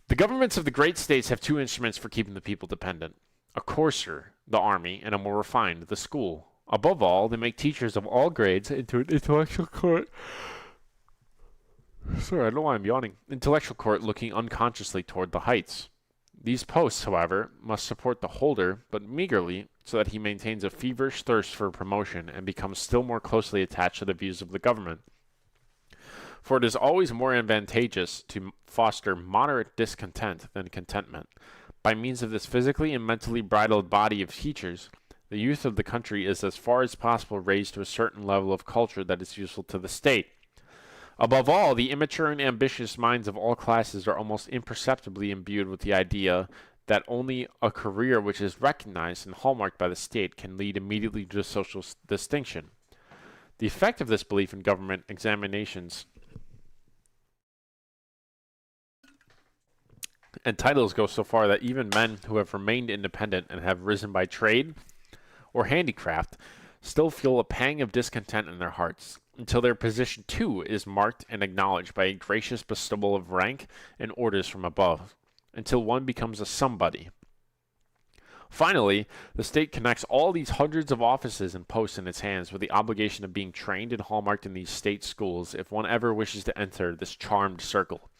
The governments of the great states have two instruments for keeping the people dependent. A coarser, the army, and a more refined, the school. Above all, they make teachers of all grades into an intellectual court. Sorry, I don't know why I'm yawning. Intellectual court looking unconsciously toward the heights. These posts, however, must support the holder, but meagerly, so that he maintains a feverish thirst for promotion and becomes still more closely attached to the views of the government. For it is always more advantageous to foster moderate discontent than contentment. By means of this physically and mentally bridled body of teachers, the youth of the country is as far as possible raised to a certain level of culture that is useful to the state. Above all, the immature and ambitious minds of all classes are almost imperceptibly imbued with the idea that only a career which is recognized and hallmarked by the state can lead immediately to social distinction. The effect of this belief in government examinations and titles go so far that even men who have remained independent and have risen by trade or handicraft still feel a pang of discontent in their hearts, until their position too is marked and acknowledged by a gracious bestowal of rank and orders from above, until one becomes a somebody. Finally, the state connects all these hundreds of offices and posts in its hands with the obligation of being trained and hallmarked in these state schools if one ever wishes to enter this charmed circle.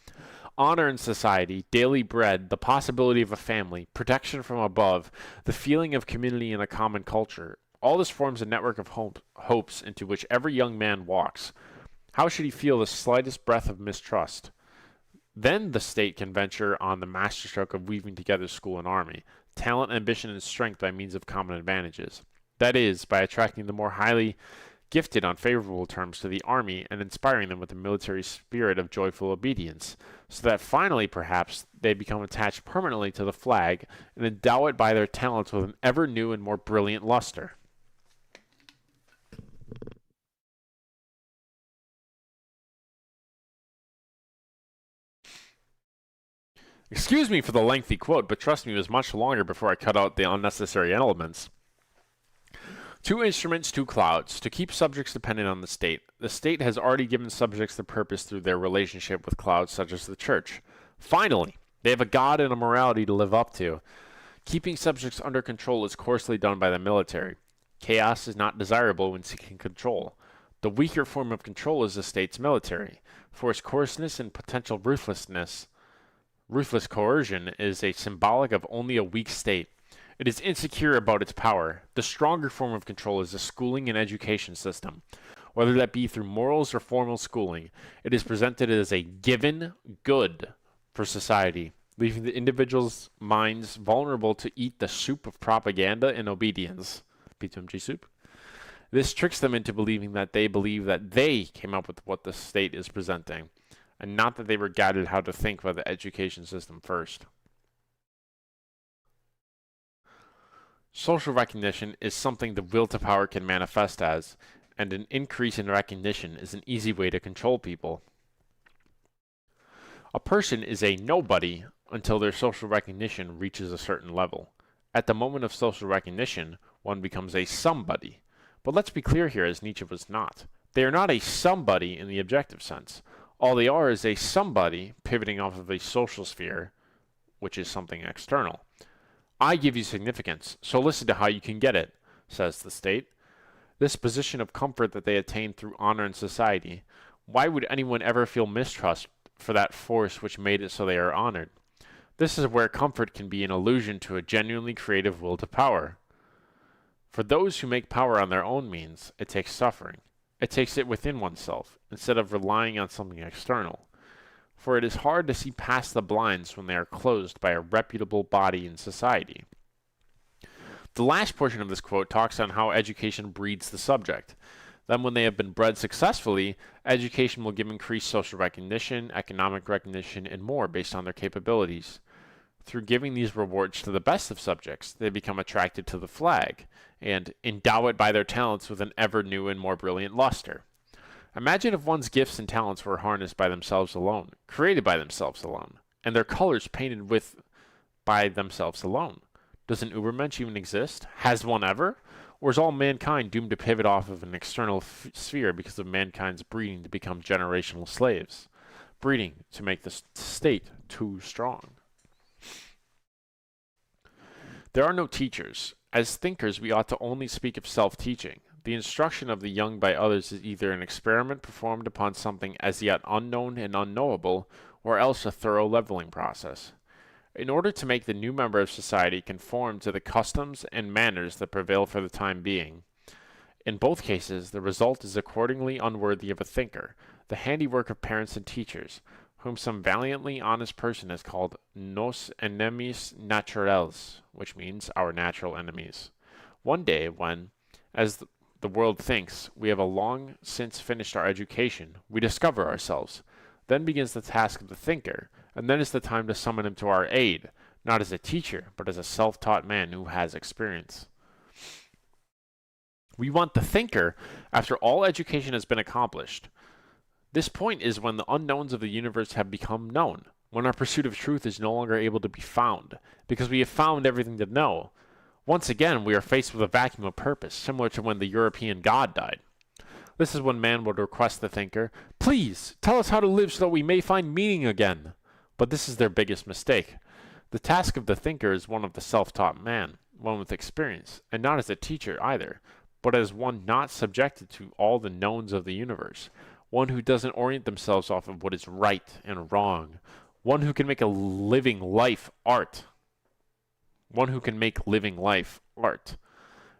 Honor in society, daily bread, the possibility of a family, protection from above, the feeling of community in a common culture, all this forms a network of hopes into which every young man walks. How should he feel the slightest breath of mistrust? Then the state can venture on the masterstroke of weaving together school and army, talent, ambition, and strength by means of common advantages. That is, by attracting the more highly gifted on favorable terms to the army and inspiring them with a military spirit of joyful obedience, so that finally, perhaps, they become attached permanently to the flag and endow it by their talents with an ever new and more brilliant luster. Excuse me for the lengthy quote, but trust me, it was much longer before I cut out the unnecessary elements. Two instruments, two clouds. To keep subjects dependent on the state. The state has already given subjects the purpose through their relationship with clouds such as the church. Finally, they have a God and a morality to live up to. Keeping subjects under control is coarsely done by the military. Chaos is not desirable when seeking control. The weaker form of control is the state's military, for its coarseness and potential ruthless coercion is a symbolic of only a weak state. It is insecure about its power. The stronger form of control is the schooling and education system. Whether that be through morals or formal schooling, it is presented as a given good for society, leaving the individual's minds vulnerable to eat the soup of propaganda and obedience. P2MG soup. This tricks them into believing that they came up with what the state is presenting, and not that they were guided how to think by the education system first. Social recognition is something the will to power can manifest as, and an increase in recognition is an easy way to control people. A person is a nobody until their social recognition reaches a certain level. At the moment of social recognition, one becomes a somebody. But let's be clear here, as Nietzsche was not. They are not a somebody in the objective sense. All they are is a somebody pivoting off of a social sphere, which is something external. I give you significance, so listen to how you can get it, says the state. This position of comfort that they attain through honor in society, why would anyone ever feel mistrust for that force which made it so they are honored? This is where comfort can be an allusion to a genuinely creative will to power. For those who make power on their own means, it takes suffering. It takes it within oneself, instead of relying on something external. For it is hard to see past the blinds when they are closed by a reputable body in society. The last portion of this quote talks on how education breeds the subject. Then when they have been bred successfully, education will give increased social recognition, economic recognition, and more based on their capabilities. Through giving these rewards to the best of subjects, they become attracted to the flag, and endow it by their talents with an ever new and more brilliant luster. Imagine if one's gifts and talents were harnessed by themselves alone, created by themselves alone, and their colors painted with by themselves alone. Does an Ubermensch even exist? Has one ever? Or is all mankind doomed to pivot off of an external sphere because of mankind's breeding to become generational slaves? Breeding to make the state too strong. There are no teachers. As thinkers, we ought to only speak of self-teaching. The instruction of the young by others is either an experiment performed upon something as yet unknown and unknowable, or else a thorough leveling process. In order to make the new member of society conform to the customs and manners that prevail for the time being, in both cases, the result is accordingly unworthy of a thinker, the handiwork of parents and teachers, whom some valiantly honest person has called nos enemies naturales, which means our natural enemies. One day when, as the world thinks, we have long since finished our education, we discover ourselves. Then begins the task of the thinker, and then is the time to summon him to our aid, not as a teacher, but as a self-taught man who has experience. We want the thinker after all education has been accomplished. This point is when the unknowns of the universe have become known, when our pursuit of truth is no longer able to be found, because we have found everything to know. Once again, we are faced with a vacuum of purpose, similar to when the European god died. This is when man would request the thinker, "Please, tell us how to live so that we may find meaning again." But this is their biggest mistake. The task of the thinker is one of the self-taught man, one with experience, and not as a teacher either, but as one not subjected to all the knowns of the universe, one who doesn't orient themselves off of what is right and wrong, one who can make a living life art. One who can make living life art.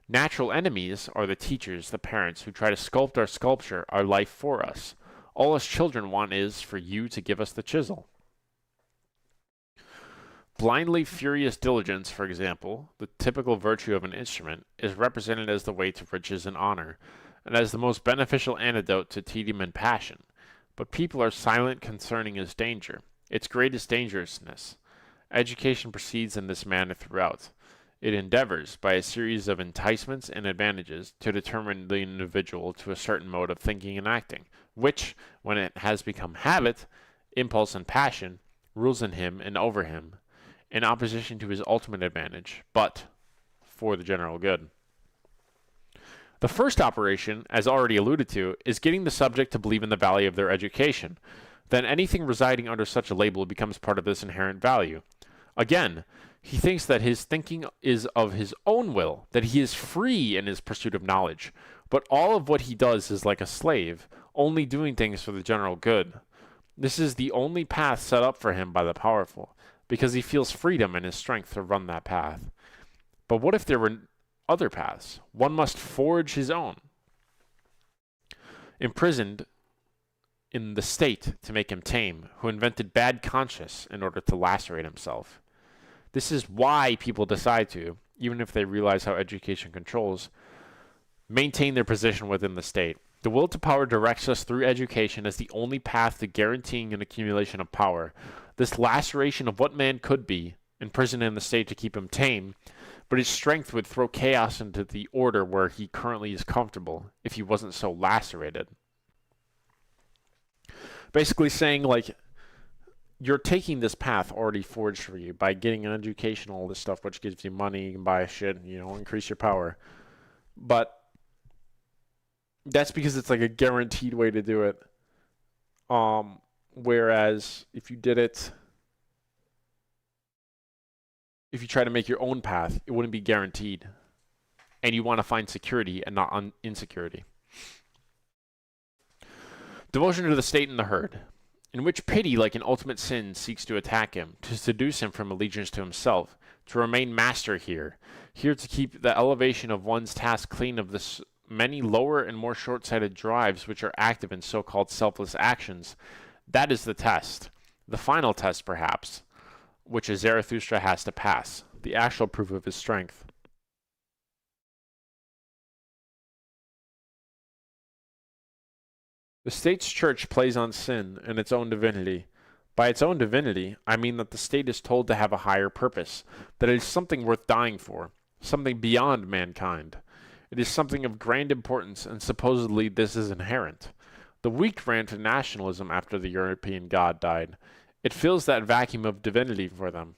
Natural enemies are the teachers, the parents, who try to sculpt our sculpture, our life for us. All us children want is for you to give us the chisel. Blindly furious diligence, for example, the typical virtue of an instrument, is represented as the way to riches and honor, and as the most beneficial antidote to tedium and passion. But people are silent concerning its danger, its greatest dangerousness. Education proceeds in this manner throughout. It endeavors, by a series of enticements and advantages, to determine the individual to a certain mode of thinking and acting, which, when it has become habit, impulse, and passion, rules in him and over him, in opposition to his ultimate advantage, but for the general good. The first operation, as already alluded to, is getting the subject to believe in the value of their education. Then anything residing under such a label becomes part of this inherent value. Again, he thinks that his thinking is of his own will, that he is free in his pursuit of knowledge, but all of what he does is like a slave, only doing things for the general good. This is the only path set up for him by the powerful, because he feels freedom and his strength to run that path. But what if there were other paths? One must forge his own. Imprisoned in the state to make him tame, who invented bad conscience in order to lacerate himself. This is why people decide to, even if they realize how education controls, maintain their position within the state. The will to power directs us through education as the only path to guaranteeing an accumulation of power. This laceration of what man could be, imprisoned in the state to keep him tame, but his strength would throw chaos into the order where he currently is comfortable if he wasn't so lacerated. Basically saying, like, you're taking this path already forged for you by getting an education, all this stuff, which gives you money, you can buy shit, increase your power. But that's because it's like a guaranteed way to do it. Whereas if you did it, if you try to make your own path, it wouldn't be guaranteed. And you want to find security and not insecurity. Devotion to the state and the herd, in which pity, like an ultimate sin, seeks to attack him, to seduce him from allegiance to himself, to remain master here to keep the elevation of one's task clean of the many lower and more short-sighted drives which are active in so-called selfless actions. That is the test, the final test perhaps, which a Zarathustra has to pass, the actual proof of his strength. The state's church plays on sin and its own divinity. By its own divinity, I mean that the state is told to have a higher purpose, that it is something worth dying for, something beyond mankind. It is something of grand importance, and supposedly this is inherent. The weak ran to nationalism after the European god died. It fills that vacuum of divinity for them.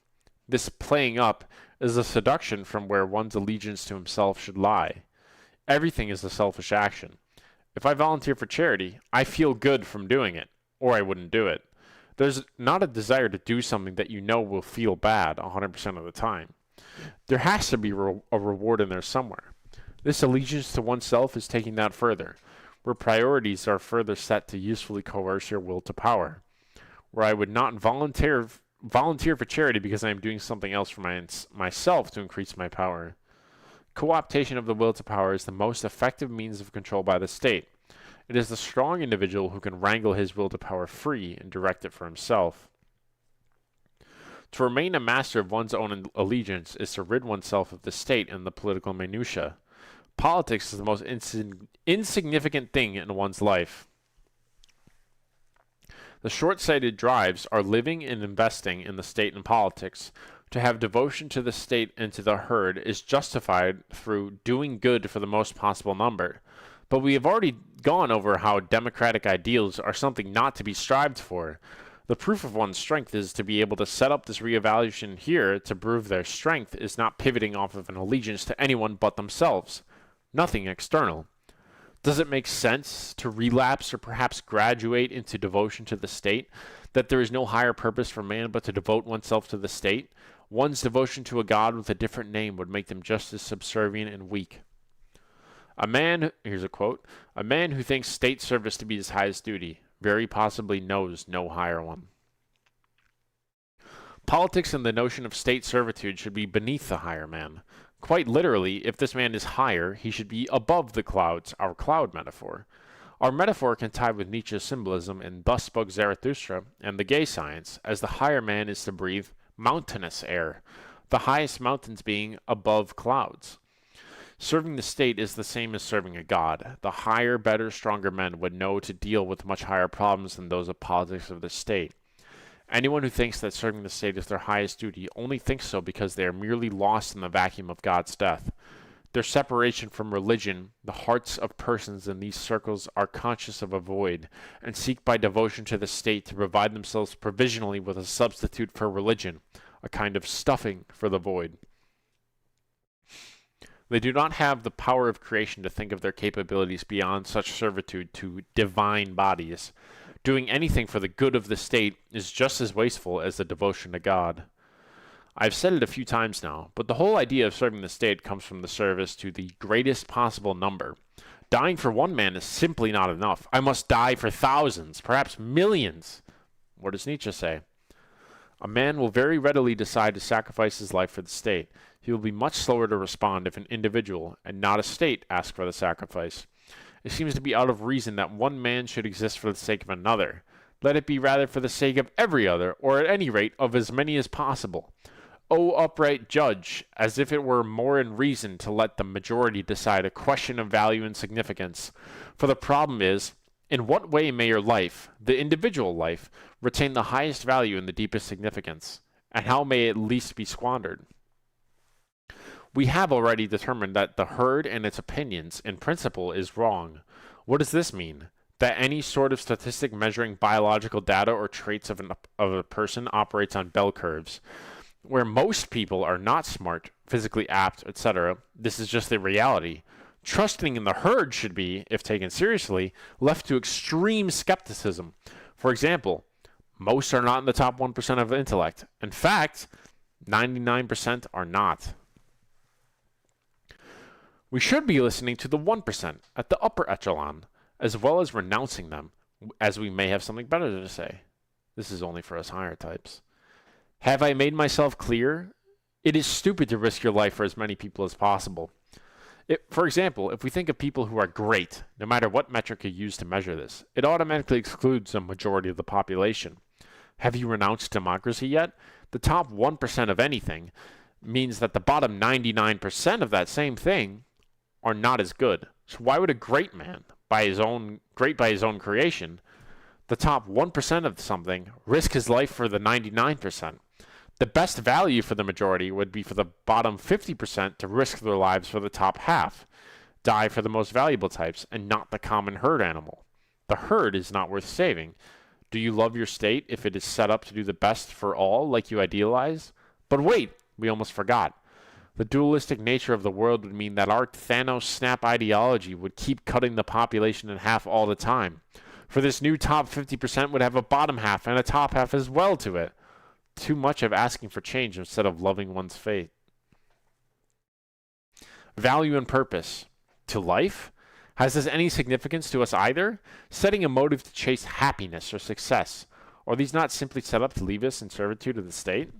This playing up is a seduction from where one's allegiance to himself should lie. Everything is a selfish action. If I volunteer for charity, I feel good from doing it, or I wouldn't do it. There's not a desire to do something that you know will feel bad 100% of the time. There has to be a reward in there somewhere. This allegiance to oneself is taking that further, where priorities are further set to usefully coerce your will to power, where I would not volunteer for charity because I am doing something else for myself to increase my power. Co-optation of the will to power is the most effective means of control by the state. It is the strong individual who can wrangle his will to power free and direct it for himself. To remain a master of one's own allegiance is to rid oneself of the state and the political minutiae. Politics is the most insignificant thing in one's life. The short-sighted drives are living and investing in the state and politics. To have devotion to the state and to the herd is justified through doing good for the most possible number. But we have already gone over how democratic ideals are something not to be strived for. The proof of one's strength is to be able to set up this reevaluation here to prove their strength is not pivoting off of an allegiance to anyone but themselves. Nothing external. Does it make sense to relapse or perhaps graduate into devotion to the state? That there is no higher purpose for man but to devote oneself to the state? One's devotion to a god with a different name would make them just as subservient and weak. Here's a quote, "A man who thinks state service to be his highest duty, very possibly knows no higher one." Politics and the notion of state servitude should be beneath the higher man. Quite literally, if this man is higher, he should be above the clouds, our cloud metaphor. Our metaphor can tie with Nietzsche's symbolism in Thus Spoke Zarathustra and the gay science, as the higher man is to breathe mountainous air, the highest mountains being above clouds. Serving the state is the same as serving a god. The higher, better, stronger men would know to deal with much higher problems than those of politics of the state. Anyone who thinks that serving the state is their highest duty only thinks so because they are merely lost in the vacuum of God's death. Their separation from religion, the hearts of persons in these circles are conscious of a void, and seek by devotion to the state to provide themselves provisionally with a substitute for religion, a kind of stuffing for the void. They do not have the power of creation to think of their capabilities beyond such servitude to divine bodies. Doing anything for the good of the state is just as wasteful as the devotion to God. I've said it a few times now, but the whole idea of serving the state comes from the service to the greatest possible number. Dying for one man is simply not enough. I must die for thousands, perhaps millions. What does Nietzsche say? A man will very readily decide to sacrifice his life for the state. He will be much slower to respond if an individual, and not a state, asks for the sacrifice. It seems to be out of reason that one man should exist for the sake of another. Let it be rather for the sake of every other, or at any rate of as many as possible. O upright judge, as if it were more in reason to let the majority decide a question of value and significance. For the problem is, in what way may your life, the individual life, retain the highest value and the deepest significance, and how may it least be squandered? We have already determined that the herd and its opinions, in principle, is wrong. What does this mean? That any sort of statistic measuring biological data or traits of a person operates on bell curves. Where most people are not smart, physically apt, etc., this is just the reality. Trusting in the herd should be, if taken seriously, left to extreme skepticism. For example, most are not in the top 1% of intellect. In fact, 99% are not. We should be listening to the 1% at the upper echelon, as well as renouncing them, as we may have something better to say. This is only for us higher types. Have I made myself clear? It is stupid to risk your life for as many people as possible. For example, if we think of people who are great, no matter what metric you use to measure this, it automatically excludes a majority of the population. Have you renounced democracy yet? The top 1% of anything means that the bottom 99% of that same thing are not as good. So why would a great man, great by his own creation, the top 1% of something, risk his life for the 99%? The best value for the majority would be for the bottom 50% to risk their lives for the top half, die for the most valuable types, and not the common herd animal. The herd is not worth saving. Do you love your state if it is set up to do the best for all like you idealize? But wait, we almost forgot. The dualistic nature of the world would mean that our Thanos snap ideology would keep cutting the population in half all the time. For this new top 50% would have a bottom half and a top half as well to it. Too much of asking for change instead of loving one's fate. Value and purpose. To life? Has this any significance to us either? Setting a motive to chase happiness or success. Are these not simply set up to leave us in servitude of the state?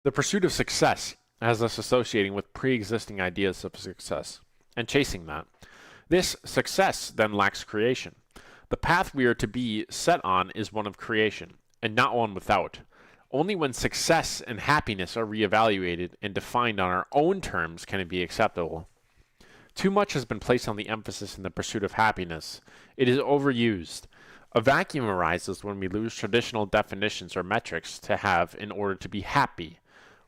The pursuit of success has us associating with pre-existing ideas of success and chasing that. This success then lacks creation. The path we are to be set on is one of creation, and not one without. Only when success and happiness are reevaluated and defined on our own terms can it be acceptable. Too much has been placed on the emphasis in the pursuit of happiness. It is overused. A vacuum arises when we lose traditional definitions or metrics to have in order to be happy.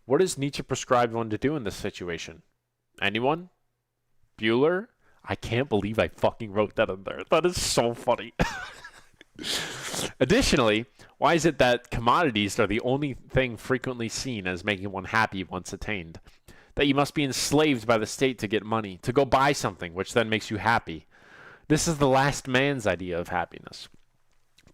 What does Nietzsche prescribe one to do in this situation? Anyone? Bueller? I can't believe I fucking wrote that in there. That is so funny. Additionally, why is it that commodities are the only thing frequently seen as making one happy once attained? That you must be enslaved by the state to get money, to go buy something, which then makes you happy. This is the last man's idea of happiness.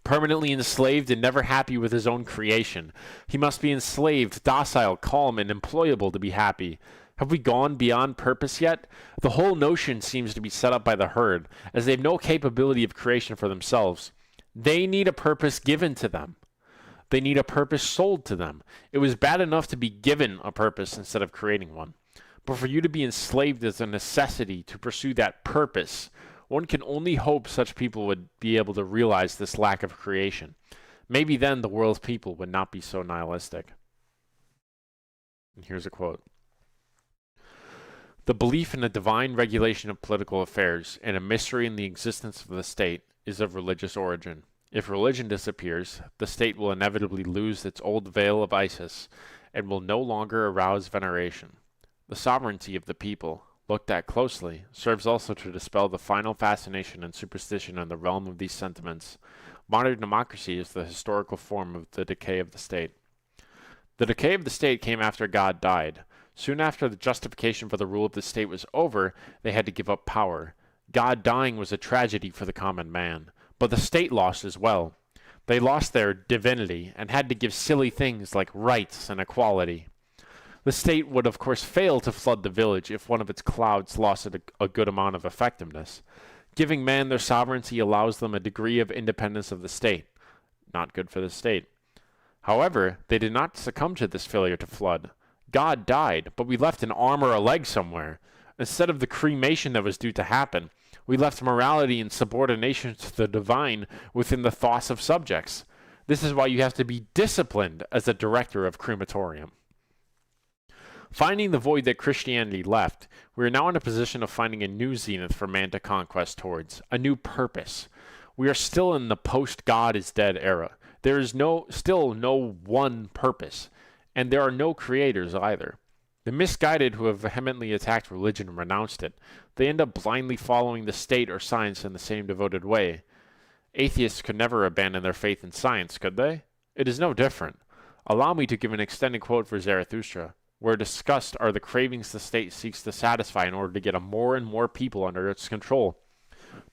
Permanently enslaved and never happy with his own creation. He must be enslaved, docile, calm, and employable to be happy. Have we gone beyond purpose yet? The whole notion seems to be set up by the herd, as they have no capability of creation for themselves. They need a purpose given to them. They need a purpose sold to them. It was bad enough to be given a purpose instead of creating one. But for you to be enslaved is a necessity to pursue that purpose. One can only hope such people would be able to realize this lack of creation. Maybe then the world's people would not be so nihilistic. And here's a quote. The belief in a divine regulation of political affairs and a mystery in the existence of the state is of religious origin. If religion disappears, the state will inevitably lose its old veil of Isis and will no longer arouse veneration. The sovereignty of the people, looked at closely, serves also to dispel the final fascination and superstition in the realm of these sentiments. Modern democracy is the historical form of the decay of the state. The decay of the state came after God died. Soon after the justification for the rule of the state was over, they had to give up power. God dying was a tragedy for the common man, but the state lost as well. They lost their divinity and had to give silly things like rights and equality. The state would of course fail to flood the village if one of its clouds lost a good amount of effectiveness. Giving man their sovereignty allows them a degree of independence of the state. Not good for the state. However, they did not succumb to this failure to flood. God died, but we left an arm or a leg somewhere. Instead of the cremation that was due to happen, we left morality and subordination to the divine within the thoughts of subjects. This is why you have to be disciplined as a director of crematorium. Finding the void that Christianity left, we are now in a position of finding a new zenith for man to conquest towards, a new purpose. We are still in the post-God is dead era. There is still no one purpose, and there are no creators either. The misguided who have vehemently attacked religion and renounced it, they end up blindly following the state or science in the same devoted way. Atheists could never abandon their faith in science, could they? It is no different. Allow me to give an extended quote for Zarathustra, where discussed are the cravings the state seeks to satisfy in order to get more and more people under its control.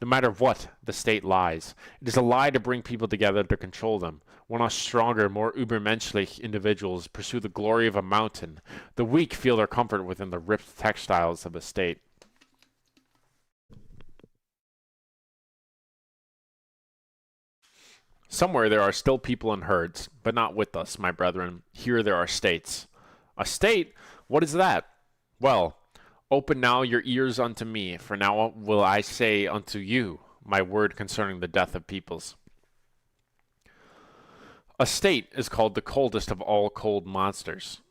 No matter what, the state lies. It is a lie to bring people together to control them. When us stronger, more übermenschlich individuals pursue the glory of a mountain, the weak feel their comfort within the ripped textiles of the state. Somewhere there are still people in herds, but not with us, my brethren. Here there are states. A state? What is that? Well, open now your ears unto me, for now will I say unto you my word concerning the death of peoples. A state is called the coldest of all cold monsters.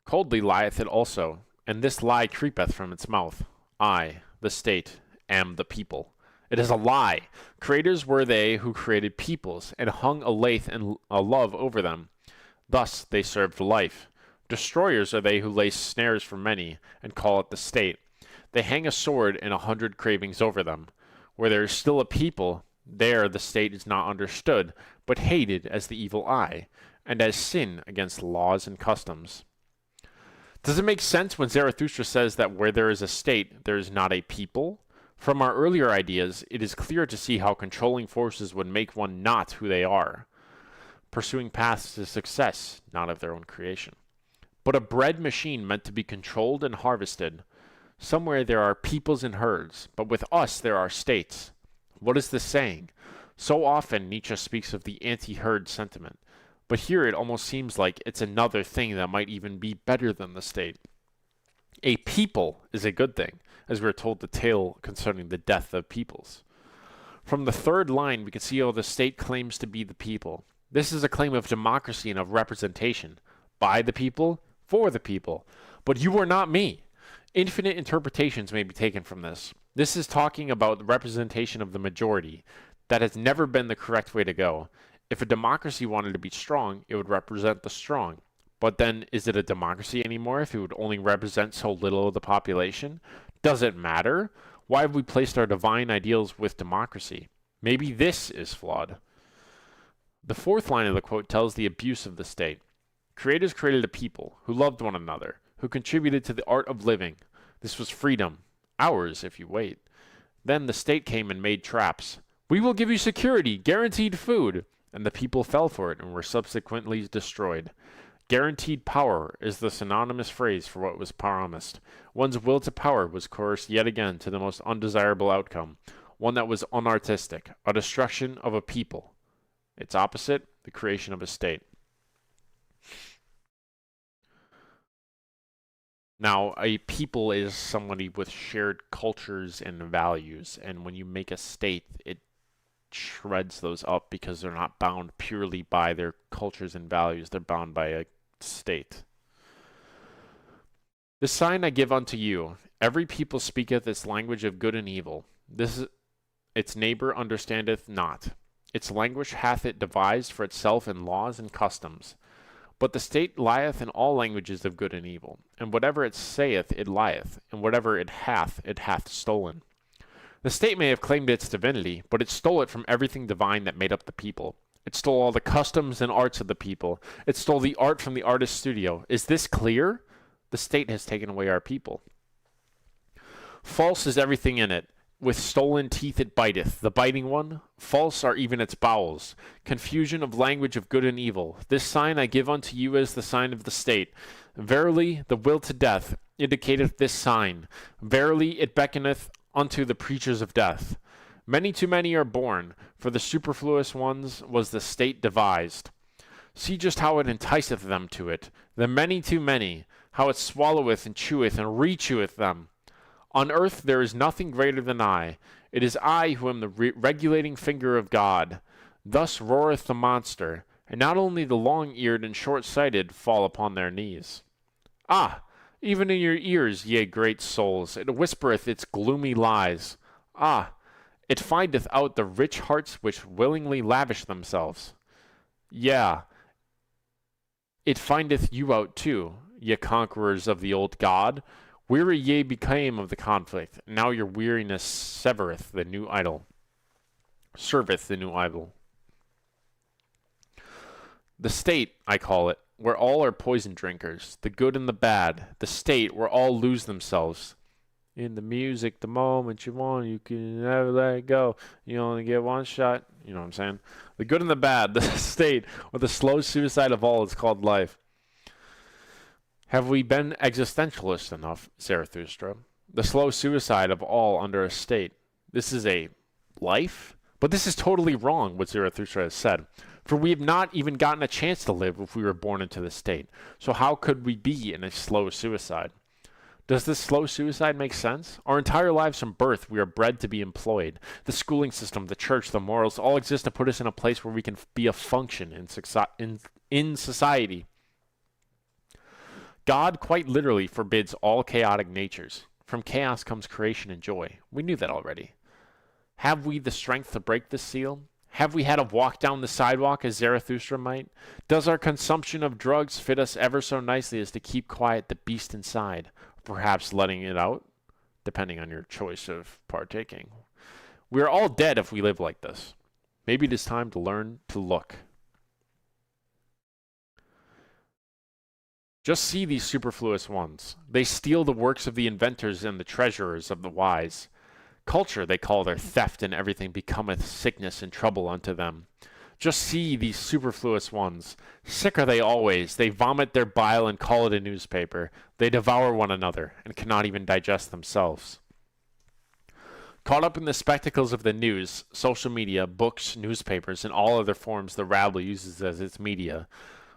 Coldly lieth it also, and this lie creepeth from its mouth. I, the state, am the people. It is a lie. Creators were they who created peoples, and hung a lathe and a love over them. Thus they served life. Destroyers are they who lay snares for many, and call it the state. They hang a sword and 100 cravings over them. Where there is still a people, there the state is not understood, but hated as the evil eye, and as sin against laws and customs. Does it make sense when Zarathustra says that where there is a state, there is not a people? From our earlier ideas, it is clear to see how controlling forces would make one not who they are, pursuing paths to success, not of their own creation. But a bred machine meant to be controlled and harvested. Somewhere there are peoples and herds, but with us there are states. What is this saying? So often Nietzsche speaks of the anti-herd sentiment, but here it almost seems like it's another thing that might even be better than the state. A people is a good thing, as we are told the tale concerning the death of peoples. From the third line we can see how the state claims to be the people. This is a claim of democracy and of representation. By the people, for the people. But you are not me. Infinite interpretations may be taken from this. This is talking about the representation of the majority. That has never been the correct way to go. If a democracy wanted to be strong, it would represent the strong. But then, is it a democracy anymore if it would only represent so little of the population? Does it matter? Why have we placed our divine ideals with democracy? Maybe this is flawed. The fourth line of the quote tells the abuse of the state. Creators created a people who loved one another, who contributed to the art of living. This was freedom. Ours, if you wait. Then the state came and made traps. We will give you security, guaranteed food. And the people fell for it and were subsequently destroyed. Guaranteed power is the synonymous phrase for what was promised. One's will to power was coerced yet again to the most undesirable outcome, one that was unartistic, a destruction of a people. Its opposite, the creation of a state. Now, a people is somebody with shared cultures and values, and when you make a state, it shreds those up because they're not bound purely by their cultures and values. They're bound by a state. The sign I give unto you, every people speaketh its language of good and evil. This is, its neighbor understandeth not. Its language hath it devised for itself in laws and customs. But the state lieth in all languages of good and evil, and whatever it saith it lieth, and whatever it hath stolen. The state may have claimed its divinity, but it stole it from everything divine that made up the people. It stole all the customs and arts of the people. It stole the art from the artist's studio. Is this clear? The state has taken away our people. False is everything in it. With stolen teeth it biteth, the biting one. False are even its bowels. Confusion of language of good and evil. This sign I give unto you as the sign of the state. Verily, the will to death indicateth this sign. Verily, it beckoneth unto the preachers of death. Many too many are born, for the superfluous ones was the state devised. See just how it enticeth them to it, the many too many, how it swalloweth and cheweth and recheweth them. On earth there is nothing greater than I. It is I who am the regulating finger of God. Thus roareth the monster, and not only the long-eared and short-sighted fall upon their knees. Ah! Even in your ears, ye great souls, it whispereth its gloomy lies. Ah! It findeth out the rich hearts which willingly lavish themselves. Yeah, it findeth you out too, ye conquerors of the old God. Weary ye became of the conflict, now your weariness serveth the new idol. The state, I call it, where all are poison drinkers, the good and the bad, the state where all lose themselves. In the music, the moment you want, you can never let it go. You only get one shot. You know what I'm saying? The good and the bad, the state, or the slow suicide of all is called life. Have we been existentialist enough, Zarathustra? The slow suicide of all under a state. This is a life? But this is totally wrong, what Zarathustra has said. For we have not even gotten a chance to live if we were born into this state. So how could we be in a slow suicide? Does this slow suicide make sense? Our entire lives from birth, we are bred to be employed. The schooling system, the church, the morals, all exist to put us in a place where we can be a function in society. God quite literally forbids all chaotic natures. From chaos comes creation and joy. We knew that already. Have we the strength to break this seal? Have we had a walk down the sidewalk as Zarathustra might? Does our consumption of drugs fit us ever so nicely as to keep quiet the beast inside? Perhaps letting it out, depending on your choice of partaking. We are all dead if we live like this. Maybe it is time to learn to look. Just see these superfluous ones. They steal the works of the inventors and the treasurers of the wise. Culture they call their theft, and everything becometh sickness and trouble unto them. Just see these superfluous ones. Sick are they always. They vomit their bile and call it a newspaper. They devour one another, and cannot even digest themselves. Caught up in the spectacles of the news, social media, books, newspapers, and all other forms the rabble uses as its media,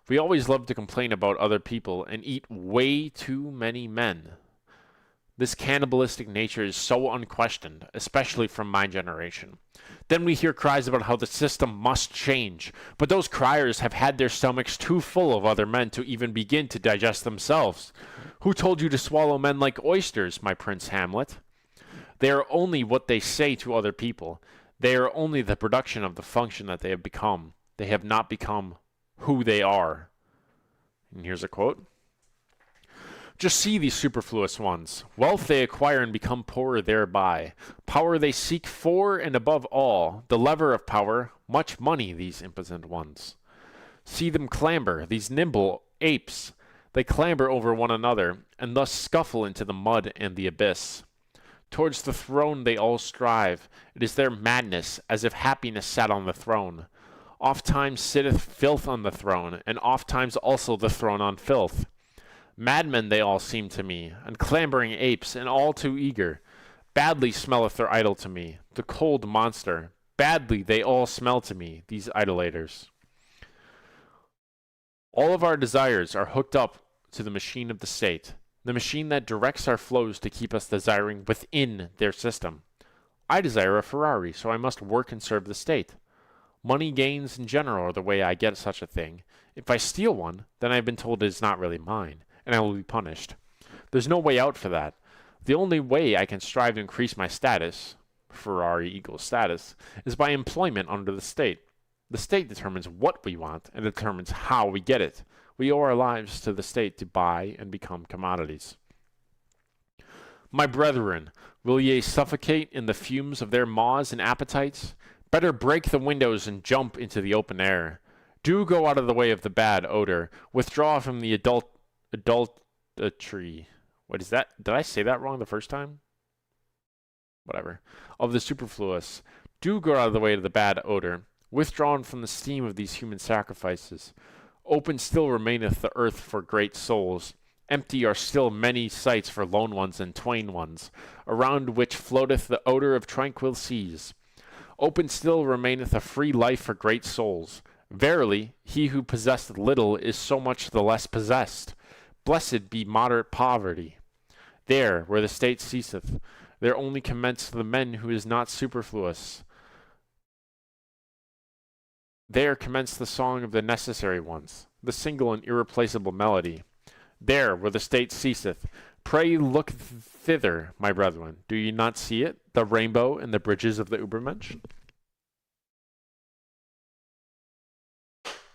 we always love to complain about other people and eat way too many men. This cannibalistic nature is so unquestioned, especially from my generation. Then we hear cries about how the system must change, but those criers have had their stomachs too full of other men to even begin to digest themselves. Who told you to swallow men like oysters, my Prince Hamlet? They are only what they say to other people. They are only the production of the function that they have become. They have not become who they are. And here's a quote. Just see these superfluous ones. Wealth they acquire and become poorer thereby. Power they seek for, and above all, the lever of power, much money, these impotent ones. See them clamber, these nimble apes. They clamber over one another, and thus scuffle into the mud and the abyss. Towards the throne they all strive. It is their madness, as if happiness sat on the throne. Ofttimes sitteth filth on the throne, and ofttimes also the throne on filth. Madmen they all seem to me, and clambering apes, and all too eager. Badly smelleth their idol to me, the cold monster. Badly they all smell to me, these idolaters. All of our desires are hooked up to the machine of the state, the machine that directs our flows to keep us desiring within their system. I desire a Ferrari, so I must work and serve the state. Money gains in general are the way I get such a thing. If I steal one, then I have been told it is not really mine, and I will be punished. There's no way out for that. The only way I can strive to increase my status, Ferrari equals status, is by employment under the state. The state determines what we want and determines how we get it. We owe our lives to the state to buy and become commodities. My brethren, will ye suffocate in the fumes of their maws and appetites? Better break the windows and jump into the open air. Do go out of the way of the bad odor. Withdraw from the adultery. What is that? Did I say that wrong the first time? Whatever. Of the superfluous. Do go out of the way of the bad odor. Withdrawn from the steam of these human sacrifices. Open still remaineth the earth for great souls. Empty are still many sites for lone ones and twain ones, around which floateth the odor of tranquil seas. Open still remaineth a free life for great souls. Verily, he who possesseth little is so much the less possessed. Blessed be moderate poverty. There, where the state ceaseth, there only commence the men who is not superfluous. There commence the song of the necessary ones, the single and irreplaceable melody. There, where the state ceaseth, pray look thither, my brethren. Do ye not see it, the rainbow and the bridges of the Übermensch?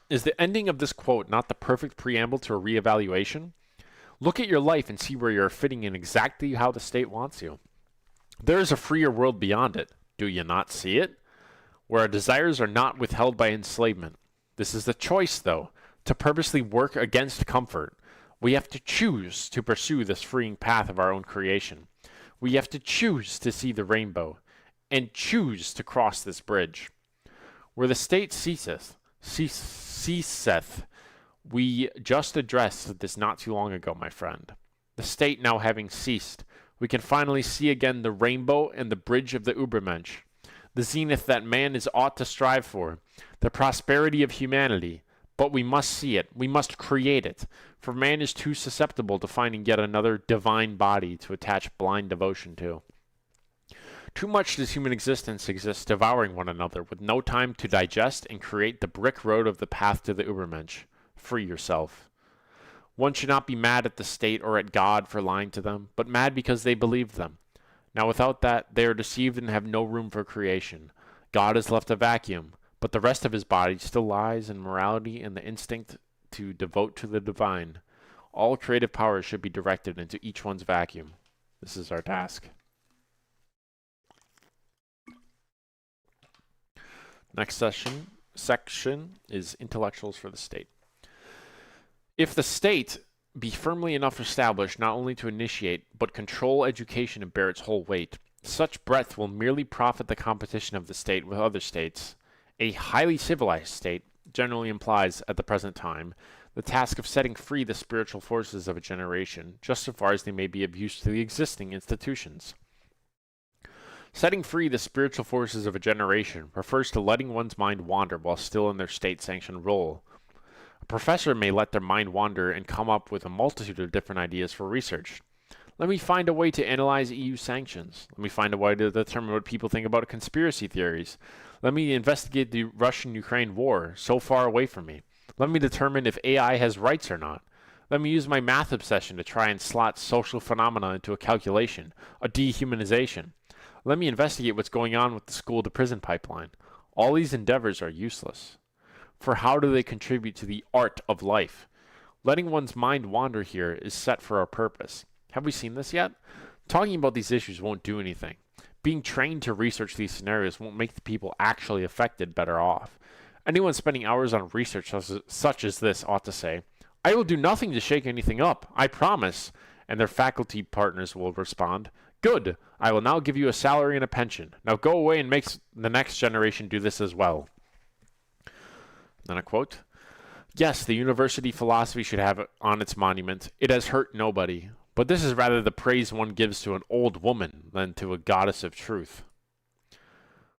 Is the ending of this quote not the perfect preamble to a reevaluation? Look at your life and see where you are fitting in exactly how the state wants you. There is a freer world beyond it. Do you not see it? Where our desires are not withheld by enslavement. This is the choice, though, to purposely work against comfort. We have to choose to pursue this freeing path of our own creation. We have to choose to see the rainbow, and choose to cross this bridge. Where the state ceaseth, we just addressed this not too long ago, my friend. The state now having ceased, we can finally see again the rainbow and the bridge of the Übermensch, the zenith that man is ought to strive for, the prosperity of humanity. But we must see it, we must create it, for man is too susceptible to finding yet another divine body to attach blind devotion to. Too much does human existence exist devouring one another, with no time to digest and create the brick road of the path to the Übermensch. Free yourself. One should not be mad at the state or at God for lying to them, but mad because they believed them. Now without that, they are deceived and have no room for creation. God has left a vacuum, but the rest of his body still lies in morality and the instinct to devote to the divine. All creative powers should be directed into each one's vacuum. This is our task. Next section is intellectuals for the state. If the state be firmly enough established not only to initiate, but control education and bear its whole weight, such breadth will merely profit the competition of the state with other states. A highly civilized state generally implies, at the present time, the task of setting free the spiritual forces of a generation, just so far as they may be of use to the existing institutions. Setting free the spiritual forces of a generation refers to letting one's mind wander while still in their state-sanctioned role. A professor may let their mind wander and come up with a multitude of different ideas for research. Let me find a way to analyze EU sanctions. Let me find a way to determine what people think about conspiracy theories. Let me investigate the Russian-Ukraine war, so far away from me. Let me determine if AI has rights or not. Let me use my math obsession to try and slot social phenomena into a calculation, a dehumanization. Let me investigate what's going on with the school-to-prison pipeline. All these endeavors are useless. For how do they contribute to the art of life? Letting one's mind wander here is set for a purpose. Have we seen this yet? Talking about these issues won't do anything. Being trained to research these scenarios won't make the people actually affected better off. Anyone spending hours on research such as this ought to say, "I will do nothing to shake anything up, I promise," and their faculty partners will respond, "Good, I will now give you a salary and a pension. Now go away and make the next generation do this as well." Then a quote, "Yes, the university philosophy should have on its monument, 'It has hurt nobody.' But this is rather the praise one gives to an old woman than to a goddess of truth.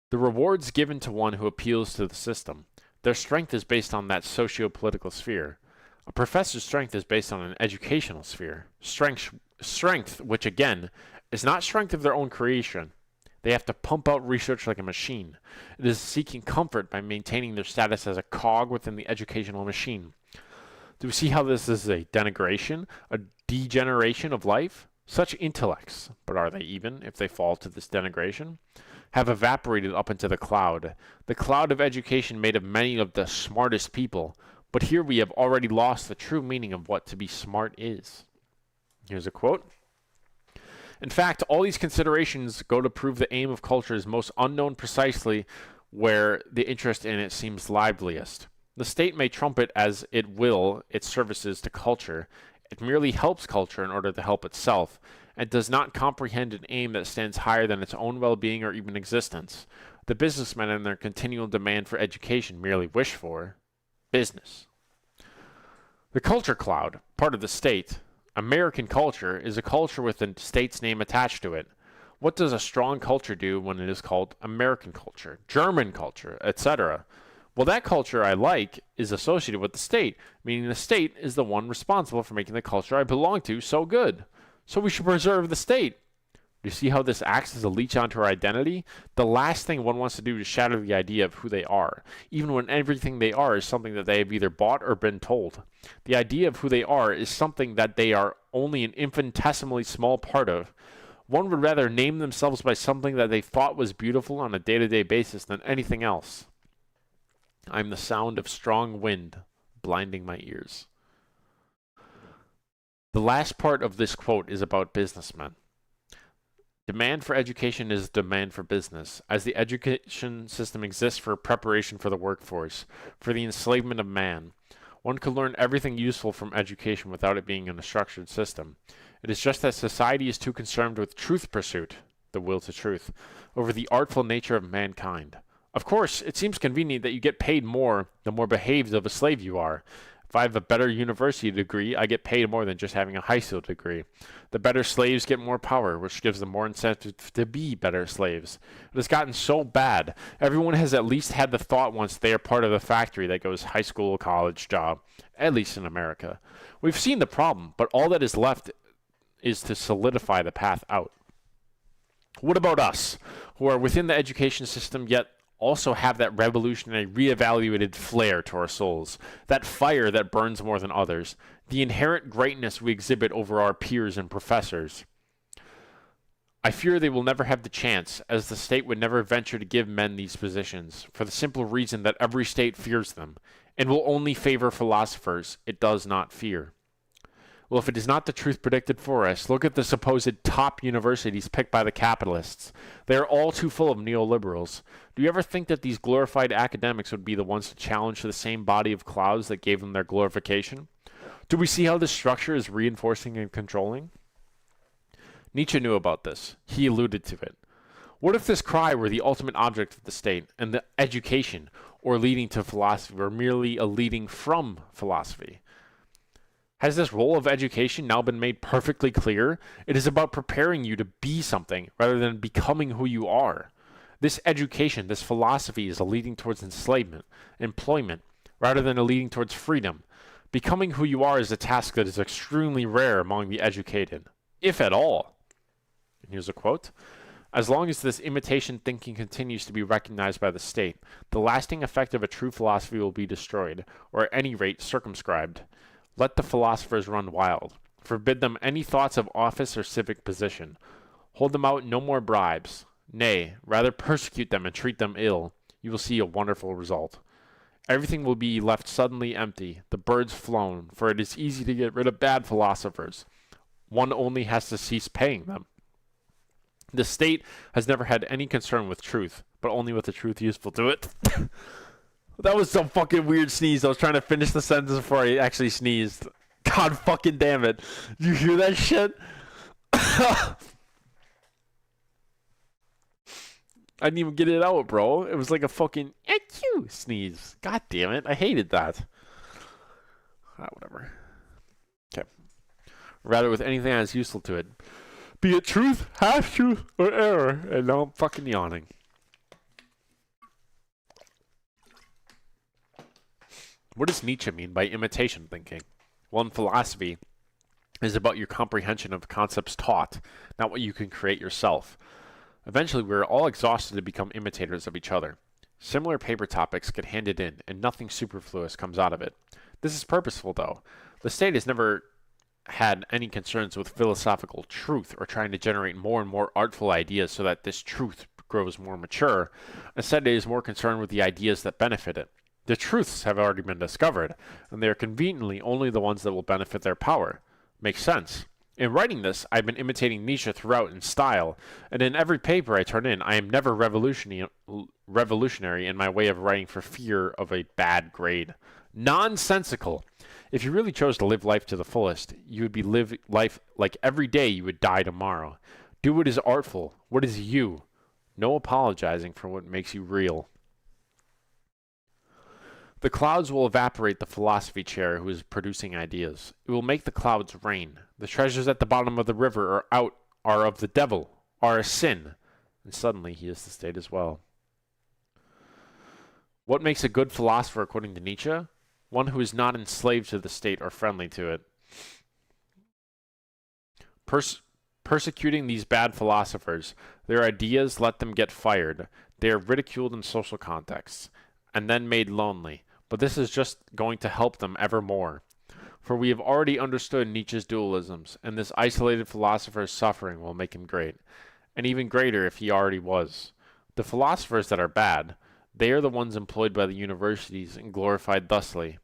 The rewards given to one who appeals to the system, their strength is based on that socio-political sphere. A professor's strength is based on an educational sphere. Strength, which again, is not strength of their own creation. They have to pump out research like a machine. It is seeking comfort by maintaining their status as a cog within the educational machine. Do we see how this is a denigration, a degeneration of life? Such intellects, but are they even, if they fall to this denigration, have evaporated up into the cloud of education made of many of the smartest people, but here we have already lost the true meaning of what to be smart is. Here's a quote. In fact, all these considerations go to prove the aim of culture is most unknown precisely where the interest in it seems liveliest. The state may trumpet as it will its services to culture. It merely helps culture in order to help itself, and does not comprehend an aim that stands higher than its own well-being or even existence. The businessmen in their continual demand for education merely wish for business. The culture cloud, part of the state, American culture is a culture with a state's name attached to it. What does a strong culture do when it is called American culture, German culture, etc.? Well, that culture I like is associated with the state, meaning the state is the one responsible for making the culture I belong to so good. So we should preserve the state. Do you see how this acts as a leech onto our identity? The last thing one wants to do is shatter the idea of who they are, even when everything they are is something that they have either bought or been told. The idea of who they are is something that they are only an infinitesimally small part of. One would rather name themselves by something that they thought was beautiful on a day-to-day basis than anything else. I'm the sound of strong wind blinding my ears. The last part of this quote is about businessmen. Demand for education is demand for business, as the education system exists for preparation for the workforce, for the enslavement of man. One could learn everything useful from education without it being in a structured system. It is just that society is too concerned with truth pursuit, the will to truth, over the artful nature of mankind. Of course, it seems convenient that you get paid more the more behaved of a slave you are. If I have a better university degree, I get paid more than just having a high school degree. The better slaves get more power, which gives them more incentive to be better slaves. It has gotten so bad. Everyone has at least had the thought once they are part of the factory that goes high school, college, job, at least in America. We've seen the problem, but all that is left is to solidify the path out. What about us, who are within the education system yet also have that revolutionary, reevaluated flair to our souls, that fire that burns more than others, the inherent greatness we exhibit over our peers and professors? I fear they will never have the chance, as the state would never venture to give men these positions, for the simple reason that every state fears them, and will only favor philosophers it does not fear. Well, if it is not the truth predicted for us, look at the supposed top universities picked by the capitalists. They are all too full of neoliberals. Do you ever think that these glorified academics would be the ones to challenge the same body of clouds that gave them their glorification? Do we see how this structure is reinforcing and controlling? Nietzsche knew about this. He alluded to it. What if this cry were the ultimate object of the state, and the education, or leading to philosophy, were merely a leading from philosophy? Has this role of education now been made perfectly clear? It is about preparing you to be something rather than becoming who you are. This education, this philosophy is a leading towards enslavement, employment, rather than a leading towards freedom. Becoming who you are is a task that is extremely rare among the educated, if at all. And here's a quote. As long as this imitation thinking continues to be recognized by the state, the lasting effect of a true philosophy will be destroyed, or at any rate circumscribed. Let the philosophers run wild. Forbid them any thoughts of office or civic position. Hold them out no more bribes. Nay, rather persecute them and treat them ill. You will see a wonderful result. Everything will be left suddenly empty, the birds flown, for it is easy to get rid of bad philosophers. One only has to cease paying them. The state has never had any concern with truth, but only with the truth useful to it. That was some fucking weird sneeze. I was trying to finish the sentence before I actually sneezed. God fucking damn it. Did you hear that shit? I didn't even get it out, bro. It was like a fucking achoo sneeze. God damn it. I hated that. Whatever. Okay. Rather with anything that is useful to it. Be it truth, half-truth, or error. And now I'm fucking yawning. What does Nietzsche mean by imitation thinking? Well, in philosophy, it is about your comprehension of concepts taught, not what you can create yourself. Eventually, we are all exhausted to become imitators of each other. Similar paper topics get handed in, and nothing superfluous comes out of it. This is purposeful, though. The state has never had any concerns with philosophical truth or trying to generate more and more artful ideas so that this truth grows more mature. Instead, it is more concerned with the ideas that benefit it. The truths have already been discovered, and they are conveniently only the ones that will benefit their power. Makes sense. In writing this, I've been imitating Nietzsche throughout in style, and in every paper I turn in, I am never revolutionary in my way of writing for fear of a bad grade. Nonsensical. If you really chose to live life to the fullest, you would live life like every day you would die tomorrow. Do what is artful, what is you. No apologizing for what makes you real. The clouds will evaporate the philosophy chair who is producing ideas. It will make the clouds rain. The treasures at the bottom of the river are of the devil, are a sin. And suddenly he is the state as well. What makes a good philosopher according to Nietzsche? One who is not enslaved to the state or friendly to it. Persecuting these bad philosophers, their ideas let them get fired. They are ridiculed in social contexts, and then made lonely. But this is just going to help them ever more. For we have already understood Nietzsche's dualisms, and this isolated philosopher's suffering will make him great, and even greater if he already was. The philosophers that are bad, they are the ones employed by the universities and glorified thusly.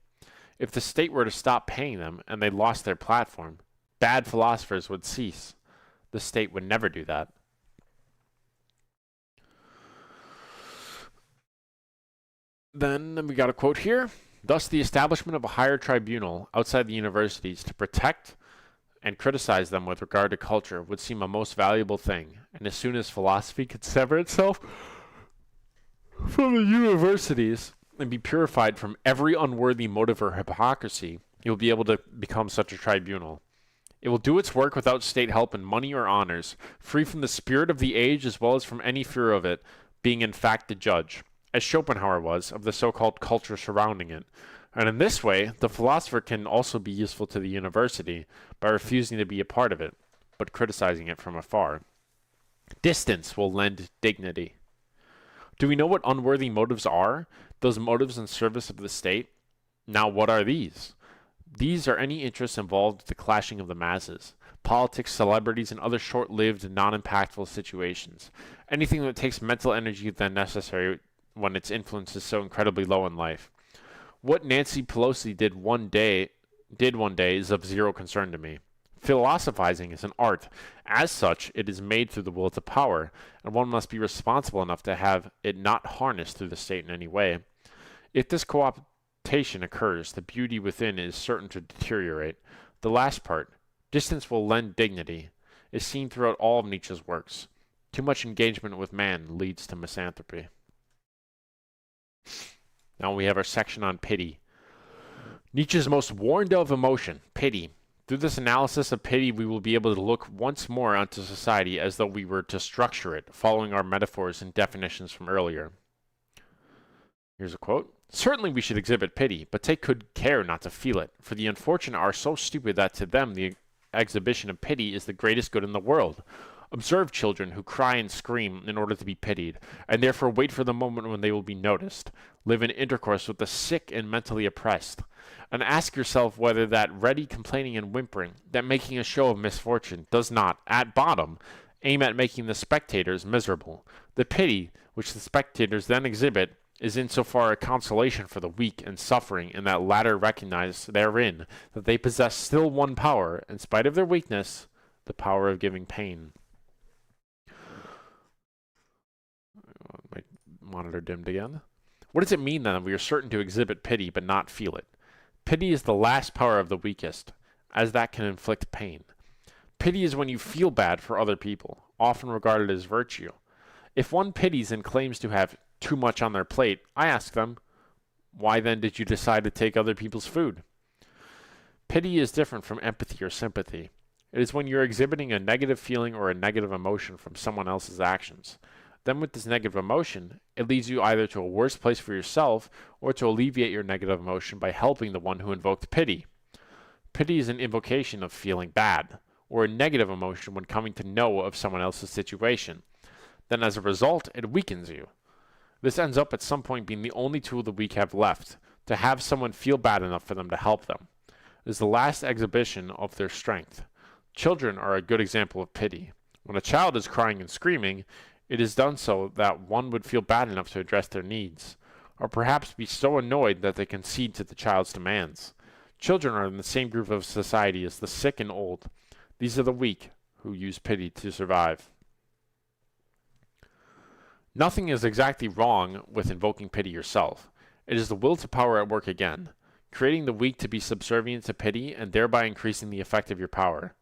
If the state were to stop paying them and they lost their platform, bad philosophers would cease. The state would never do that. Then we got a quote here. Thus, the establishment of a higher tribunal outside the universities to protect and criticize them with regard to culture would seem a most valuable thing, and as soon as philosophy could sever itself from the universities and be purified from every unworthy motive or hypocrisy, it will be able to become such a tribunal. It will do its work without state help in money or honors, free from the spirit of the age as well as from any fear of it, being in fact the judge, as Schopenhauer was, of the so-called culture surrounding it. And in this way, the philosopher can also be useful to the university by refusing to be a part of it, but criticizing it from afar. Distance will lend dignity. Do we know what unworthy motives are? Those motives in service of the state? Now what are these? These are any interests involved with the clashing of the masses, politics, celebrities, and other short-lived, non-impactful situations. Anything that takes mental energy than necessary when its influence is so incredibly low in life. What Nancy Pelosi did one day is of zero concern to me. Philosophizing is an art. As such, it is made through the will to power, and one must be responsible enough to have it not harnessed through the state in any way. If this co-optation occurs, the beauty within is certain to deteriorate. The last part, distance will lend dignity, is seen throughout all of Nietzsche's works. Too much engagement with man leads to misanthropy. Now we have our section on pity. Nietzsche's most warned of emotion, pity. Through this analysis of pity, we will be able to look once more onto society as though we were to structure it, following our metaphors and definitions from earlier. Here's a quote. Certainly we should exhibit pity, but take good care not to feel it, for the unfortunate are so stupid that to them the exhibition of pity is the greatest good in the world. Observe children who cry and scream in order to be pitied, and therefore wait for the moment when they will be noticed. Live in intercourse with the sick and mentally oppressed. And ask yourself whether that ready complaining and whimpering, that making a show of misfortune, does not, at bottom, aim at making the spectators miserable. The pity which the spectators then exhibit is insofar a consolation for the weak and suffering, and that latter recognize therein that they possess still one power, in spite of their weakness, the power of giving pain. My monitor dimmed again. What does it mean then that we are certain to exhibit pity but not feel it? Pity is the last power of the weakest, as that can inflict pain. Pity is when you feel bad for other people, often regarded as virtue. If one pities and claims to have too much on their plate, I ask them, why then did you decide to take other people's food? Pity is different from empathy or sympathy. It is when you're exhibiting a negative feeling or a negative emotion from someone else's actions. Then with this negative emotion, it leads you either to a worse place for yourself or to alleviate your negative emotion by helping the one who invoked pity. Pity is an invocation of feeling bad, or a negative emotion when coming to know of someone else's situation. Then as a result, it weakens you. This ends up at some point being the only tool the weak have left, to have someone feel bad enough for them to help them. It is the last exhibition of their strength. Children are a good example of pity. When a child is crying and screaming, it is done so that one would feel bad enough to address their needs, or perhaps be so annoyed that they concede to the child's demands. Children are in the same group of society as the sick and old. These are the weak, who use pity to survive. Nothing is exactly wrong with invoking pity yourself. It is the will to power at work again, creating the weak to be subservient to pity and thereby increasing the effect of your power.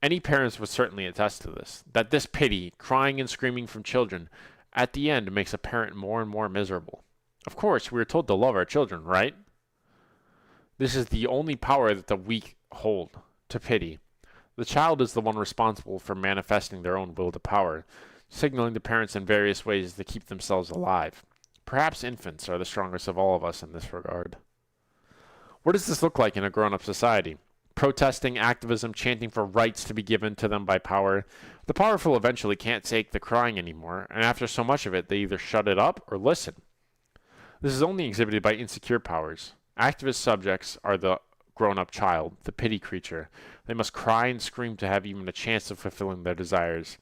Any parents would certainly attest to this, that this pity, crying and screaming from children, at the end makes a parent more and more miserable. Of course, we are told to love our children, right? This is the only power that the weak hold, to pity. The child is the one responsible for manifesting their own will to power, signaling to parents in various ways to keep themselves alive. Perhaps infants are the strongest of all of us in this regard. What does this look like in a grown-up society? Protesting, activism, chanting for rights to be given to them by power. The powerful eventually can't take the crying anymore, and after so much of it, they either shut it up or listen. This is only exhibited by insecure powers. Activist subjects are the grown-up child, the pity creature. They must cry and scream to have even a chance of fulfilling their desires.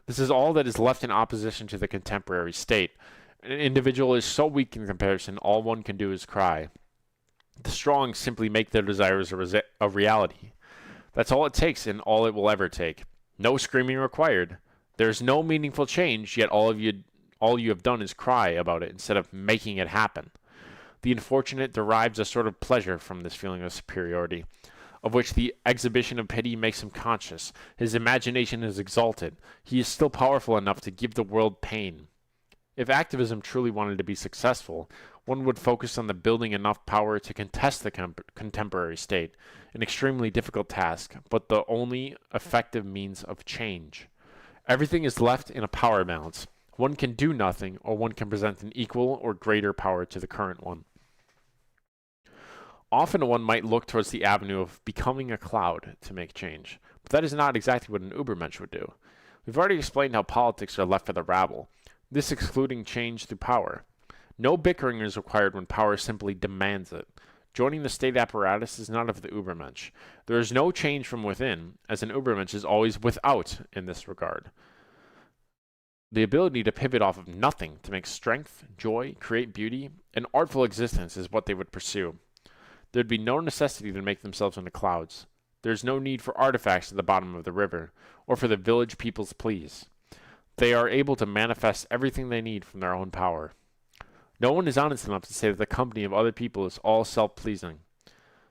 This is all that is left in opposition to the contemporary state. An individual is so weak in comparison, all one can do is cry. The strong simply make their desires a reality. That's all it takes and all it will ever take. No screaming required. There's no meaningful change, yet all you have done is cry about it instead of making it happen. The unfortunate derives a sort of pleasure from this feeling of superiority, of which the exhibition of pity makes him conscious. His imagination is exalted. He is still powerful enough to give the world pain. If activism truly wanted to be successful, one would focus on the building enough power to contest the contemporary state, an extremely difficult task, but the only effective means of change. Everything is left in a power balance. One can do nothing, or one can present an equal or greater power to the current one. Often one might look towards the avenue of becoming a cloud to make change, but that is not exactly what an Ubermensch would do. We've already explained how politics are left for the rabble, this excluding change through power. No bickering is required when power simply demands it. Joining the state apparatus is not of the Ubermensch. There is no change from within, as an Ubermensch is always without in this regard. The ability to pivot off of nothing to make strength, joy, create beauty, an artful existence is what they would pursue. There would be no necessity to make themselves into clouds. There is no need for artifacts at the bottom of the river, or for the village people's pleas. They are able to manifest everything they need from their own power. No one is honest enough to say that the company of other people is all self-pleasing.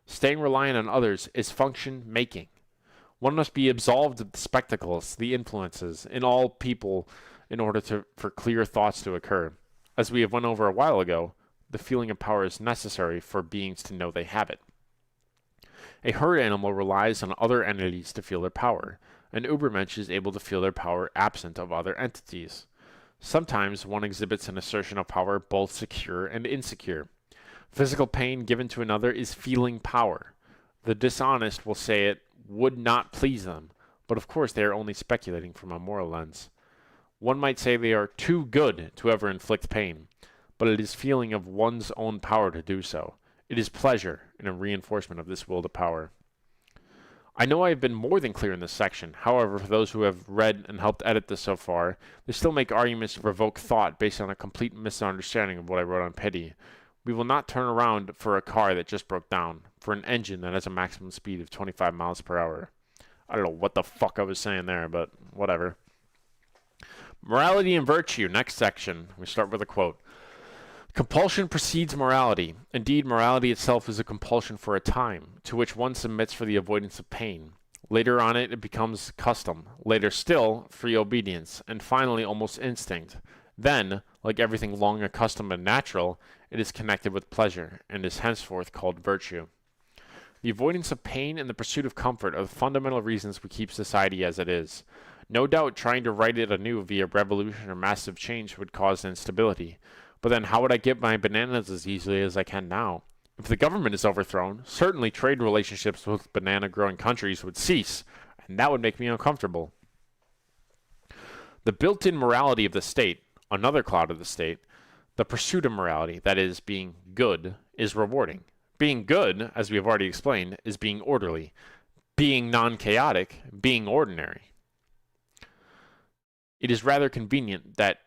Staying reliant on others is function-making. One must be absolved of the spectacles, the influences, in all people in order for clear thoughts to occur. As we have went over a while ago, the feeling of power is necessary for beings to know they have it. A herd animal relies on other entities to feel their power. An Ubermensch is able to feel their power absent of other entities. Sometimes one exhibits an assertion of power both secure and insecure. Physical pain given to another is feeling power. The dishonest will say it would not please them, but of course they are only speculating from a moral lens. One might say they are too good to ever inflict pain, but it is feeling of one's own power to do so. It is pleasure in a reinforcement of this will to power. I know I have been more than clear in this section. However, for those who have read and helped edit this so far, they still make arguments to provoke thought based on a complete misunderstanding of what I wrote on pity. We will not turn around for a car that just broke down, for an engine that has a maximum speed of 25 miles per hour. I don't know what the fuck I was saying there, but whatever. Morality and virtue, next section. We start with a quote. Compulsion precedes morality. Indeed, morality itself is a compulsion for a time, to which one submits for the avoidance of pain. Later on it becomes custom. Later still, free obedience. And finally, almost instinct. Then, like everything long accustomed and natural, it is connected with pleasure, and is henceforth called virtue. The avoidance of pain and the pursuit of comfort are the fundamental reasons we keep society as it is. No doubt trying to write it anew via revolution or massive change would cause instability. But then how would I get my bananas as easily as I can now? If the government is overthrown, certainly trade relationships with banana-growing countries would cease, and that would make me uncomfortable. The built-in morality of the state, another cloud of the state, the pursuit of morality, that is, being good, is rewarding. Being good, as we have already explained, is being orderly. Being non-chaotic, being ordinary. It is rather convenient that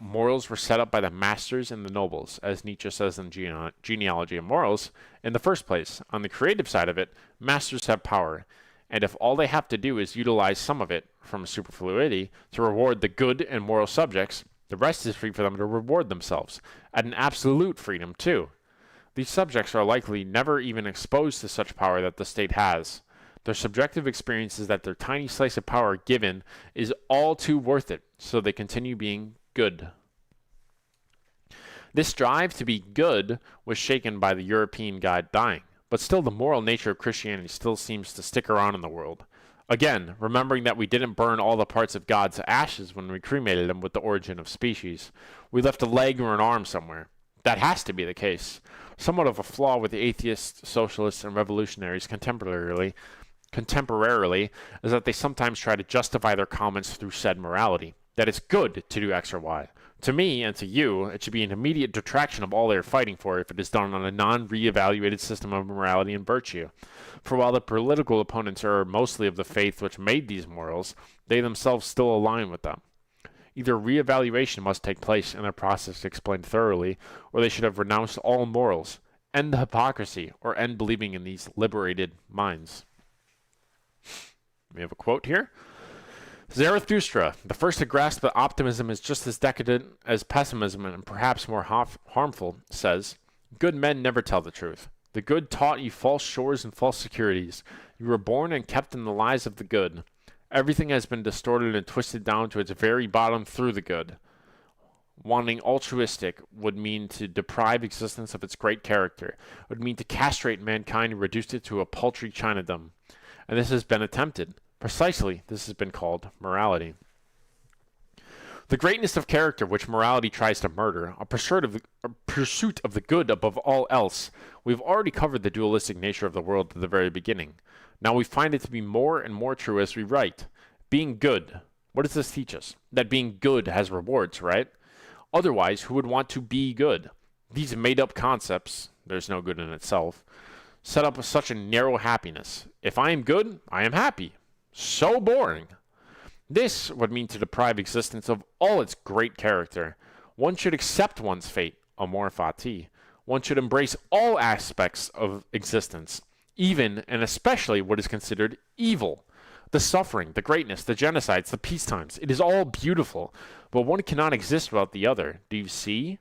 morals were set up by the masters and the nobles, as Nietzsche says in Genealogy of Morals. In the first place, on the creative side of it, masters have power, and if all they have to do is utilize some of it, from superfluity, to reward the good and moral subjects, the rest is free for them to reward themselves, at an absolute freedom too. These subjects are likely never even exposed to such power that the state has. Their subjective experience is that their tiny slice of power given is all too worth it, so they continue being good. This drive to be good was shaken by the European guide dying, but still the moral nature of Christianity still seems to stick around in the world. Again, remembering that we didn't burn all the parts of God to ashes when we cremated them with the origin of species. We left a leg or an arm somewhere. That has to be the case. Somewhat of a flaw with the atheists, socialists, and revolutionaries contemporarily is that they sometimes try to justify their comments through said morality, that it's good to do X or Y. To me, and to you, it should be an immediate detraction of all they are fighting for if it is done on a non-reevaluated system of morality and virtue. For while the political opponents are mostly of the faith which made these morals, they themselves still align with them. Either reevaluation must take place and the process explained thoroughly, or they should have renounced all morals, end the hypocrisy, or end believing in these liberated minds. We have a quote here. Zarathustra, the first to grasp that optimism is just as decadent as pessimism and perhaps more harmful, says, "Good men never tell the truth. The good taught you false shores and false securities. You were born and kept in the lies of the good. Everything has been distorted and twisted down to its very bottom through the good. Wanting altruistic would mean to deprive existence of its great character. It would mean to castrate mankind and reduce it to a paltry Chinadom. And this has been attempted. Precisely, this has been called morality. The greatness of character which morality tries to murder, a pursuit of the good above all else. We've already covered the dualistic nature of the world at the very beginning. Now we find it to be more and more true as we write. Being good. What does this teach us? That being good has rewards, right? Otherwise, who would want to be good? These made-up concepts, there's no good in itself, set up such a narrow happiness. If I am good, I am happy. So boring. This would mean to deprive existence of all its great character. One should accept one's fate, amor fati. One should embrace all aspects of existence, even and especially what is considered evil. The suffering, the greatness, the genocides, the peacetimes. It is all beautiful, but one cannot exist without the other. Do you see?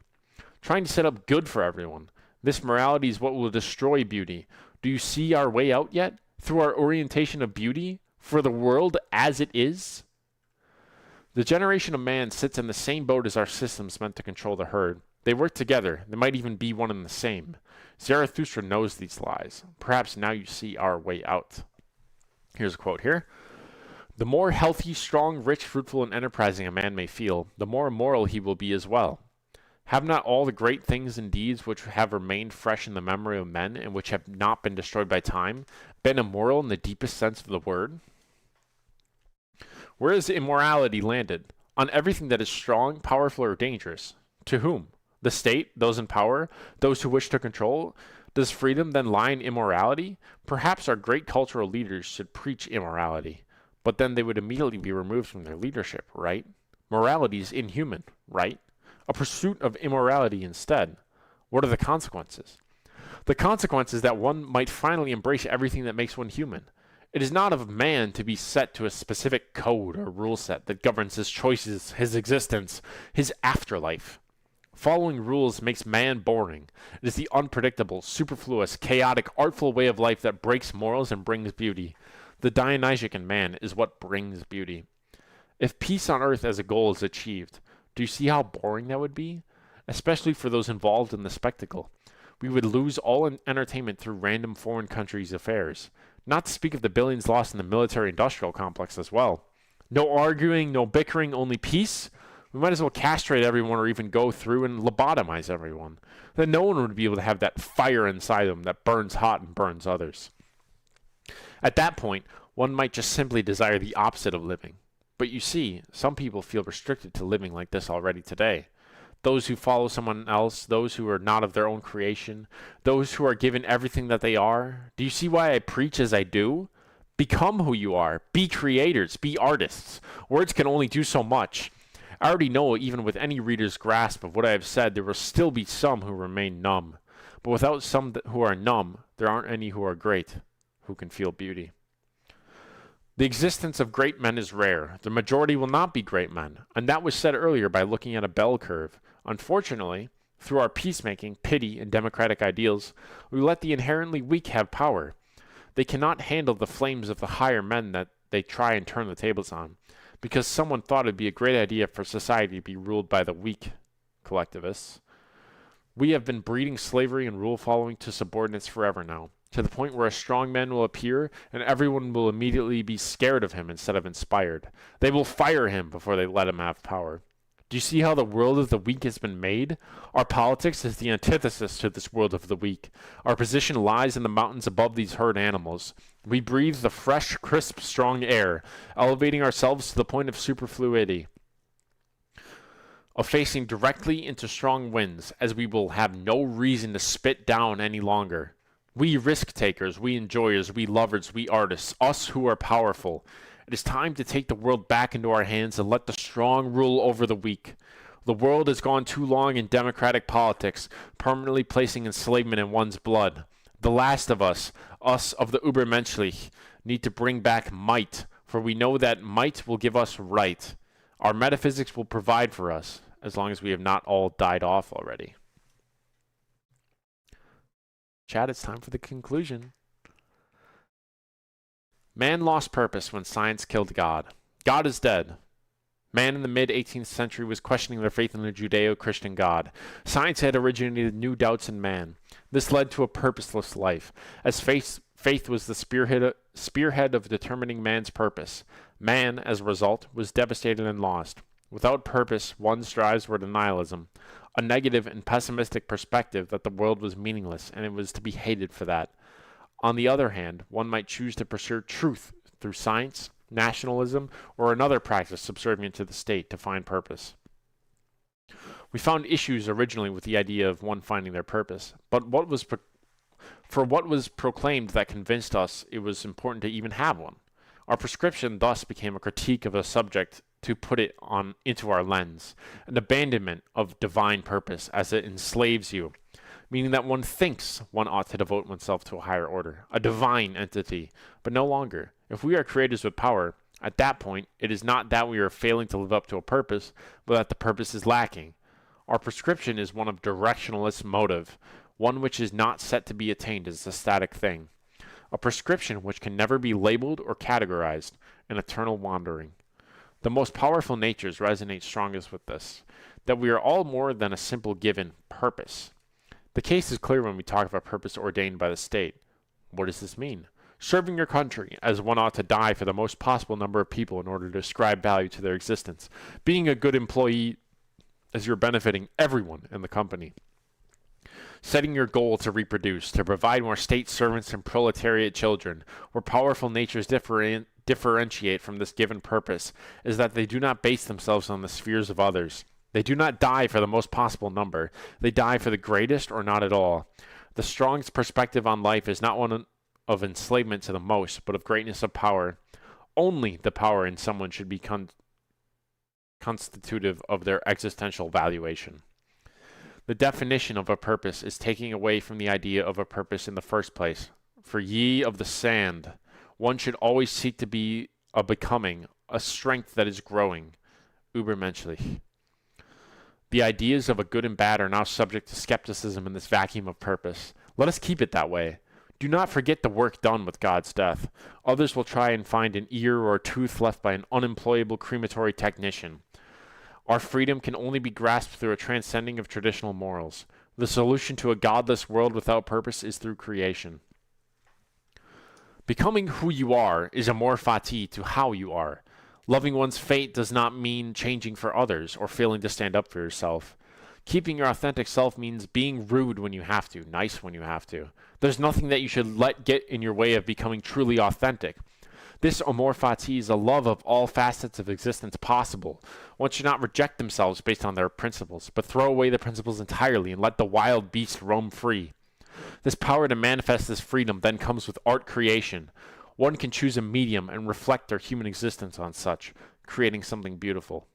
Trying to set up good for everyone. This morality is what will destroy beauty. Do you see our way out yet? Through our orientation of beauty? For the world as it is? The generation of man sits in the same boat as our systems meant to control the herd. They work together. They might even be one and the same. Zarathustra knows these lies. Perhaps now you see our way out. Here's a quote here. The more healthy, strong, rich, fruitful, and enterprising a man may feel, the more immoral he will be as well. Have not all the great things and deeds which have remained fresh in the memory of men and which have not been destroyed by time been immoral in the deepest sense of the word? Where has immorality landed? On everything that is strong, powerful, or dangerous. To whom? The state, those in power, those who wish to control? Does freedom then lie in immorality? Perhaps our great cultural leaders should preach immorality, but then they would immediately be removed from their leadership, right? Morality is inhuman, right? A pursuit of immorality instead. What are the consequences? The consequence is that one might finally embrace everything that makes one human. It is not of man to be set to a specific code or rule set that governs his choices, his existence, his afterlife. Following rules makes man boring. It is the unpredictable, superfluous, chaotic, artful way of life that breaks morals and brings beauty. The Dionysiac in man is what brings beauty. If peace on earth as a goal is achieved, do you see how boring that would be? Especially for those involved in the spectacle. We would lose all entertainment through random foreign countries' affairs. Not to speak of the billions lost in the military-industrial complex as well. No arguing, no bickering, only peace? We might as well castrate everyone or even go through and lobotomize everyone. Then no one would be able to have that fire inside them that burns hot and burns others. At that point, one might just simply desire the opposite of living. But you see, some people feel restricted to living like this already today. Those who follow someone else, those who are not of their own creation, those who are given everything that they are. Do you see why I preach as I do? Become who you are. Be creators. Be artists. Words can only do so much. I already know even with any reader's grasp of what I have said, there will still be some who remain numb. But without some who are numb, there aren't any who are great, who can feel beauty. The existence of great men is rare. The majority will not be great men, and that was said earlier by looking at a bell curve. Unfortunately, through our peacemaking, pity, and democratic ideals, we let the inherently weak have power. They cannot handle the flames of the higher men that they try and turn the tables on, because someone thought it would be a great idea for society to be ruled by the weak collectivists. We have been breeding slavery and rule following to subordinates forever now, to the point where a strong man will appear and everyone will immediately be scared of him instead of inspired. They will fire him before they let him have power. Do you see how the world of the weak has been made? Our politics is the antithesis to this world of the weak. Our position lies in the mountains above these herd animals. We breathe the fresh, crisp, strong air, elevating ourselves to the point of superfluity, of facing directly into strong winds, as we will have no reason to spit down any longer. We risk takers, we enjoyers, we lovers, we artists, us who are powerful. It is time to take the world back into our hands and let the strong rule over the weak. The world has gone too long in democratic politics, permanently placing enslavement in one's blood. The last of us of the Übermenschlich, need to bring back might, for we know that might will give us right. Our metaphysics will provide for us, as long as we have not all died off already. Chat, it's time for the conclusion. Man lost purpose when science killed God. God is dead. Man in the mid-18th century was questioning their faith in the Judeo-Christian God. Science had originated new doubts in man. This led to a purposeless life, as faith was the spearhead of determining man's purpose. Man, as a result, was devastated and lost. Without purpose, one strives toward nihilism, a negative and pessimistic perspective that the world was meaningless and it was to be hated for that. On the other hand, one might choose to pursue truth through science, nationalism, or another practice subservient to the state to find purpose. We found issues originally with the idea of one finding their purpose, but what was proclaimed that convinced us it was important to even have one. Our prescription thus became a critique of the subject to put it on into our lens, an abandonment of divine purpose as it enslaves you, meaning that one thinks one ought to devote oneself to a higher order, a divine entity, but no longer. If we are creators with power, at that point, it is not that we are failing to live up to a purpose, but that the purpose is lacking. Our prescription is one of directionless motive, one which is not set to be attained as a static thing, a prescription which can never be labeled or categorized, an eternal wandering. The most powerful natures resonate strongest with this, that we are all more than a simple given purpose. The case is clear when we talk of a purpose ordained by the state. What does this mean? Serving your country, as one ought to die for the most possible number of people in order to ascribe value to their existence. Being a good employee as you're benefiting everyone in the company. Setting your goal to reproduce, to provide more state servants and proletariat children, where powerful natures differentiate from this given purpose, is that they do not base themselves on the spheres of others. They do not die for the most possible number. They die for the greatest or not at all. The strongest perspective on life is not one of enslavement to the most, but of greatness of power. Only the power in someone should be constitutive of their existential valuation. The definition of a purpose is taking away from the idea of a purpose in the first place. For ye of the sand, one should always seek to be a becoming, a strength that is growing. Übermenschlich. The ideas of a good and bad are now subject to skepticism in this vacuum of purpose. Let us keep it that way. Do not forget the work done with God's death. Others will try and find an ear or a tooth left by an unemployable crematory technician. Our freedom can only be grasped through a transcending of traditional morals. The solution to a godless world without purpose is through creation. Becoming who you are is amor fati to how you are. Loving one's fate does not mean changing for others or failing to stand up for yourself. Keeping your authentic self means being rude when you have to, nice when you have to. There's nothing that you should let get in your way of becoming truly authentic. This amor fati is a love of all facets of existence possible. One should not reject themselves based on their principles, but throw away the principles entirely and let the wild beast roam free. This power to manifest this freedom then comes with art creation. One can choose a medium and reflect their human existence on such, creating something beautiful.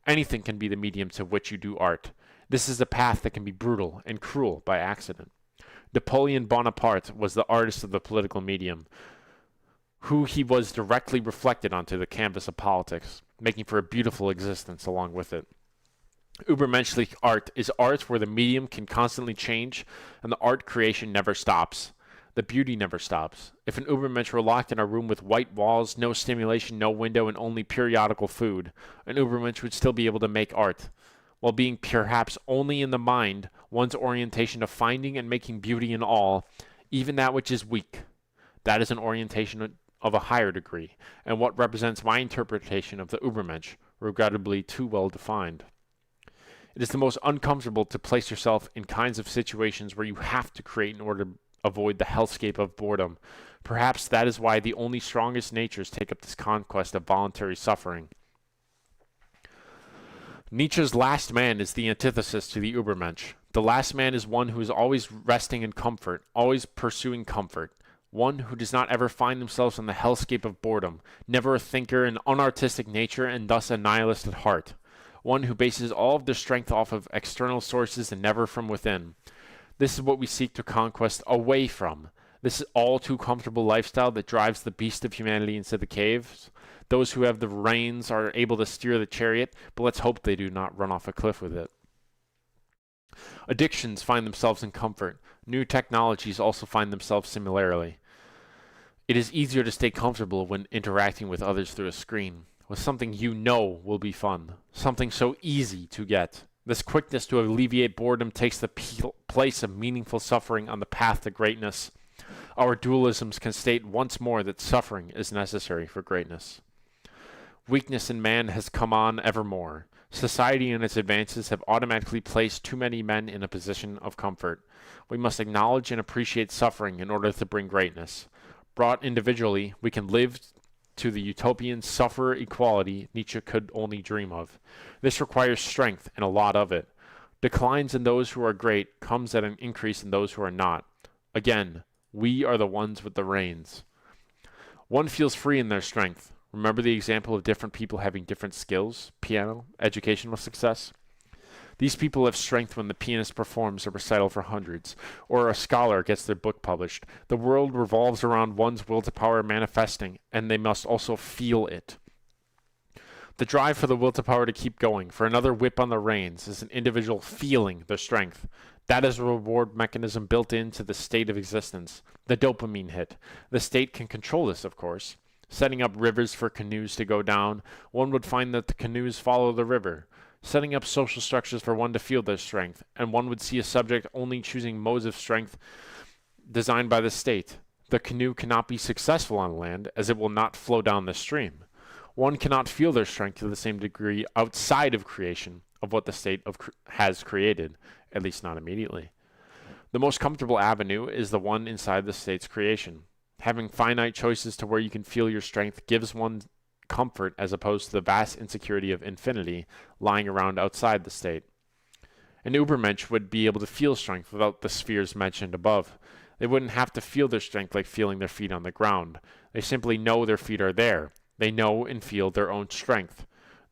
Anything can be the medium to which you do art. This is a path that can be brutal and cruel by accident. Napoleon Bonaparte was the artist of the political medium, who he was directly reflected onto the canvas of politics, making for a beautiful existence along with it. Übermenschlich art is art where the medium can constantly change and the art creation never stops. The beauty never stops. If an Übermensch were locked in a room with white walls, no stimulation, no window, and only periodical food, an Übermensch would still be able to make art. While being perhaps only in the mind, one's orientation of finding and making beauty in all, even that which is weak. That is an orientation of a higher degree, and what represents my interpretation of the Übermensch, regrettably too well defined. It is the most uncomfortable to place yourself in kinds of situations where you have to create in order to avoid the hellscape of boredom. Perhaps that is why the only strongest natures take up this conquest of voluntary suffering. Nietzsche's last man is the antithesis to the Übermensch. The last man is one who is always resting in comfort, always pursuing comfort. One who does not ever find themselves in the hellscape of boredom, never a thinker, an unartistic nature, and thus a nihilist at heart. One who bases all of their strength off of external sources and never from within. This is what we seek to conquest away from. This all too comfortable lifestyle that drives the beast of humanity into the caves. Those who have the reins are able to steer the chariot, but let's hope they do not run off a cliff with it. Addictions find themselves in comfort. New technologies also find themselves similarly. It is easier to stay comfortable when interacting with others through a screen, with something you know will be fun, something so easy to get. This quickness to alleviate boredom takes the place of meaningful suffering on the path to greatness. Our dualisms can state once more that suffering is necessary for greatness. Weakness in man has come on evermore. Society and its advances have automatically placed too many men in a position of comfort. We must acknowledge and appreciate suffering in order to bring greatness. Brought individually, we can live to the utopian sufferer equality Nietzsche could only dream of. This requires strength and a lot of it. Declines in those who are great comes at an increase in those who are not. Again, we are the ones with the reins. One feels free in their strength. Remember the example of different people having different skills, piano, educational success? These people have strength when the pianist performs a recital for hundreds, or a scholar gets their book published. The world revolves around one's will to power manifesting, and they must also feel it. The drive for the will to power to keep going, for another whip on the reins, is an individual feeling their strength. That is a reward mechanism built into the state of existence, the dopamine hit. The state can control this, of course. Setting up rivers for canoes to go down, one would find that the canoes follow the river. Setting up social structures for one to feel their strength, and one would see a subject only choosing modes of strength designed by the state. The canoe cannot be successful on land, as it will not flow down the stream. One cannot feel their strength to the same degree outside of creation of what the state has created, at least not immediately. The most comfortable avenue is the one inside the state's creation. Having finite choices to where you can feel your strength gives one comfort as opposed to the vast insecurity of infinity lying around outside the state. An Übermensch would be able to feel strength without the spheres mentioned above. They wouldn't have to feel their strength like feeling their feet on the ground. They simply know their feet are there. They know and feel their own strength.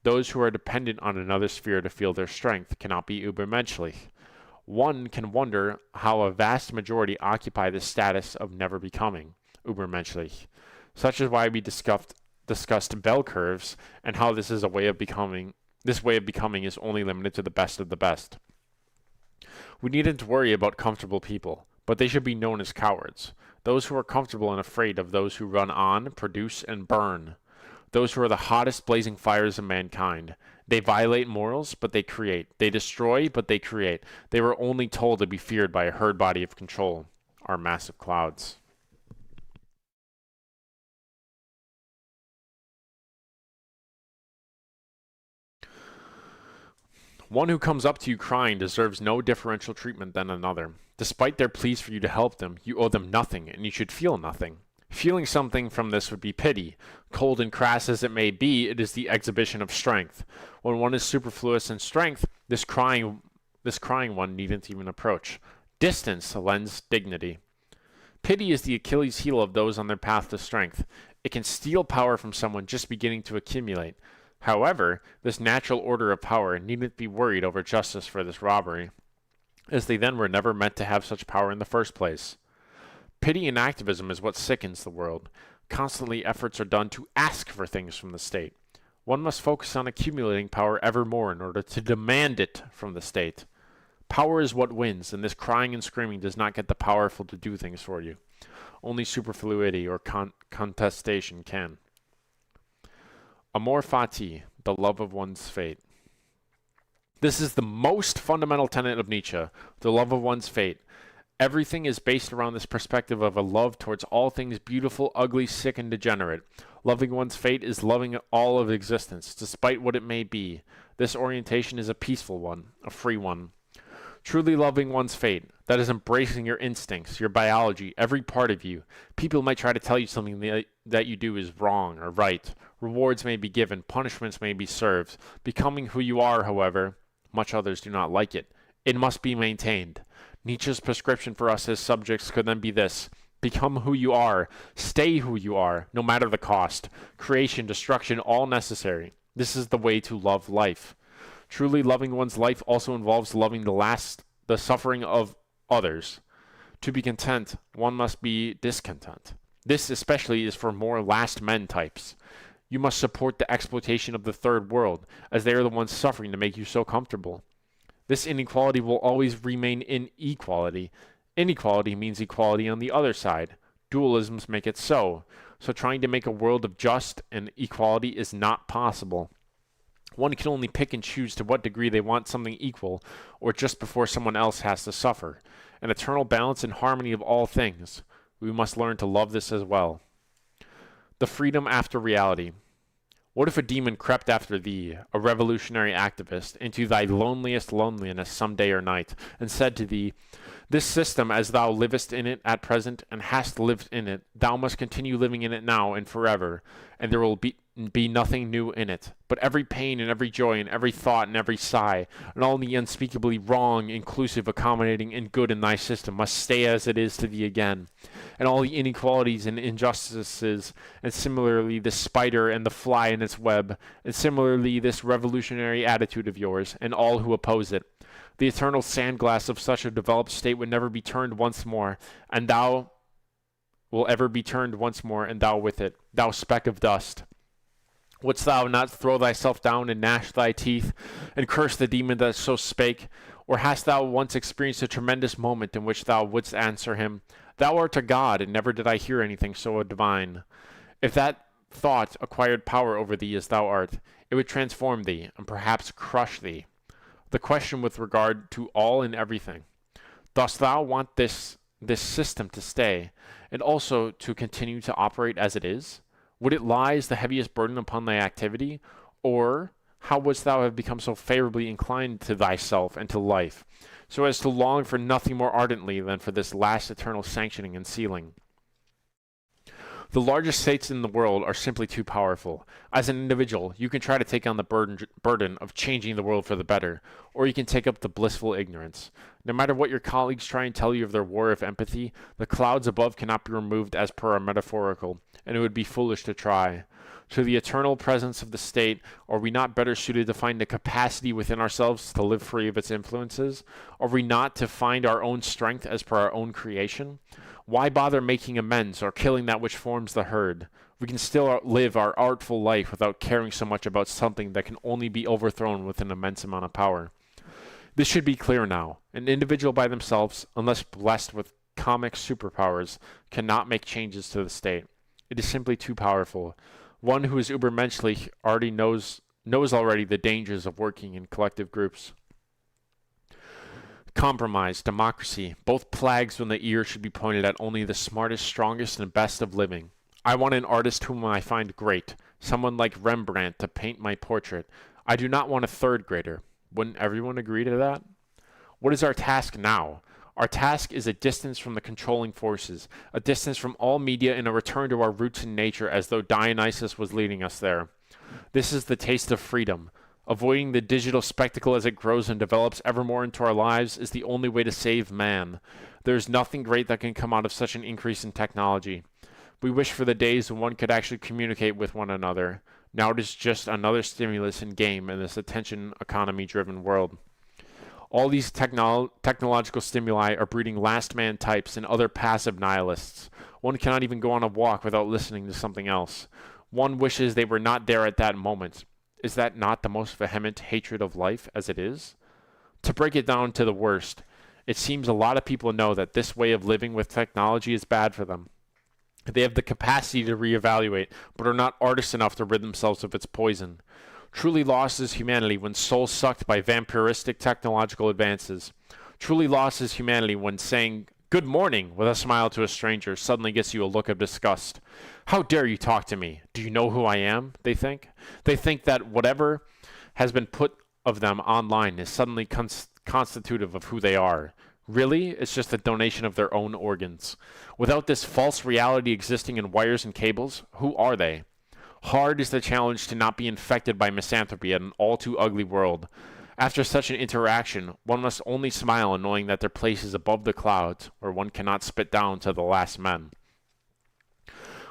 Those who are dependent on another sphere to feel their strength cannot be Übermenschlich. One can wonder how a vast majority occupy the status of never becoming Übermenschlich. Such is why we discussed bell curves and how this is a way of becoming. This way of becoming is only limited to the best of the best. We needn't worry about comfortable people, but they should be known as cowards. Those who are comfortable and afraid of those who run on, produce, and burn. Those who are the hottest blazing fires of mankind. They violate morals, but they create. They destroy, but they create. They were only told to be feared by a herd body of control, our massive clouds. One who comes up to you crying deserves no differential treatment than another. Despite their pleas for you to help them, you owe them nothing, and you should feel nothing. Feeling something from this would be pity. Cold and crass as it may be, it is the exhibition of strength. When one is superfluous in strength, this crying one needn't even approach. Distance lends dignity. Pity is the Achilles heel of those on their path to strength. It can steal power from someone just beginning to accumulate. However, this natural order of power needn't be worried over justice for this robbery, as they then were never meant to have such power in the first place. Pity and activism is what sickens the world. Constantly efforts are done to ask for things from the state. One must focus on accumulating power ever more in order to demand it from the state. Power is what wins, and this crying and screaming does not get the powerful to do things for you. Only superfluity or contestation can. Amor fati, the love of one's fate. This is the most fundamental tenet of Nietzsche, the love of one's fate. Everything is based around this perspective of a love towards all things beautiful, ugly, sick, and degenerate. Loving one's fate is loving all of existence, despite what it may be. This orientation is a peaceful one, a free one. Truly loving one's fate, that is embracing your instincts, your biology, every part of you. People might try to tell you something that you do is wrong or right. Rewards may be given, punishments may be served. Becoming who you are, however, much others do not like it. It must be maintained. Nietzsche's prescription for us as subjects could then be this: become who you are, stay who you are, no matter the cost. Creation, destruction, all necessary. This is the way to love life. Truly loving one's life also involves loving the suffering of others. To be content, one must be discontent. This especially is for more last men types. You must support the exploitation of the third world, as they are the ones suffering to make you so comfortable. This inequality will always remain inequality. Inequality means equality on the other side. Dualisms make it so. So trying to make a world of just and equality is not possible. One can only pick and choose to what degree they want something equal, or just before someone else has to suffer. An eternal balance and harmony of all things. We must learn to love this as well. The freedom after reality. What if a demon crept after thee, a revolutionary activist, into thy loneliest loneliness some day or night, and said to thee, "This system, as thou livest in it at present, and hast lived in it, thou must continue living in it now and forever, and there will be nothing new in it. But every pain and every joy and every thought and every sigh, and all the unspeakably wrong, inclusive, accommodating, and good in thy system must stay as it is to thee again. And all the inequalities and injustices, and similarly this spider and the fly in its web, and similarly this revolutionary attitude of yours, and all who oppose it. The eternal sandglass of such a developed state would never be turned once more, and thou will ever be turned once more, and thou with it, thou speck of dust. Wouldst thou not throw thyself down and gnash thy teeth, and curse the demon that so spake? Or hast thou once experienced a tremendous moment in which thou wouldst answer him, "Thou art a god, and never did I hear anything so divine"? If that thought acquired power over thee as thou art, it would transform thee, and perhaps crush thee. The question with regard to all and everything. Dost thou want this system to stay, and also to continue to operate as it is? Would it lie as the heaviest burden upon thy activity? Or how wouldst thou have become so favorably inclined to thyself and to life, so as to long for nothing more ardently than for this last eternal sanctioning and sealing? The largest states in the world are simply too powerful. As an individual, you can try to take on the burden of changing the world for the better, or you can take up the blissful ignorance. No matter what your colleagues try and tell you of their war of empathy, the clouds above cannot be removed as per our metaphorical, and it would be foolish to try. To the eternal presence of the state, are we not better suited to find the capacity within ourselves to live free of its influences? Are we not to find our own strength as per our own creation? Why bother making amends or killing that which forms the herd? We can still live our artful life without caring so much about something that can only be overthrown with an immense amount of power. This should be clear now. An individual by themselves, unless blessed with comic superpowers, cannot make changes to the state. It is simply too powerful. One who is ubermenschlich already knows already the dangers of working in collective groups. Compromise, democracy, both plagues when the ear should be pointed at only the smartest, strongest, and best of living. I want an artist whom I find great, someone like Rembrandt to paint my portrait. I do not want a third grader. Wouldn't everyone agree to that? What is our task now? Our task is a distance from the controlling forces, a distance from all media, and a return to our roots in nature as though Dionysus was leading us there. This is the taste of freedom. Avoiding the digital spectacle as it grows and develops ever more into our lives is the only way to save man. There is nothing great that can come out of such an increase in technology. We wish for the days when one could actually communicate with one another. Now it is just another stimulus and game in this attention economy-driven world. All these technological stimuli are breeding last man types and other passive nihilists. One cannot even go on a walk without listening to something else. One wishes they were not there at that moment. Is that not the most vehement hatred of life as it is? To break it down to the worst, it seems a lot of people know that this way of living with technology is bad for them. They have the capacity to reevaluate, but are not artists enough to rid themselves of its poison. Truly lost is humanity when soul sucked by vampiristic technological advances. Truly lost is humanity when saying good morning with a smile to a stranger suddenly gets you a look of disgust. How dare you talk to me? Do you know who I am? They think. They think that whatever has been put of them online is suddenly constitutive of who they are. Really, it's just a donation of their own organs. Without this false reality existing in wires and cables, who are they? Hard is the challenge to not be infected by misanthropy in an all too ugly world. After such an interaction, one must only smile knowing that their place is above the clouds, where one cannot spit down to the last men.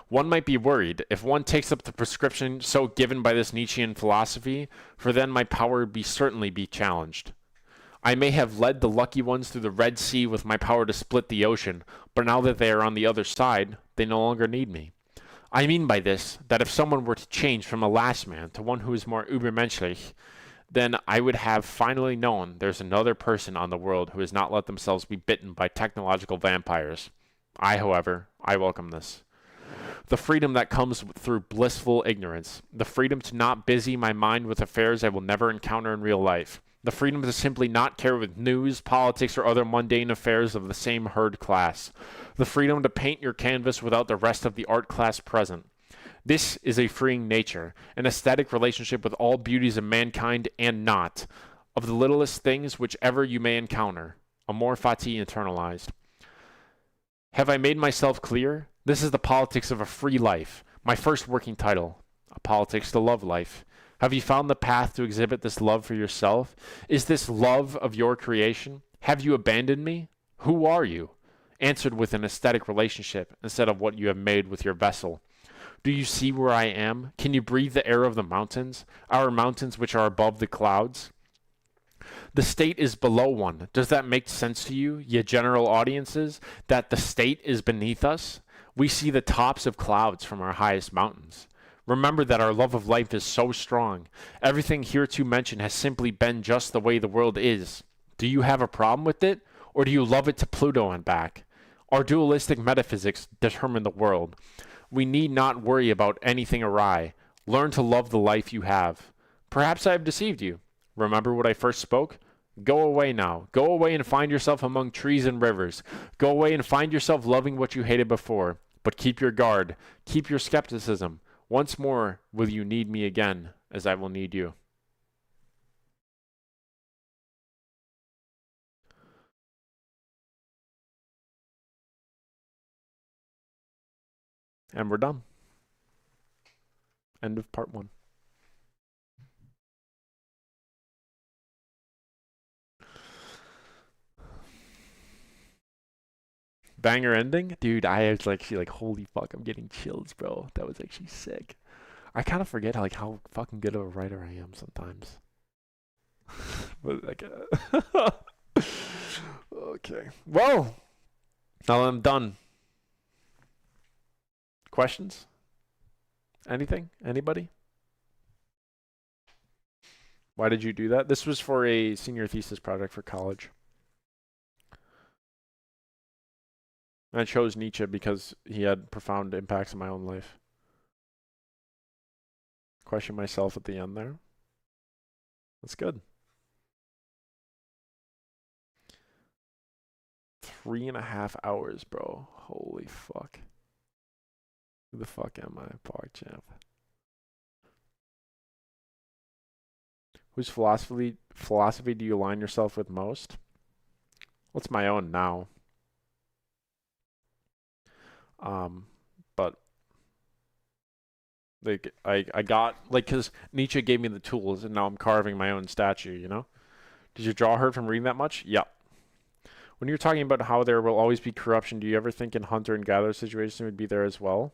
One might be worried, if one takes up the prescription so given by this Nietzschean philosophy, for then my power would certainly be challenged. I may have led the lucky ones through the Red Sea with my power to split the ocean, but now that they are on the other side, they no longer need me. I mean by this, that if someone were to change from a last man to one who is more übermenschlich, then I would have finally known there's another person on the world who has not let themselves be bitten by technological vampires. However, I welcome this. The freedom that comes through blissful ignorance. The freedom to not busy my mind with affairs I will never encounter in real life. The freedom to simply not care with news, politics, or other mundane affairs of the same herd class. The freedom to paint your canvas without the rest of the art class present. This is a freeing nature, an aesthetic relationship with all beauties of mankind and not, of the littlest things whichever you may encounter. Amor fati internalized. Have I made myself clear? This is the politics of a free life. My first working title, A Politics to Love Life. Have you found the path to exhibit this love for yourself? Is this love of your creation? Have you abandoned me? Who are you? Answered with an aesthetic relationship instead of what you have made with your vessel. Do you see where I am? Can you breathe the air of the mountains? Our mountains which are above the clouds? The state is below one. Does that make sense to you, ye general audiences, that the state is beneath us? We see the tops of clouds from our highest mountains. Remember that our love of life is so strong. Everything hereto mentioned has simply been just the way the world is. Do you have a problem with it, or do you love it to Pluto and back? Our dualistic metaphysics determine the world. We need not worry about anything awry. Learn to love the life you have. Perhaps I have deceived you. Remember what I first spoke? Go away now. Go away and find yourself among trees and rivers. Go away and find yourself loving what you hated before. But keep your guard. Keep your skepticism. Once more will you need me again, as I will need you. And we're done. End of part 1. Banger ending? Dude, I was like, holy fuck, I'm getting chills, bro. That was actually sick. I kind of forget how fucking good of a writer I am sometimes. But okay. Well, now that I'm done. Questions? Anything? Anybody? Why did you do that? This was for a senior thesis project for college. I chose Nietzsche because he had profound impacts in my own life. Question myself at the end there. That's good. 3.5 hours, bro. Holy fuck. Who the fuck am I, PogChamp? Whose philosophy do you align yourself with most? What's my own now? But like I got because Nietzsche gave me the tools and now I'm carving my own statue, you know? Did your jaw hurt from reading that much? Yep. When you're talking about how there will always be corruption, do you ever think in hunter and gatherer situation would be there as well?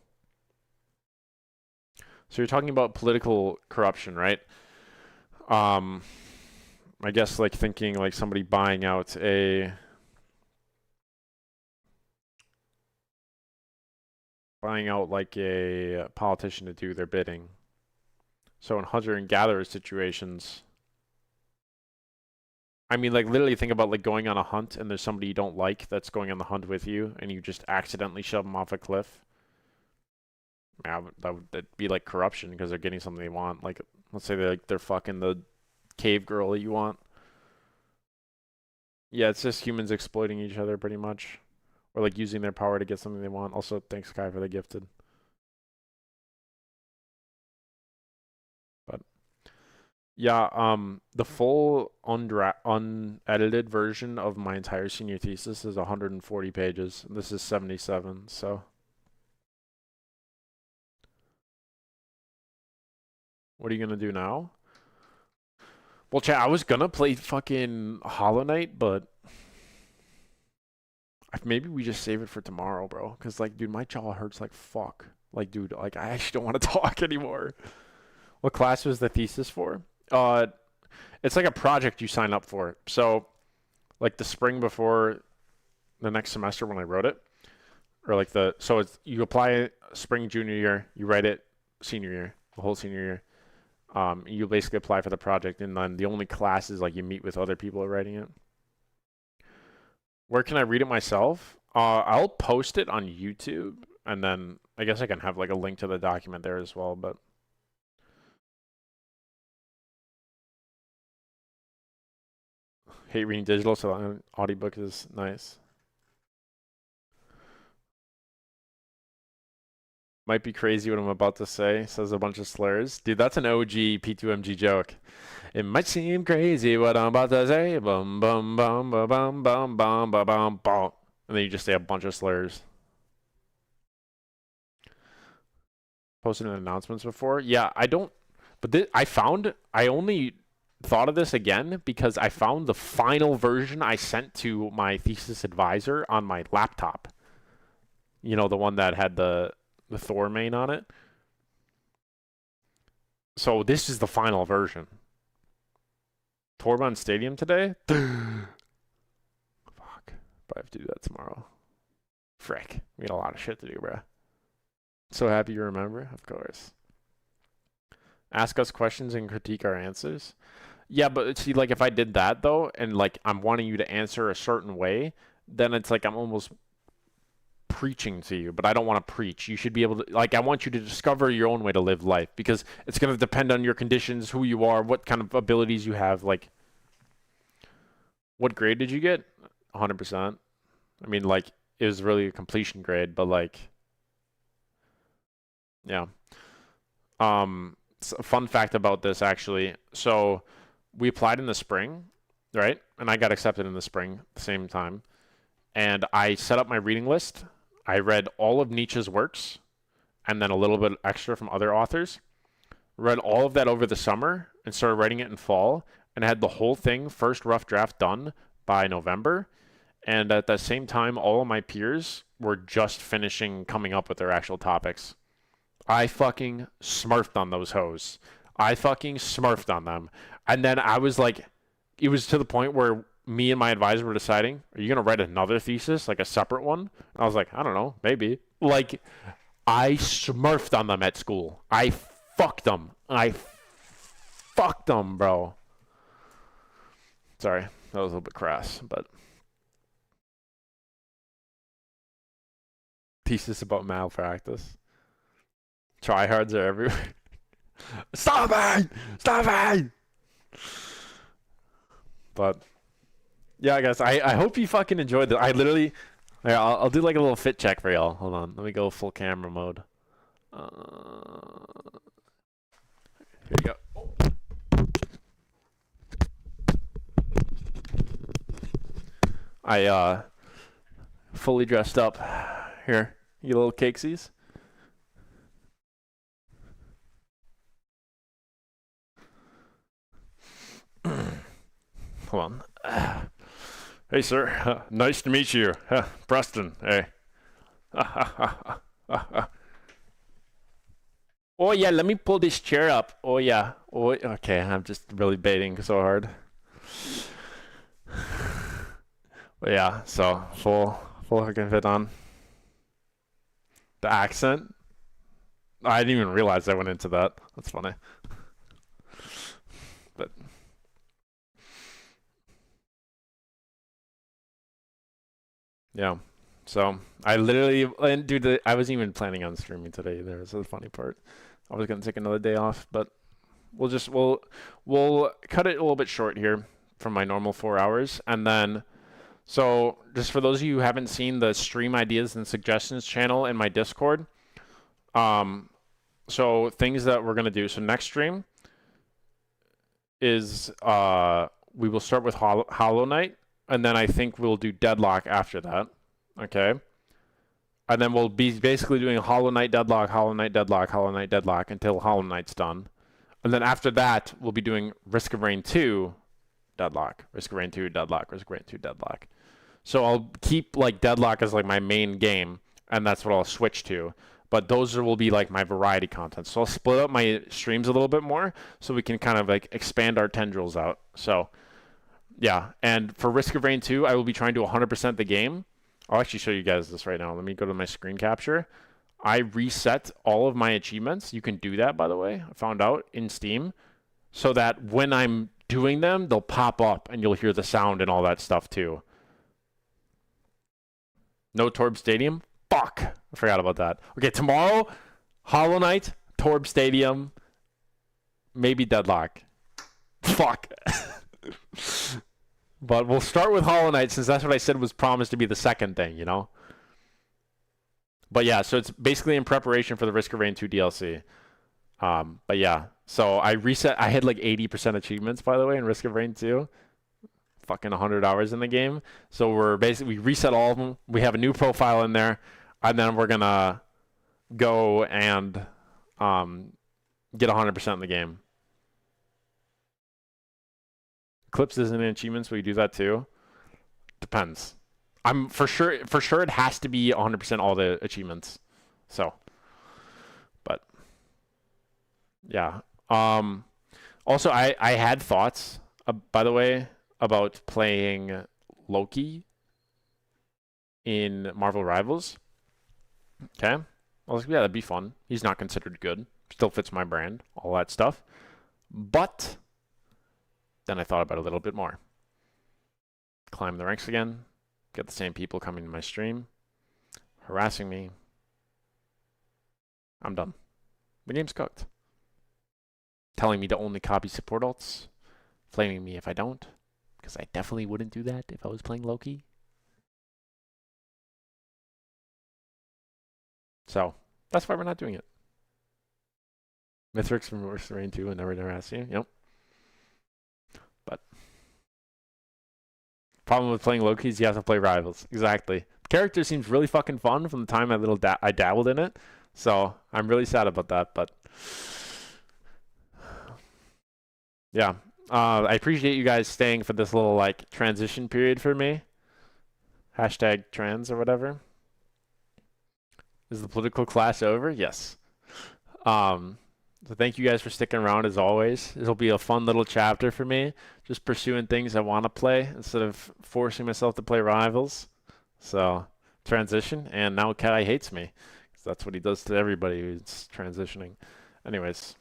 So you're talking about political corruption, right? I guess thinking somebody buying out a politician to do their bidding. So in hunter and gatherer situations, I mean, literally think about going on a hunt and there's somebody you don't like that's going on the hunt with you and you just accidentally shove them off a cliff. Yeah, that'd be corruption because they're getting something they want. Let's say they're fucking the cave girl that you want. Yeah, it's just humans exploiting each other pretty much. Or like using their power to get something they want. Also, thanks Kai for the gifted. But yeah, the full unedited version of my entire senior thesis is 140 pages. This is 77, so what are you gonna do now? Well, chat, I was gonna play fucking Hollow Knight, but maybe we just save it for tomorrow, bro. Cause like, dude, my jaw hurts like fuck. Like, dude, like I actually don't want to talk anymore. What class was the thesis for? It's like a project you sign up for. So, like the spring before the next semester when I wrote it, or like so it's you apply spring junior year, you write it senior year, the whole senior year. You basically apply for the project, and then the only class is like you meet with other people writing it. Where can I read it myself? I'll post it on YouTube, and then I guess I can have like a link to the document there as well, but hate reading digital, so an audiobook is nice. Might be crazy what I'm about to say, says a bunch of slurs. Dude, that's an OG P2MG joke. It might seem crazy what I'm about to say. Bum bum bum bum bum bum bum bum bum bum. And then you just say a bunch of slurs. Posted in announcements before? Yeah, I don't. But I only thought of this again because I found the final version I sent to my thesis advisor on my laptop. You know, the one that had the Thor main on it. So this is the final version. Torbonne Stadium today? Fuck. Probably have to do that tomorrow. Frick. We got a lot of shit to do, bro. So happy you remember? Of course. Ask us questions and critique our answers. Yeah, but see, like, if I did that, though, and, like, I'm wanting you to answer a certain way, then it's like I'm almost preaching to you, but I don't want to preach. You should be able to, like, I want you to discover your own way to live life because it's going to depend on your conditions, who you are, what kind of abilities you have. Like, what grade did you get? 100%. I mean, like, it was really a completion grade, but, like, yeah. So fun fact about this, actually. So we applied in the spring, right? And I got accepted in the spring at the same time. And I set up my reading list. I read all of Nietzsche's works and then a little bit extra from other authors. Read all of that over the summer and started writing it in fall. And I had the whole thing, first rough draft, done by November. And at the same time, all of my peers were just finishing coming up with their actual topics. I fucking smurfed on those hoes. I fucking smurfed on them. And then I was like, it was to the point where me and my advisor were deciding, are you going to write another thesis, like a separate one? And I was like, I don't know, maybe. Like, I smurfed on them at school. I fucked them. I fucked them, bro. Sorry, that was a little bit crass, but. Thesis about malpractice. Tryhards are everywhere. Stop it! Stop it! But yeah, guys, I hope you fucking enjoyed this. I literally, I'll do like a little fit check for y'all. Hold on, let me go full camera mode. Here you go. I fully dressed up. Here, you little cakesies. Hold on. Hey, sir. Nice to meet you. Preston. Hey. Oh, yeah, let me pull this chair up. Oh, yeah. Oh, okay, I'm just really baiting so hard. But yeah, so full fucking fit on. The accent. I didn't even realize I went into that. That's funny. But yeah. So I literally, and dude, I wasn't even planning on streaming today. There was the funny part. I was gonna take another day off, but We'll cut it a little bit short here from my normal 4 hours, and then so just for those of you who haven't seen the stream ideas and suggestions channel in my Discord, so things that we're gonna do. So next stream is we will start with Hollow Knight, and then I think we'll do Deadlock after that. Okay. And then we'll be basically doing Hollow Knight Deadlock, Hollow Knight Deadlock, Hollow Knight Deadlock until Hollow Knight's done. And then after that, we'll be doing Risk of Rain 2 Deadlock, Risk of Rain 2 Deadlock, Risk of Rain 2 Deadlock. So I'll keep like Deadlock as like my main game, and that's what I'll switch to. But those will be like my variety content. So I'll split up my streams a little bit more so we can kind of like expand our tendrils out. So yeah, and for Risk of Rain 2, I will be trying to 100% the game. I'll actually show you guys this right now. Let me go to my screen capture. I reset all of my achievements. You can do that, by the way. I found out in Steam. So that when I'm doing them, they'll pop up and you'll hear the sound and all that stuff too. No Torb Stadium? Fuck! I forgot about that. Okay, tomorrow, Hollow Knight, Torb Stadium, maybe Deadlock. Fuck. But we'll start with Hollow Knight since that's what I said was promised to be the second thing, you know? But yeah, so it's basically in preparation for the Risk of Rain 2 DLC. But yeah, so I had like 80% achievements, by the way, in Risk of Rain 2. Fucking 100 hours in the game. So we reset all of them. We have a new profile in there. And then we're going to go and get 100% in the game. Clips isn't in achievements. We do that too. Depends. I'm for sure it has to be 100% all the achievements. So, but yeah. Also, I had thoughts, by the way, about playing Loki in Marvel Rivals. Okay. I was like, yeah, that'd be fun. He's not considered good. Still fits my brand. All that stuff. But then I thought about it a little bit more. Climb the ranks again. Get the same people coming to my stream. Harassing me. I'm done. My game's cooked. Telling me to only copy support alts. Flaming me if I don't. Because I definitely wouldn't do that if I was playing Loki. So, that's why we're not doing it. Mithrix from Risk of Rain 2 and never harass you. Yep. But problem with playing Loki is you have to play Rivals. Exactly. The character seems really fucking fun from the time I dabbled in it. So I'm really sad about that. But yeah, I appreciate you guys staying for this little like transition period for me. Hashtag trans or whatever. Is the political class over? Yes. So thank you guys for sticking around as always. This will be a fun little chapter for me. Just pursuing things I want to play instead of forcing myself to play Rivals. So, transition. And now Kai hates me. 'Cause that's what he does to everybody who's transitioning. Anyways.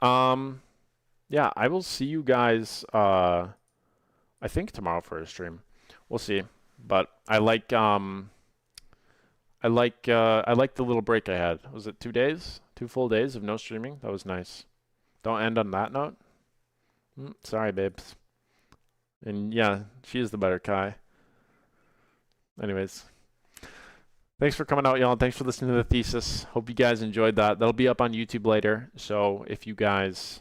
Yeah, I will see you guys, I think tomorrow for a stream. We'll see. But I like the little break I had. Was it 2 days? 2 full days of no streaming? That was nice. Don't end on that note. Sorry, babes. And yeah, she is the better Kai. Anyways. Thanks for coming out, y'all. Thanks for listening to the thesis. Hope you guys enjoyed that. That'll be up on YouTube later. So if you guys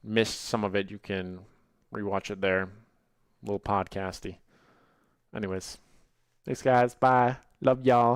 missed some of it, you can rewatch it there. A little podcasty. Anyways. Thanks, guys. Bye. Love y'all.